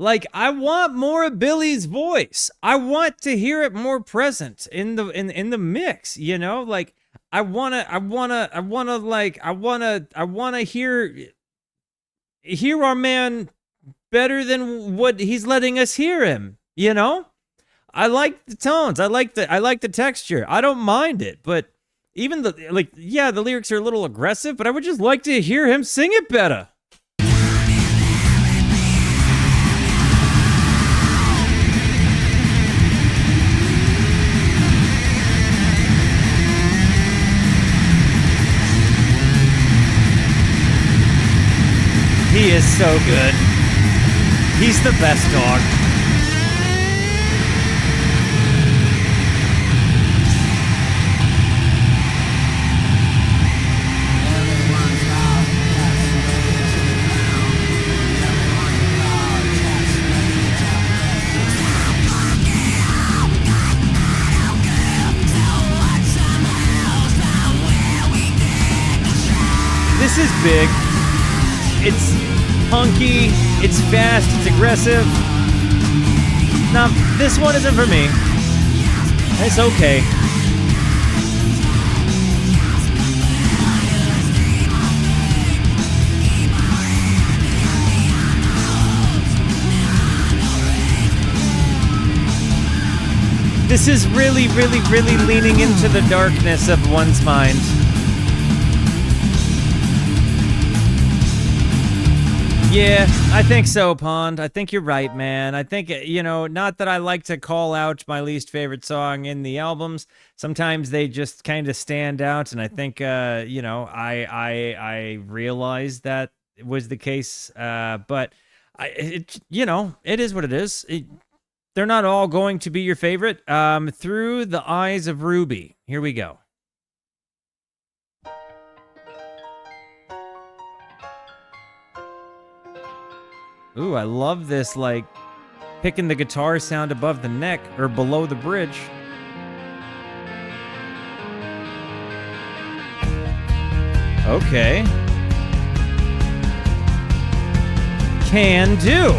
Like, I want more of Billy's voice. I want to hear it more present in the mix, you know? Like, I wanna hear our man better than what he's letting us hear him, you know? I like the tones. I like the texture. I don't mind it, but even the lyrics are a little aggressive, but I would just like to hear him sing it better. He is so good. He's the best dog. This is big. It's punky, it's fast, it's aggressive. Now, this one isn't for me. It's okay. This is really, really, really leaning into the darkness of one's mind. Yeah, I think so, Pond. I think you're right, man. I think, not that I like to call out my least favorite song in the albums. Sometimes they just kind of stand out, and I think, I realized that was the case. But it is what it is. They're not all going to be your favorite. Through the Eyes of Ruby. Here we go. Ooh, I love this, like, picking the guitar sound above the neck, or below the bridge. Okay. Can do.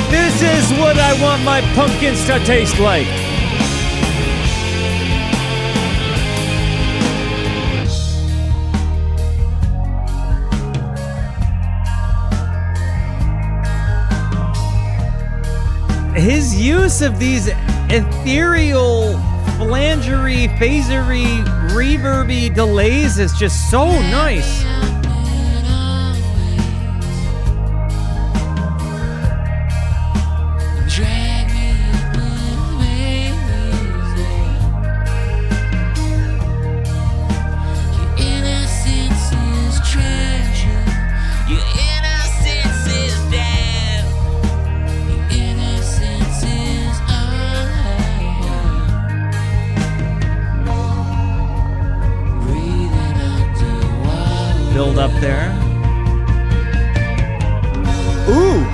This is what I want my pumpkins to taste like. His use of these ethereal, flangery, phasery, reverby delays is just so nice. Build up there. Ooh!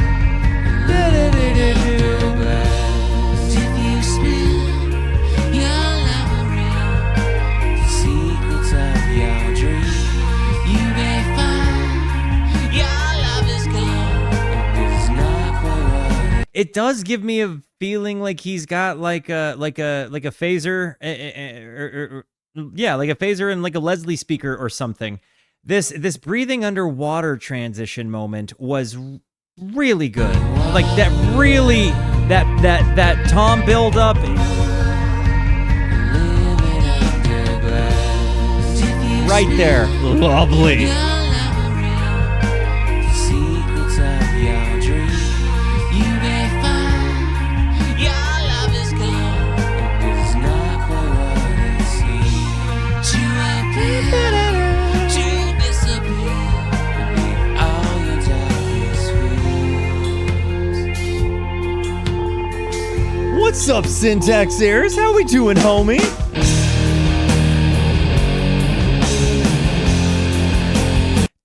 It does give me a feeling like he's got like a phaser, like a phaser and like a Leslie speaker or something. This breathing underwater transition moment was really good. Like that really that tom build up. Right there. Lovely. What's up, Syntax Airs? How we doing, homie?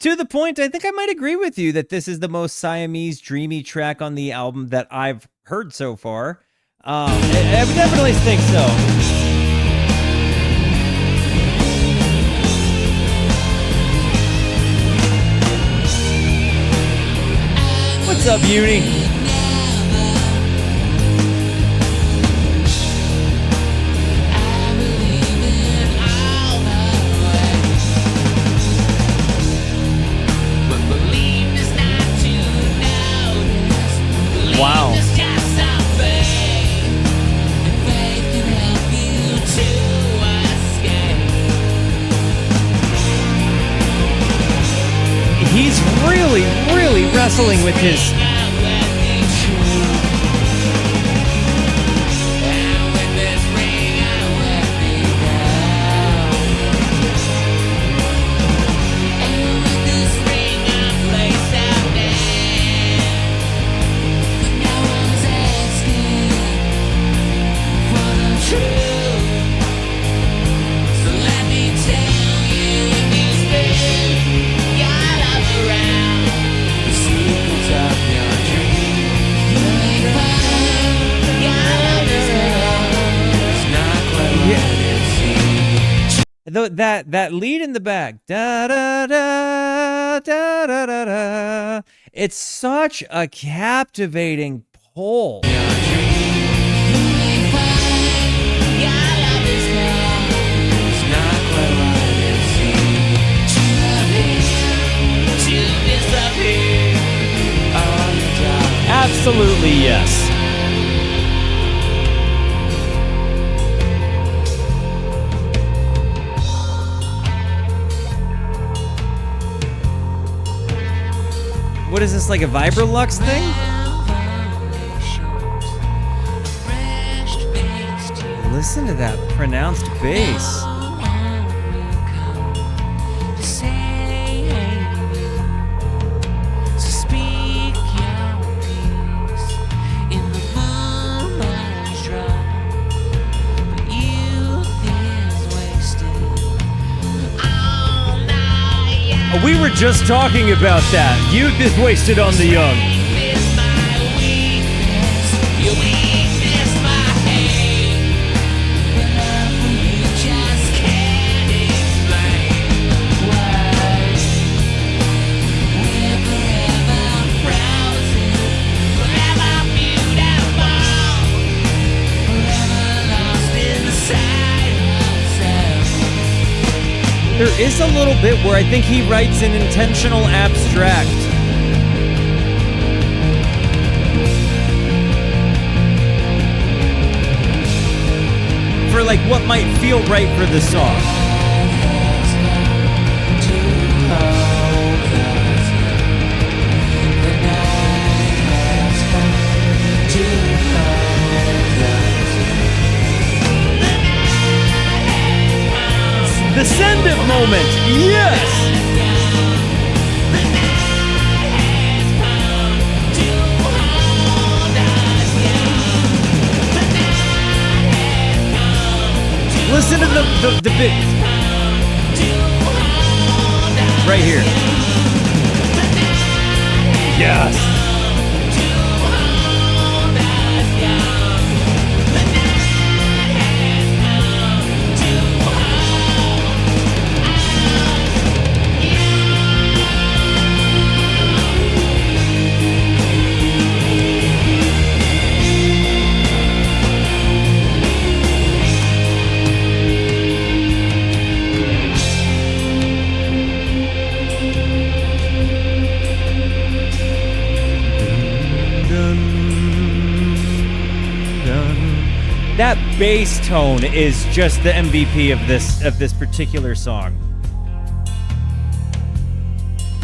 To the point, I think I might agree with you that this is the most Siamese dreamy track on the album that I've heard so far. I would definitely think so. What's up, Uni? Wow. He's really, really wrestling with his. That lead in the back, da da da da da da da. It's such a captivating pull. Absolutely yes. What is this, like a Vibrolux thing? Listen to that pronounced bass. We were just talking about that. Youth is wasted on the young. There is a little bit where I think he writes an intentional abstract. For like what might feel right for the song. The send it moment, yes! Listen to the bit. Right here. Yes! That bass tone is just the MVP of this particular song.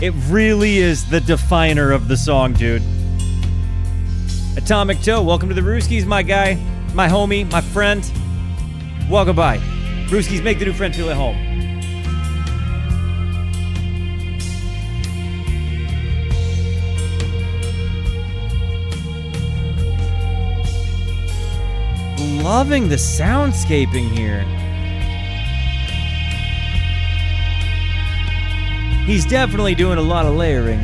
It really is the definer of the song, dude. Atomic Toe, welcome to the Rooskies, my guy, my homie, my friend. Welcome by. Rooskies, make the new friend feel at home. Loving the soundscaping here. He's definitely doing a lot of layering.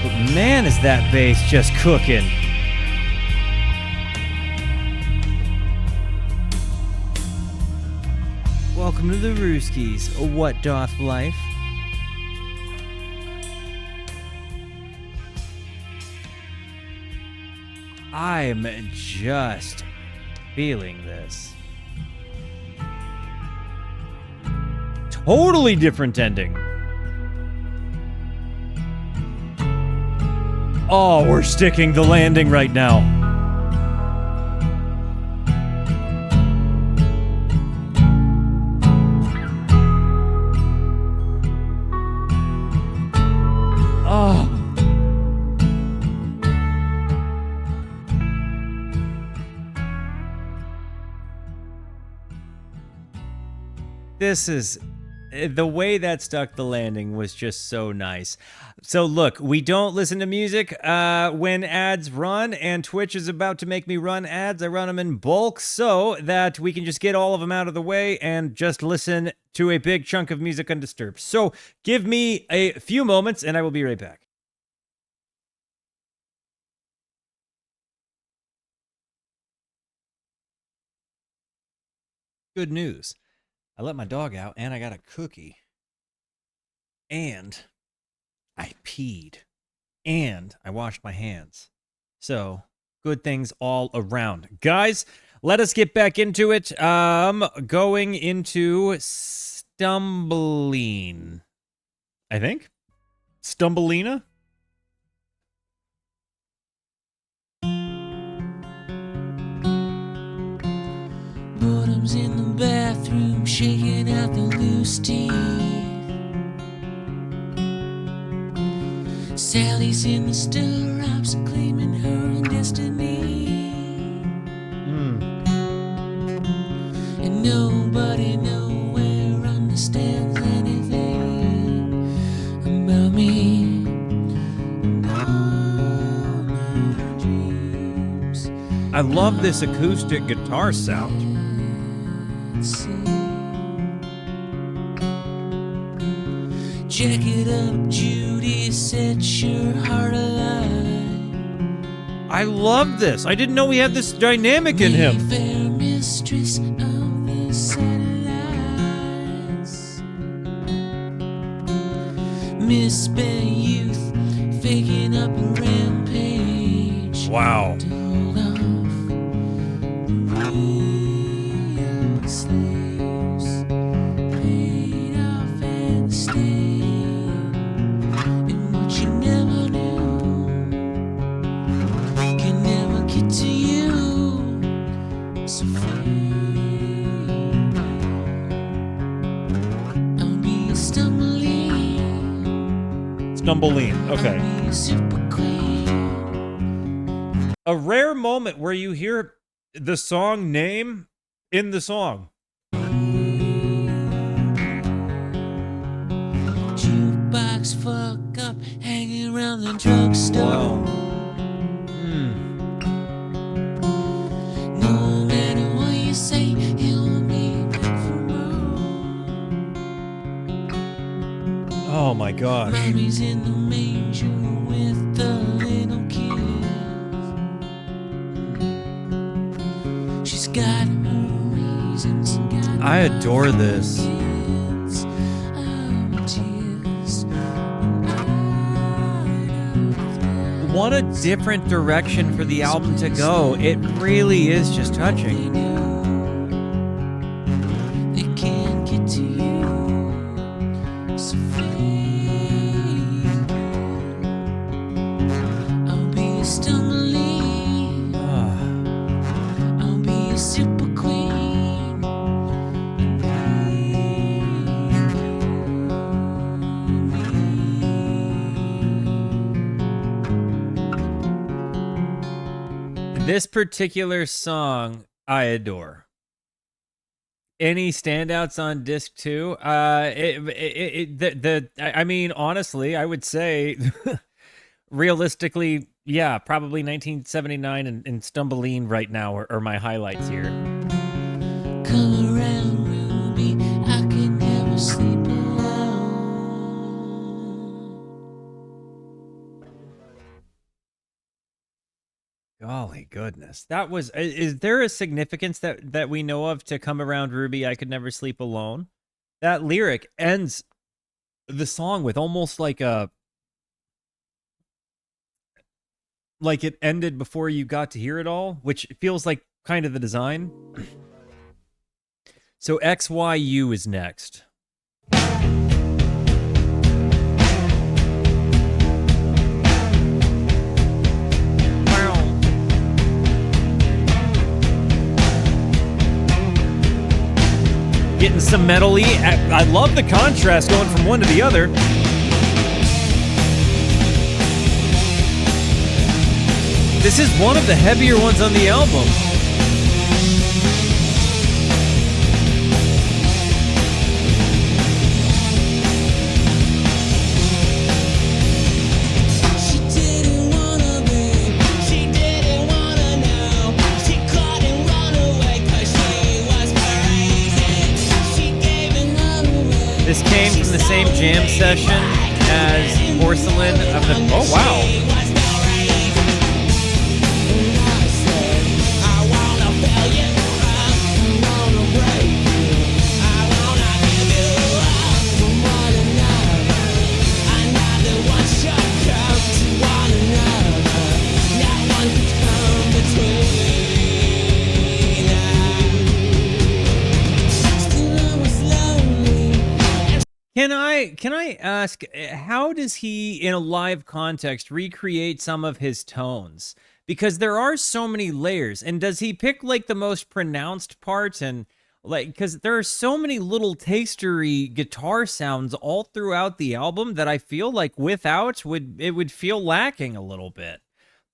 But man, is that bass just cooking. Welcome to the Rooskies. What doth life? I'm just feeling this. Totally different ending. Oh, we're sticking the landing right now. Oh. This is the way that stuck the landing was just so nice. So look, we don't listen to music when ads run, and Twitch is about to make me run ads. I run them in bulk so that we can just get all of them out of the way and just listen to a big chunk of music undisturbed. So give me a few moments and I will be right back. Good news. I let my dog out and I got a cookie. And I peed. And I washed my hands. So, good things all around. Guys, let us get back into it. Going into Stumbleine. I think? Stumbleina? Boredom's in the bathroom, shaking out the loose teeth. Sally's in the stirrups, claiming her own destiny. And nobody nowhere understands anything about me. And all my dreams. I love this acoustic guitar sound. Jack it up, Judy, set your heart alight. I love this. I didn't know we had this dynamic in him. Fair mistress of the satellites. Misspent youth, faking up a rampage. Wow. To hold off the real slaves. Paid off and stayed. And what you never knew can never get to you. So free. I'll be a Stumbleine. Stumbleine. Okay. I'll be a super queen. A rare moment where you hear the song name in the song. Jukebox fuck up, hanging around the drugstore. No matter what you say, he'll be back for more. Oh my gosh. Mommy's in the manger with the little kids. She's got her reasons. I adore this. What a different direction for the album to go. It really is just touching. They can't get to you. So free. I'll be a Stumbleine. I'll be a super queen. This particular song, I adore. Any standouts on disc 2? I mean, honestly, I would say, realistically, yeah, probably 1979 and Stumbleine right now are my highlights here. Come around, Ruby. I can never sleep alone. Golly goodness. That was, is there a significance that we know of to Come Around Ruby, I Could Never Sleep Alone? That lyric ends the song with almost like like it ended before you got to hear it all, which feels like kind of the design. So X.Y.U is next. Getting some metal-y. I love the contrast going from one to the other. This is one of the heavier ones on the album. She didn't wanna be, she didn't wanna know. She couldn't run away 'cause she was crazy. She gave it all away. This came from the same jam session as Porcelain of the... Oh, wow. Can I ask, how does he, in a live context, recreate some of his tones? Because there are so many layers, and does he pick like the most pronounced parts? And like, because there are so many little tastery guitar sounds all throughout the album that I feel like without it would feel lacking a little bit.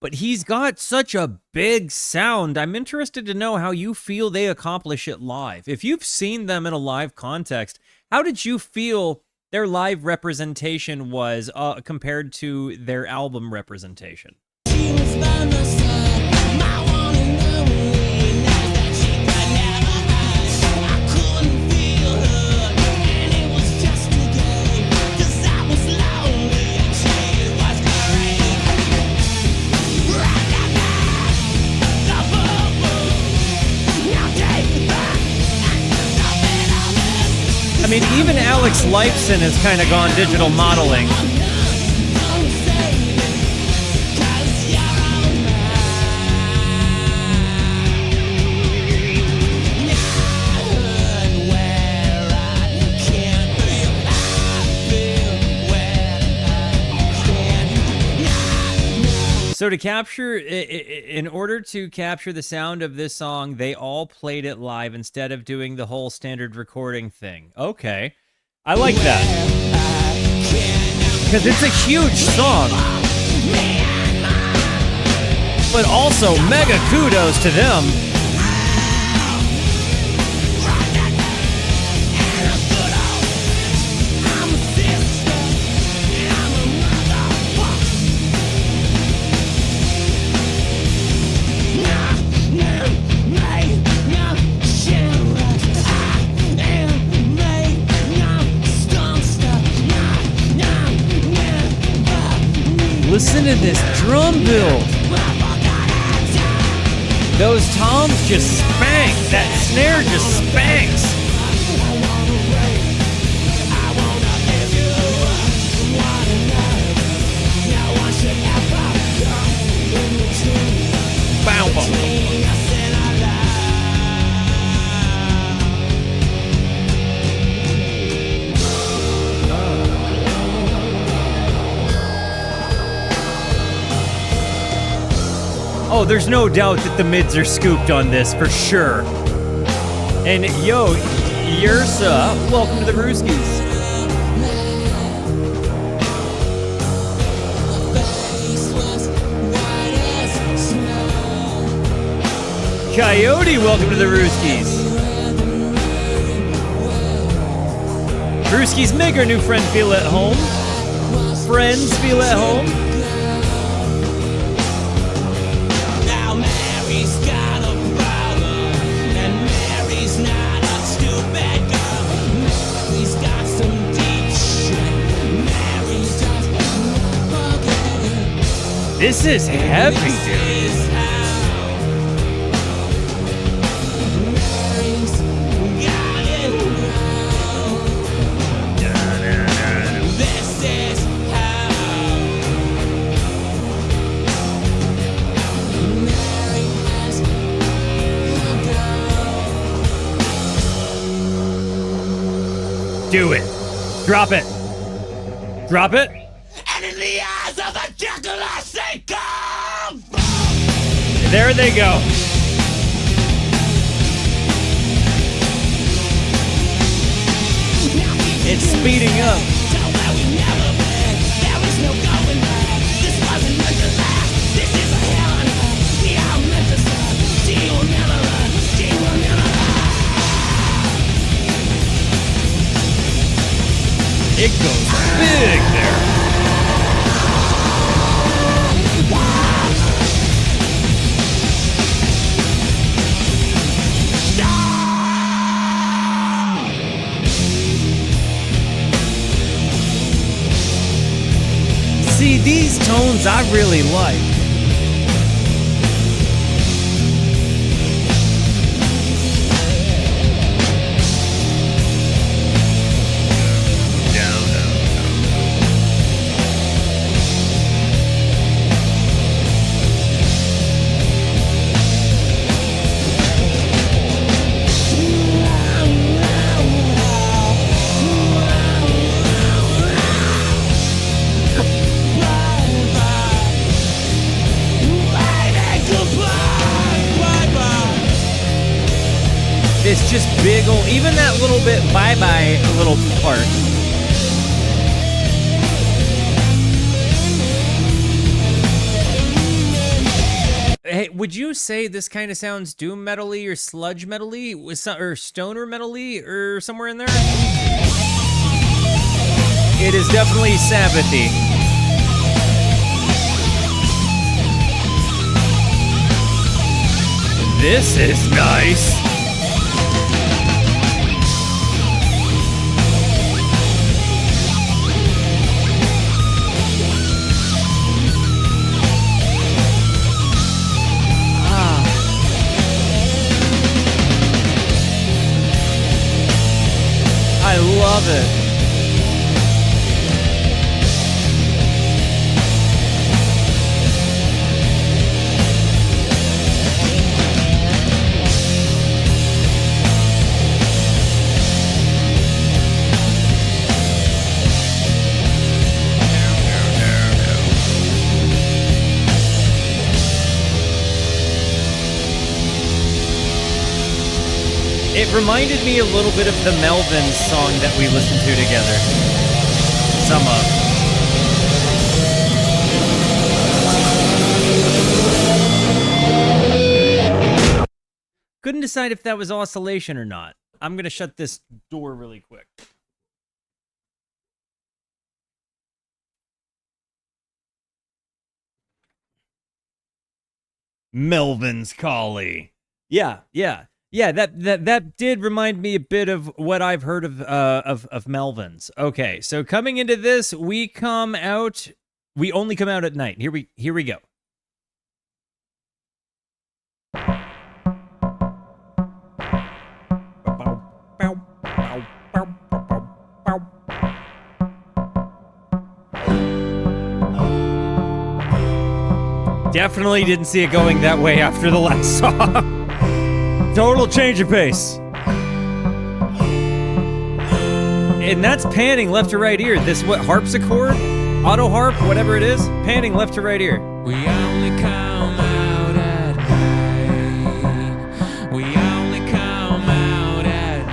But he's got such a big sound. I'm interested to know how you feel they accomplish it live. If you've seen them in a live context, how did you feel their live representation was compared to their album representation? She was by my side, my one and only. Knows that she could never hide. I couldn't feel her, and it was just a game. 'Cause I was lonely and she was great. The boo-boo. Now take it back. I mean, even Alex Lifeson has kind of gone digital modeling. So to capture, in order to capture the sound of this song, they all played it live instead of doing the whole standard recording thing. Okay. I like that. Because it's a huge song. But also, mega kudos to them. Listen to this drum build. Those toms just spank. That snare just spanks. Bow, bow. Oh, there's no doubt that the mids are scooped on this, for sure. And yo, Yersa, welcome to the Brewskis. Coyote, welcome to the Brewskis. Brewskis, make our new friend feel at home. Friends feel at home. This is heavy, dude. Do it. Drop it. Drop it. And in the eyes of the jackal I say come! There they go. It's speeding up. To where we've never been. There is no going back. This wasn't meant to last. This is a hell on earth. We are meant to serve. She will never run. She will never run. It goes big there. See, these tones I really like. It's just big ol', even that little bit bye-bye little part. Hey, would you say this kind of sounds doom metal-y or sludge metal-y or stoner metal-y or somewhere in there? It is definitely Sabbathy. This is nice. I love it. It reminded me a little bit of the Melvins song that we listened to together. Some of. Couldn't decide if that was oscillation or not. I'm gonna shut this door really quick. Melvin's Collie. Yeah. Yeah, that did remind me a bit of what I've heard of Melvin's. Okay, so coming into this, we only come out at night. Here we go. Definitely didn't see it going that way after the last song. Total change of pace. And that's panning left to right ear. This what harpsichord? Auto harp, whatever it is, panning left to right ear. We only come out at night. We only come out at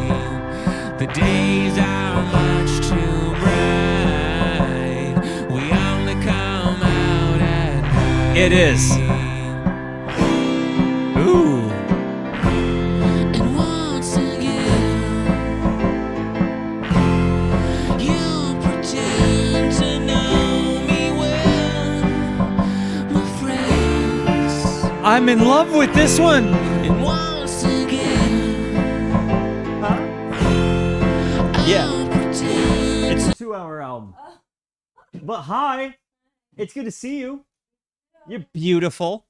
night. The days are much too bright. We only come out at night. It is. Ooh. And once again, you pretend to know me well, my friends. I'm in love with this one. And once again, Yeah. I'll pretend. It's a 2-hour album. But hi. It's good to see you. You're beautiful.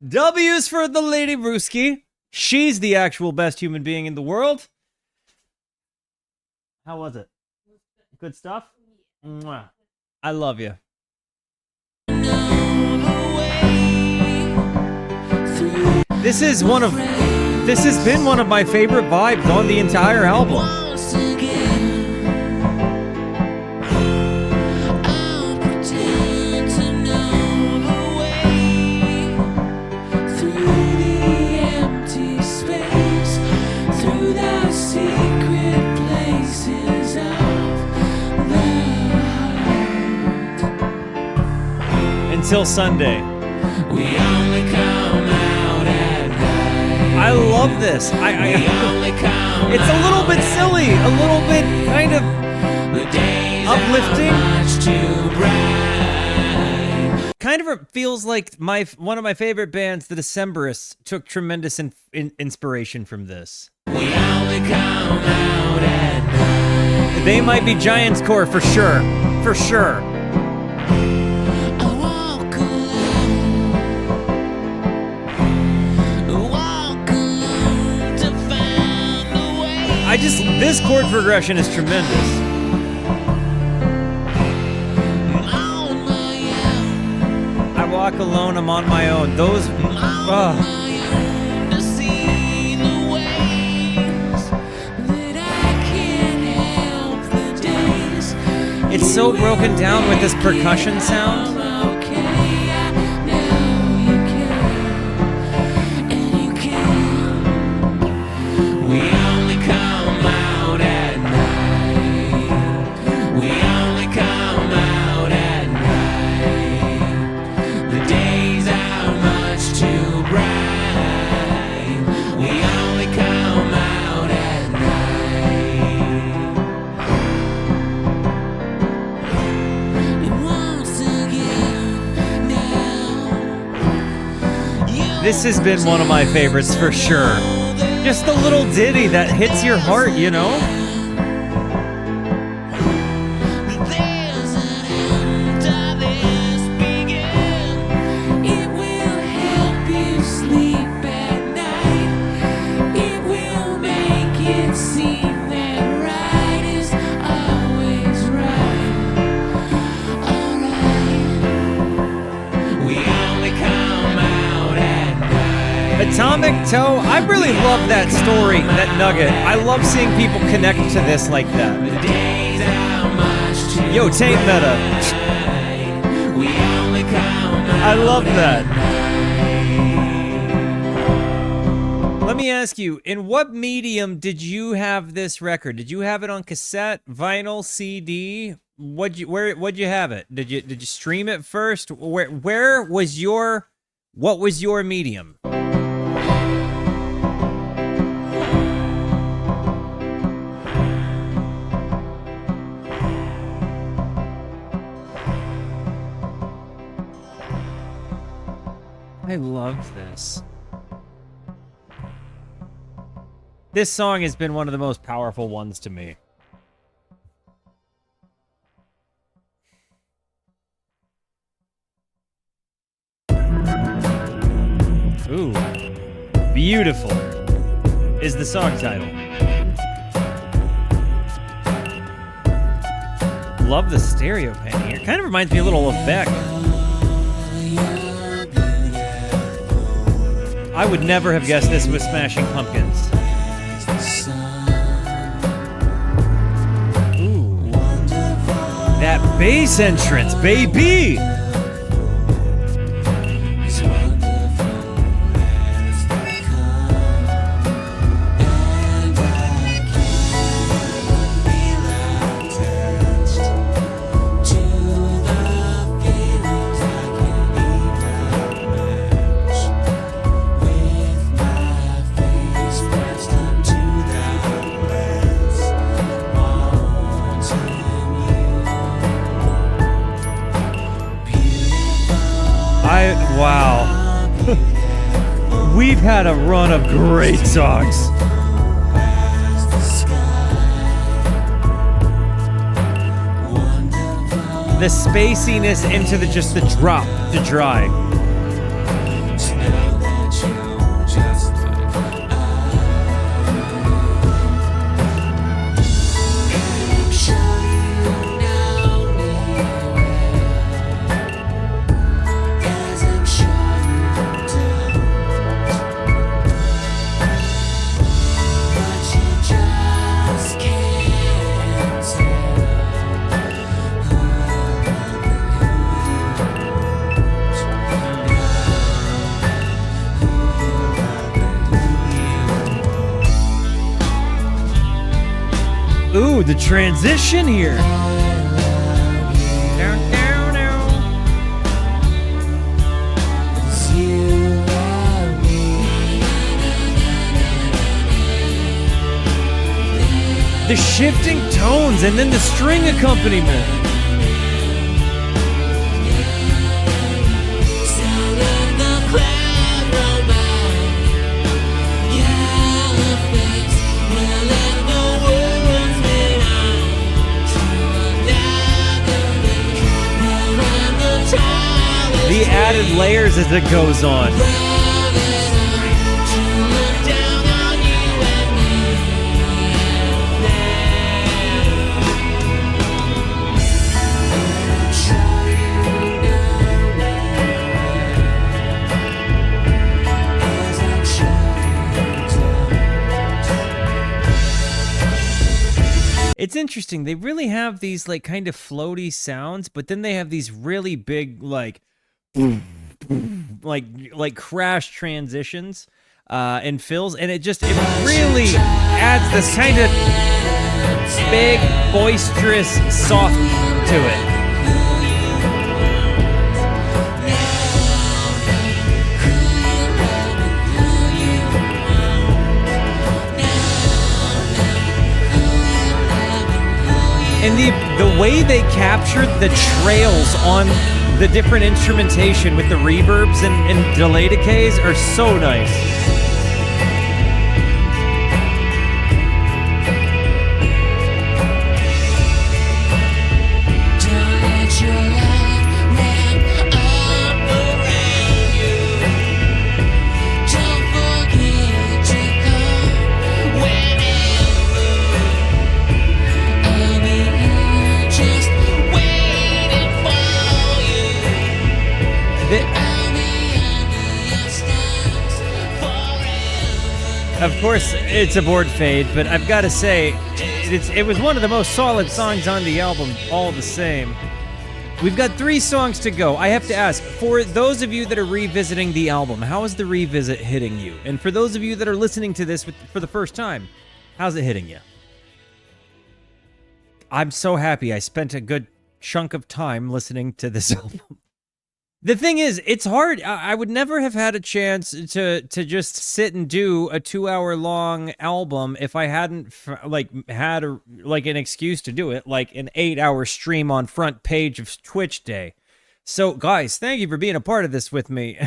W's for the Lady Rooski. She's the actual best human being in the world. How was it? Good stuff? Mwah. I love you. This has been one of my favorite vibes on the entire album. Once again. until Sunday. We only come out at night. I love this. We only come It's a little bit silly, a little bit kind of the days uplifting. are much too bright. Kind of feels like one of my favorite bands, the Decemberists, took tremendous inspiration from this. We only come out at night. They might be Giants Core for sure. For sure. I walk alone to find the way. This chord progression is tremendous. On my own, I walk alone, I'm on my own. Those, on my own to see the ways that I can't help the days. it's so broken down with this percussion sound. I'm okay, I know you can, and you can. We only come out at night. We only come out at night. The days are much too bright. We only come out at night. And once again, now This has been one of my favorites for sure. Just a little ditty that hits your heart, you know? there's an end to this begin. It will help you sleep at night. It will make it seem that right is always right. Alright. We only come out at night. Atomic Toe, I really love that story, that nugget. I love seeing people connect to this like that. The days are much too Yo, tape meta. bright. We only come out I love that. at night. Let me ask you, in what medium did you have this record? Did you have it on cassette, vinyl, CD? What'd you have it? Did you stream it first? Where was what was your medium? I love this. This song has been one of the most powerful ones to me. Ooh. Beautiful is the song title. Love the stereo pan here. Kind of reminds me a little of Beck. I would never have guessed this was Smashing Pumpkins. Ooh. That bass entrance, baby! Wow. We've had a run of great songs. The spaciness into just the drop to dry. Ooh, the transition here. Down, down, down. shifting tones and then the string accompaniment. The added layers as it goes on. It's interesting. They really have these like kind of floaty sounds, but then they have these really big like crash transitions and fills, and it really adds this kind of big, boisterous, soft to it. And the way they captured the trails on the different instrumentation with the reverbs and delay decays are so nice. Of course, it's a board fade, but I've got to say, it was one of the most solid songs on the album, all the same. We've got 3 songs to go. I have to ask, for those of you that are revisiting the album, how is the revisit hitting you? And for those of you that are listening to this for the first time, how's it hitting you? I'm so happy I spent a good chunk of time listening to this album. The thing is, it's hard. I would never have had a chance to just sit and do a 2-hour-long album if I hadn't had an excuse to do it, like an 8-hour stream on front page of Twitch Day. So, guys, thank you for being a part of this with me.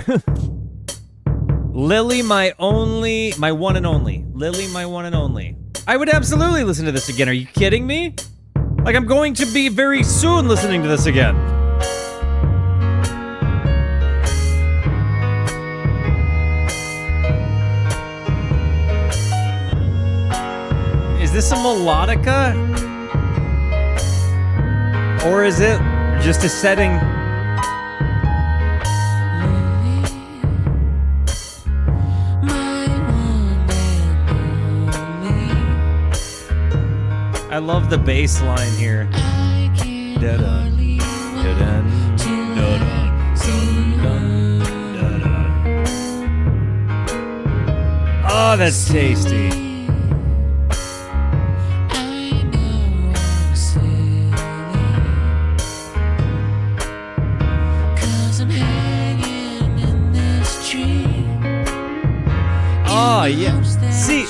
Lily, my one and only. Lily, my one and only. I would absolutely listen to this again. Are you kidding me? Like, I'm going to be very soon listening to this again. Is this a melodica? Or is it just a setting? I love the bass line here. Da-dun, da-dun, da-dun, da-dun. Oh, that's tasty. Oh, yeah. See.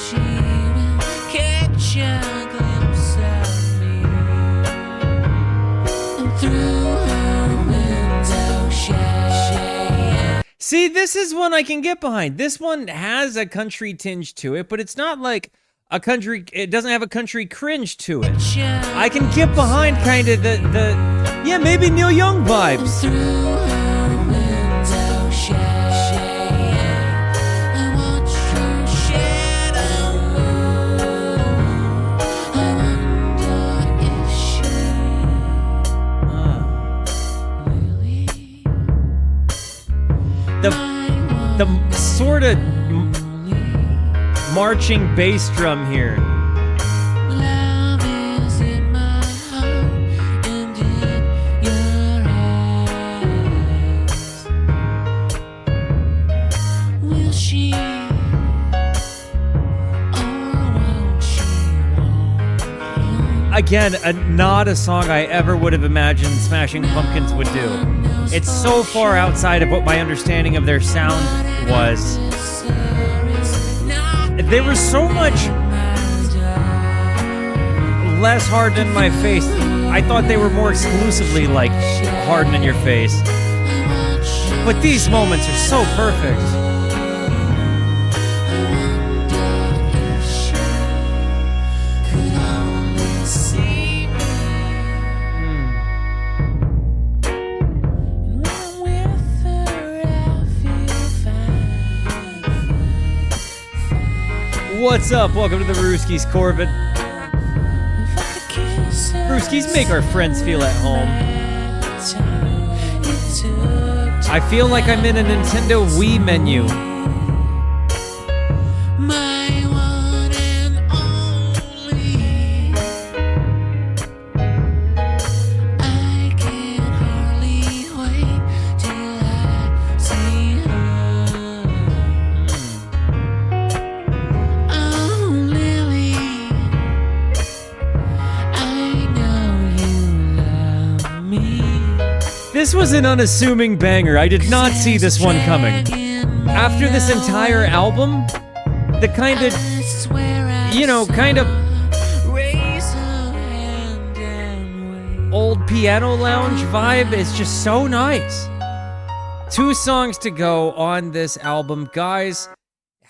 See, this is one I can get behind. This one has a country tinge to it, but it's not like a country, it doesn't have a country cringe to it. I can get behind kind of yeah, maybe Neil Young vibes. The sort of marching bass drum here. Again, not a song I ever would have imagined Smashing Pumpkins would do. It's so far outside of what my understanding of their sound was. There was so much less hard in my face. I thought they were more exclusively like hard in your face. But these moments are so perfect. What's up? Welcome to the Rooskies, Corbin. Rooskies, make our friends feel at home. I feel like I'm in a Nintendo Wii menu. My one and only. I can hardly wait till I see her. Oh, Lily, I know you love me. This was an unassuming banger. I did not see this one coming. After this entire album, the kind of, kind of old piano lounge vibe is just so nice. 2 songs to go on this album. Guys,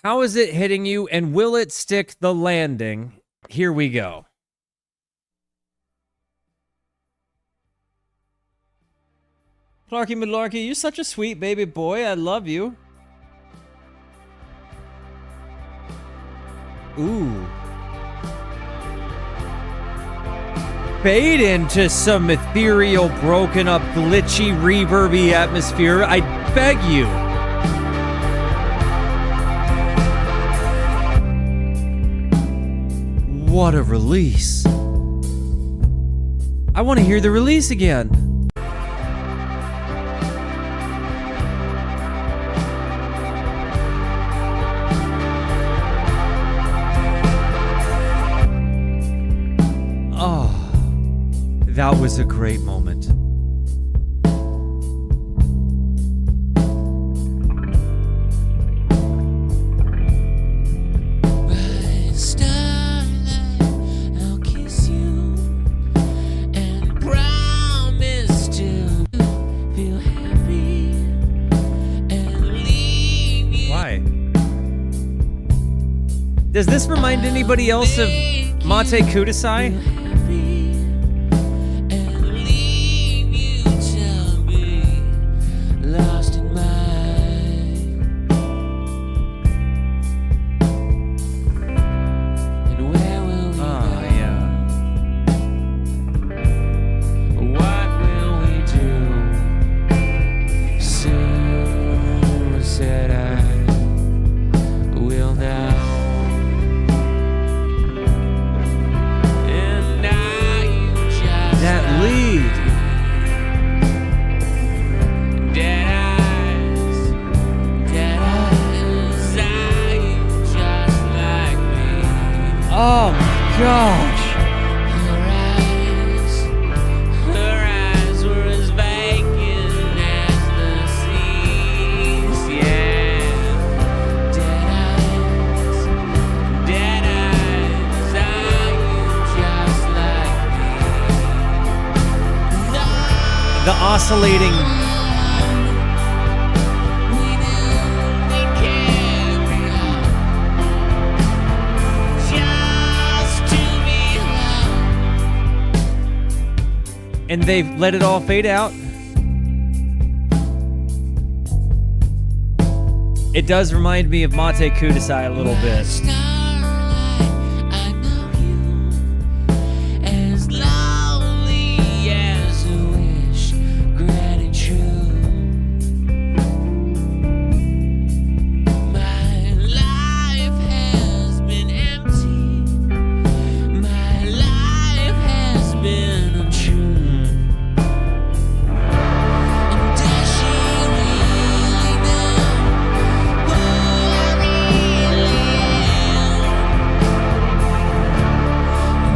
how is it hitting you, and will it stick the landing? Here we go. Clarky Malarkey, you're such a sweet baby boy. I love you. Ooh. Fade into some ethereal, broken up, glitchy, reverby atmosphere. I beg you. What a release. I want to hear the release again. That was a great moment. By starlight, I'll kiss you and promise to feel happy and leave you. Why? Does this remind anybody else of Mate Kudasai? Oh my gosh. Her eyes were as vacant as the seas, yeah. Dead eyes, are you just like me? The oscillating. We knew we'd carry on just to be alone. And they've let it all fade out. It does remind me of Mate Kudasai a little bit. Starlight, I know you as lonely as a wish, granted true. My life has been empty. My life has been untrue. And does she really know who I really am?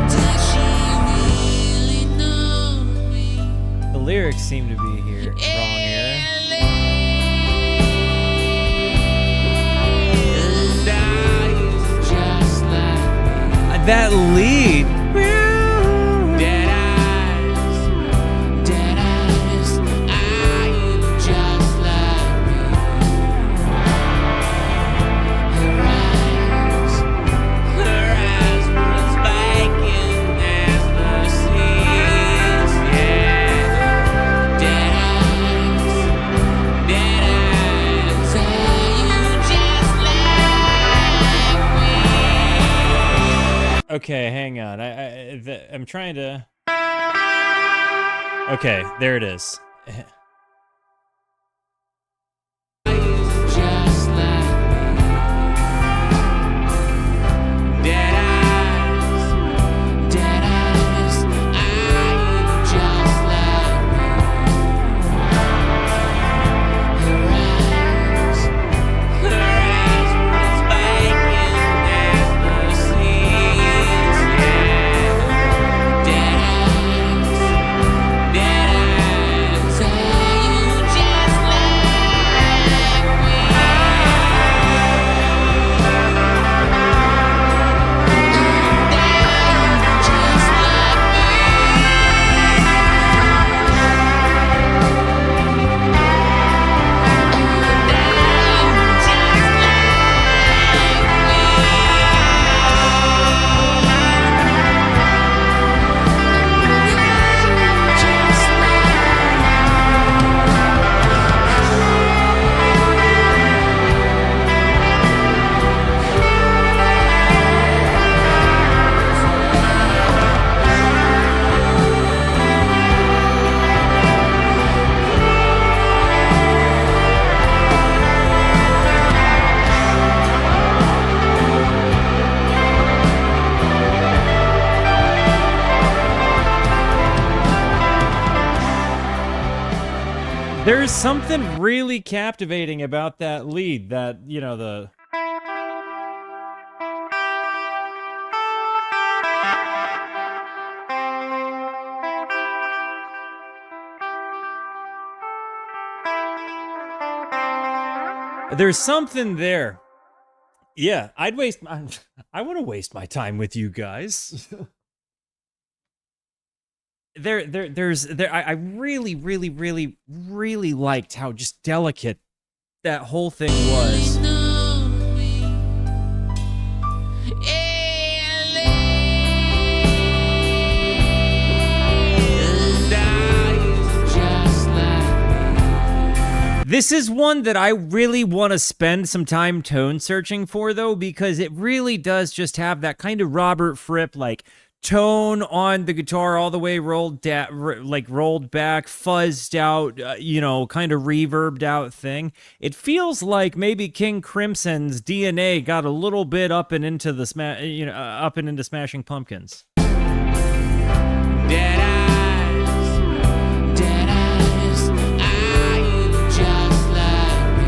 Does she really know me? The lyrics seem to be here wrong here. And I just like me. That lead. Okay, hang on. I'm trying to. Okay, there it is. Just like me. Dead eyes, are you just like me? Her eyes were as vacant as the seas, yeah. Dead eyes, are you just like me? Just like There's something really captivating about that lead. That, you know, the. There's something there. Yeah, I'd waste my. I want to waste my time with you guys. I really, really, really, really liked how just delicate that whole thing was. This is one that I really want to spend some time tone searching for, though, because it really does just have that kind of Robert Fripp, like, tone on the guitar all the way rolled back, fuzzed out, you know, kind of reverbed out thing. It feels like maybe King Crimson's DNA got a little bit up and into the Smashing Pumpkins. Dead eyes, are you just like me?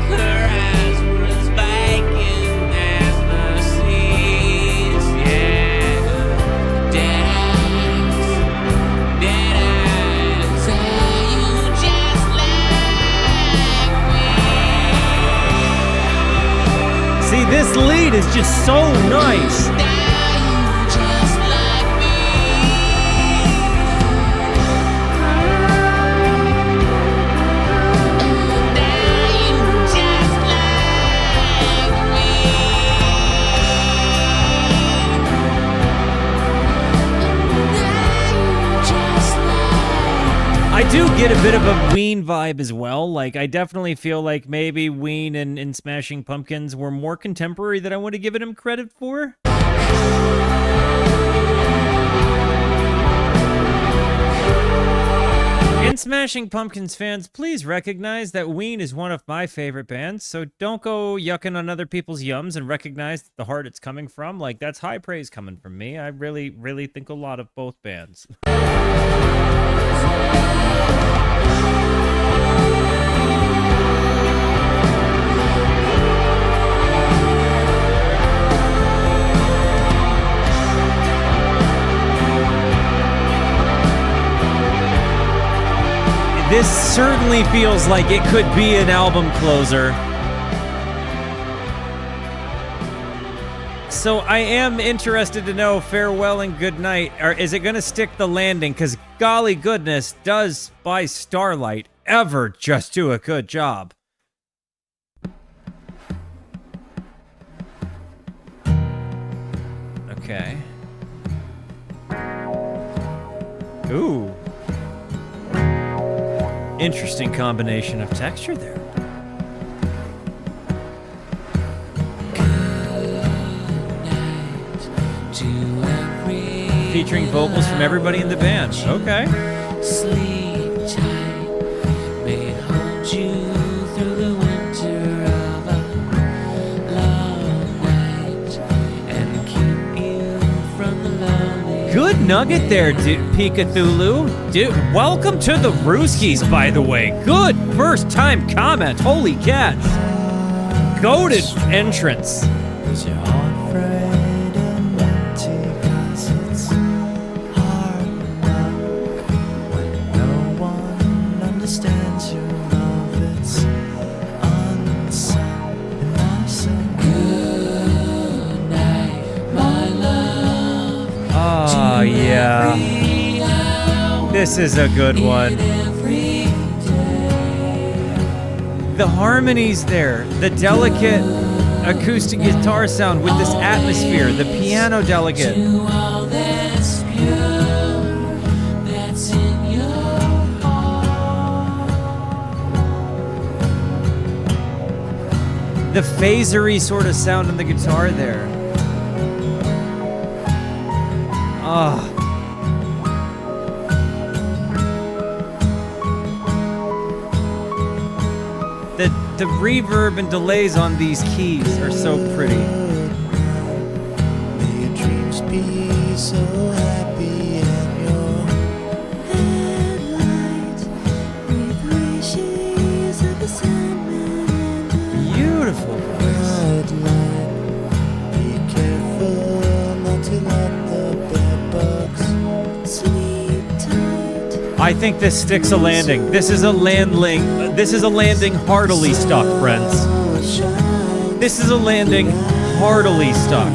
Her eyes were as vacant as the seas, yeah. Dead eyes, are you just like me? See, this lead is just so nice. Just like me. Just like me. I do get a bit of a Ween vibe as well. Like, I definitely feel like maybe Ween and Smashing Pumpkins were more contemporary than I want to give him credit for. And Smashing Pumpkins fans, please recognize that Ween is one of my favorite bands, so don't go yucking on other people's yums and recognize the heart it's coming from. Like, that's high praise coming from me. I really, really think a lot of both bands. This certainly feels like it could be an album closer. So I am interested to know Farewell and Goodnight, or is it going to stick the landing? Because golly goodness, does by Starlight ever just do a good job? Okay. Ooh. Interesting combination of texture there. featuring vocals from everybody in the band. Okay. Sleep tight, may it hold you through the winter of a long night and keep you from the lonely. Good nugget there, Pikathulu. Dude, welcome to the Rooskies, by the way. Good first time comment. Holy cats. Goated entrance. Is your heart frayed and empty? 'Cause it's hard enough when no one understands your love. It's unsung and unsung. Good night, my love. Oh, yeah. Every hour This is a good one. in every day. The harmonies there, the delicate acoustic guitar sound with this atmosphere, the piano delicate. To all that's pure, that's in your heart. The phasery sort of sound on the guitar there. Ah. The reverb and delays on these keys are so pretty. May your dreams be so happy and your headlight with wishes of the Sandman and Beautiful voice. red light. Be careful not to let the bedbugs sleep tight. I think this sticks a landing. This is a landing. This is a landing heartily stuck, friends. Shine This is a landing heartily stuck.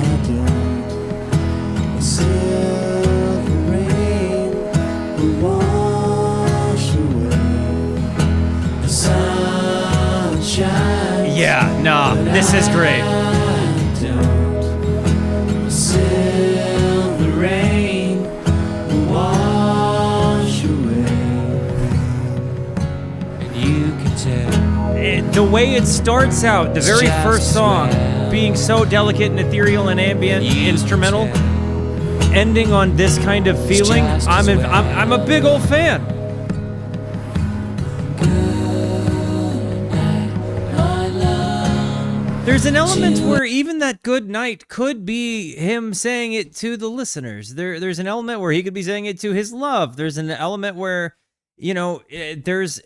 silver rain will wash away the sunshine. Yeah, nah, this is great. Silver rain will wash away. And you can tell. The way it starts out, the very first song, being so delicate and ethereal and ambient, instrumental, ending on this kind of feeling, I'm a big old fan. There's an element where even that good night could be him saying it to the listeners. There's an element where he could be saying it to his love. There's an element where, there's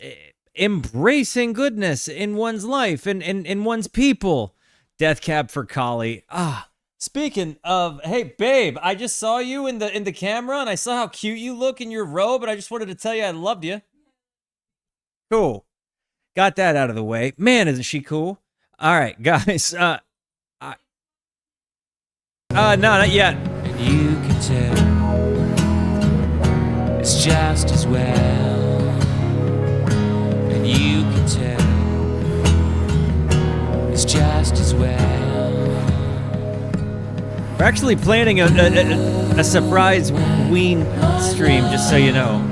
embracing goodness in one's life and in one's people. Death Cab for Collie. Ah, speaking of, hey babe, I just saw you in the camera and I saw how cute you look in your robe, and I just wanted to tell you I loved you. Cool. Got that out of the way. Man, isn't she cool? All right, guys. No, not yet. And you can tell it's just as well. And you can tell it's just as well. We're actually planning a surprise Ween stream, just so you know.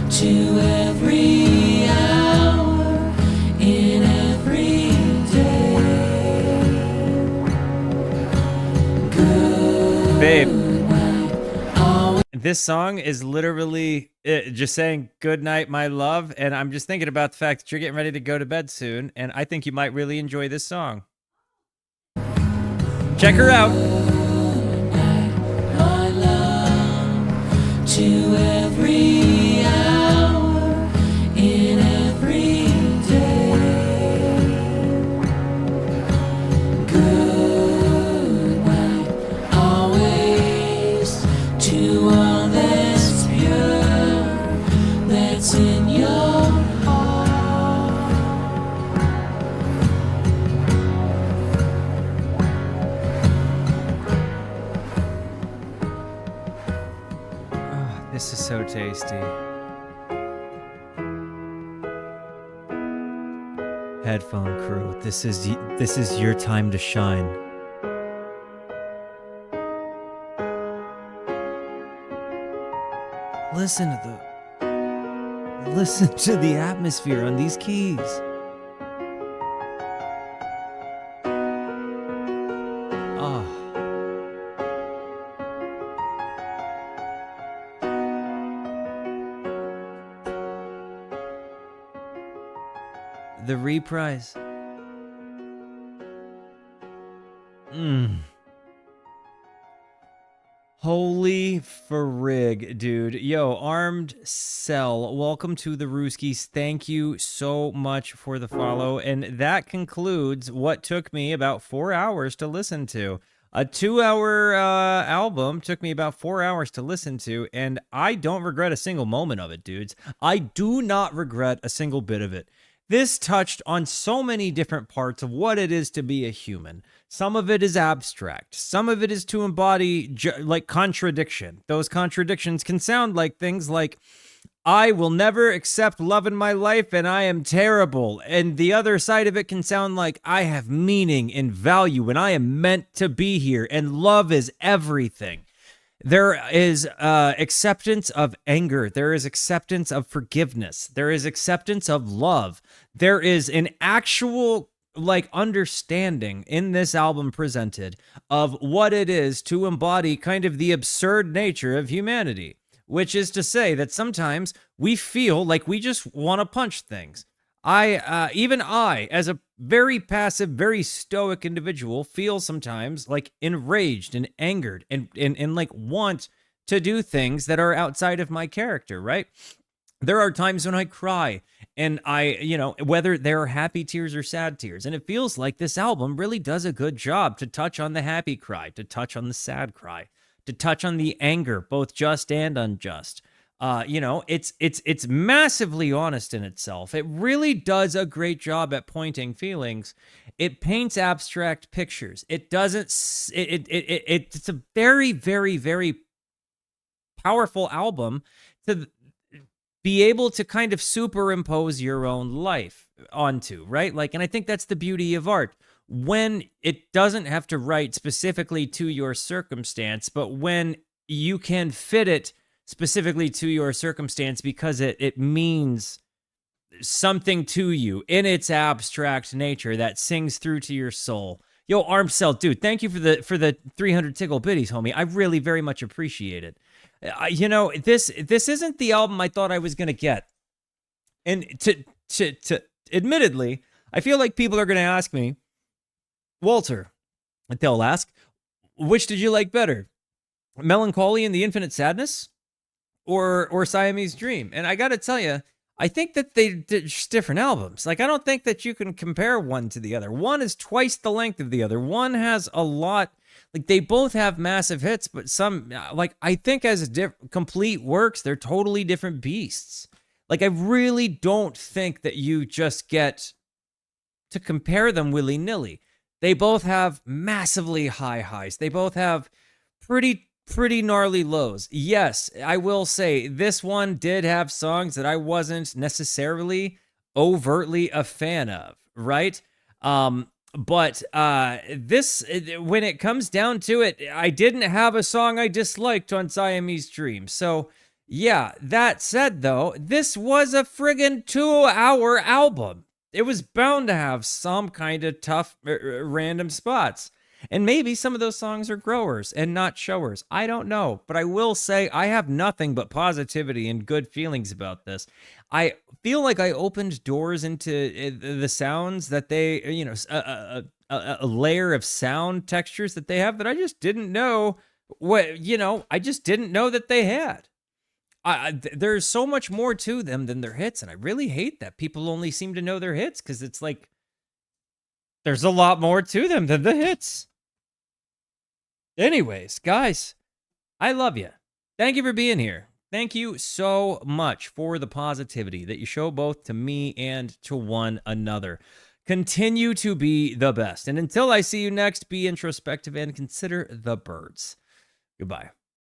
To every hour in every day. Good Babe, night, always. this song is literally just saying good night, my love, and I'm just thinking about the fact that you're getting ready to go to bed soon, and I think you might really enjoy this song. Check her out. My love, to every hour in every day. Good night, always, to all that's pure, that's in your heart. This is so tasty. Headphone crew, this is your time to shine. Listen to the atmosphere on these keys. Oh. the reprise. Holy frig, dude. Yo, Armed Cell, welcome to the Rooskies. Thank you so much for the follow. And that concludes what took me about 4 hours to listen to. A 2-hour album took me about 4 hours to listen to, and I don't regret a single moment of it, dudes. I do not regret a single bit of it. This touched on so many different parts of what it is to be a human. Some of it is abstract. Some of it is to embody like contradiction. Those contradictions can sound like things like, I will never accept love in my life and I am terrible. And the other side of it can sound like, I have meaning and value and I am meant to be here and love is everything. There is acceptance of anger. There is acceptance of forgiveness. There is acceptance of love. There is an actual like understanding in this album presented of what it is to embody kind of the absurd nature of humanity, which is to say that sometimes we feel like we just want to punch things. Even I, as a very passive, very stoic individual, feel sometimes like enraged and angered and like want to do things that are outside of my character, right? There are times when I cry and whether they're happy tears or sad tears. And it feels like this album really does a good job to touch on the happy cry, to touch on the sad cry, to touch on the anger, both just and unjust. It's massively honest in itself. It really does a great job at pointing feelings. It paints abstract pictures. It doesn't. It's a very, very, very powerful album to be able to kind of superimpose your own life onto, right? Like, and I think that's the beauty of art. When it doesn't have to write specifically to your circumstance, but when you can fit it specifically to your circumstance because it means something to you in its abstract nature that sings through to your soul. Yo, Arm Cell, dude, thank you for the 300 tickle bitties, homie. I really very much appreciate it. This isn't the album I thought I was gonna get, and to admittedly, I feel like people are gonna ask me, Walter, they'll ask, which did you like better, Melancholy and the Infinite Sadness, or Siamese Dream? And I gotta tell you, I think that they're just different albums. Like, I don't think that you can compare one to the other. One is twice the length of the other. One has a lot, like, they both have massive hits, but some, like, I think as complete works, they're totally different beasts. Like, I really don't think that you just get to compare them willy-nilly. They both have massively high highs. They both have pretty gnarly lows. Yes, I will say this one did have songs that I wasn't necessarily overtly a fan of, right? But this, when it comes down to it, I didn't have a song I disliked on Siamese Dream. So yeah, that said though, this was a friggin' 2-hour album. It was bound to have some kind of tough random spots. And maybe some of those songs are growers and not showers. I don't know. But I will say I have nothing but positivity and good feelings about this. I feel like I opened doors into the sounds that they, a layer of sound textures that they have that I just didn't know I just didn't know that they had. There's so much more to them than their hits. And I really hate that people only seem to know their hits, because it's like, there's a lot more to them than the hits. Anyways, guys, I love you. Thank you for being here. Thank you so much for the positivity that you show both to me and to one another. Continue to be the best. And until I see you next, be introspective and consider the birds. Goodbye.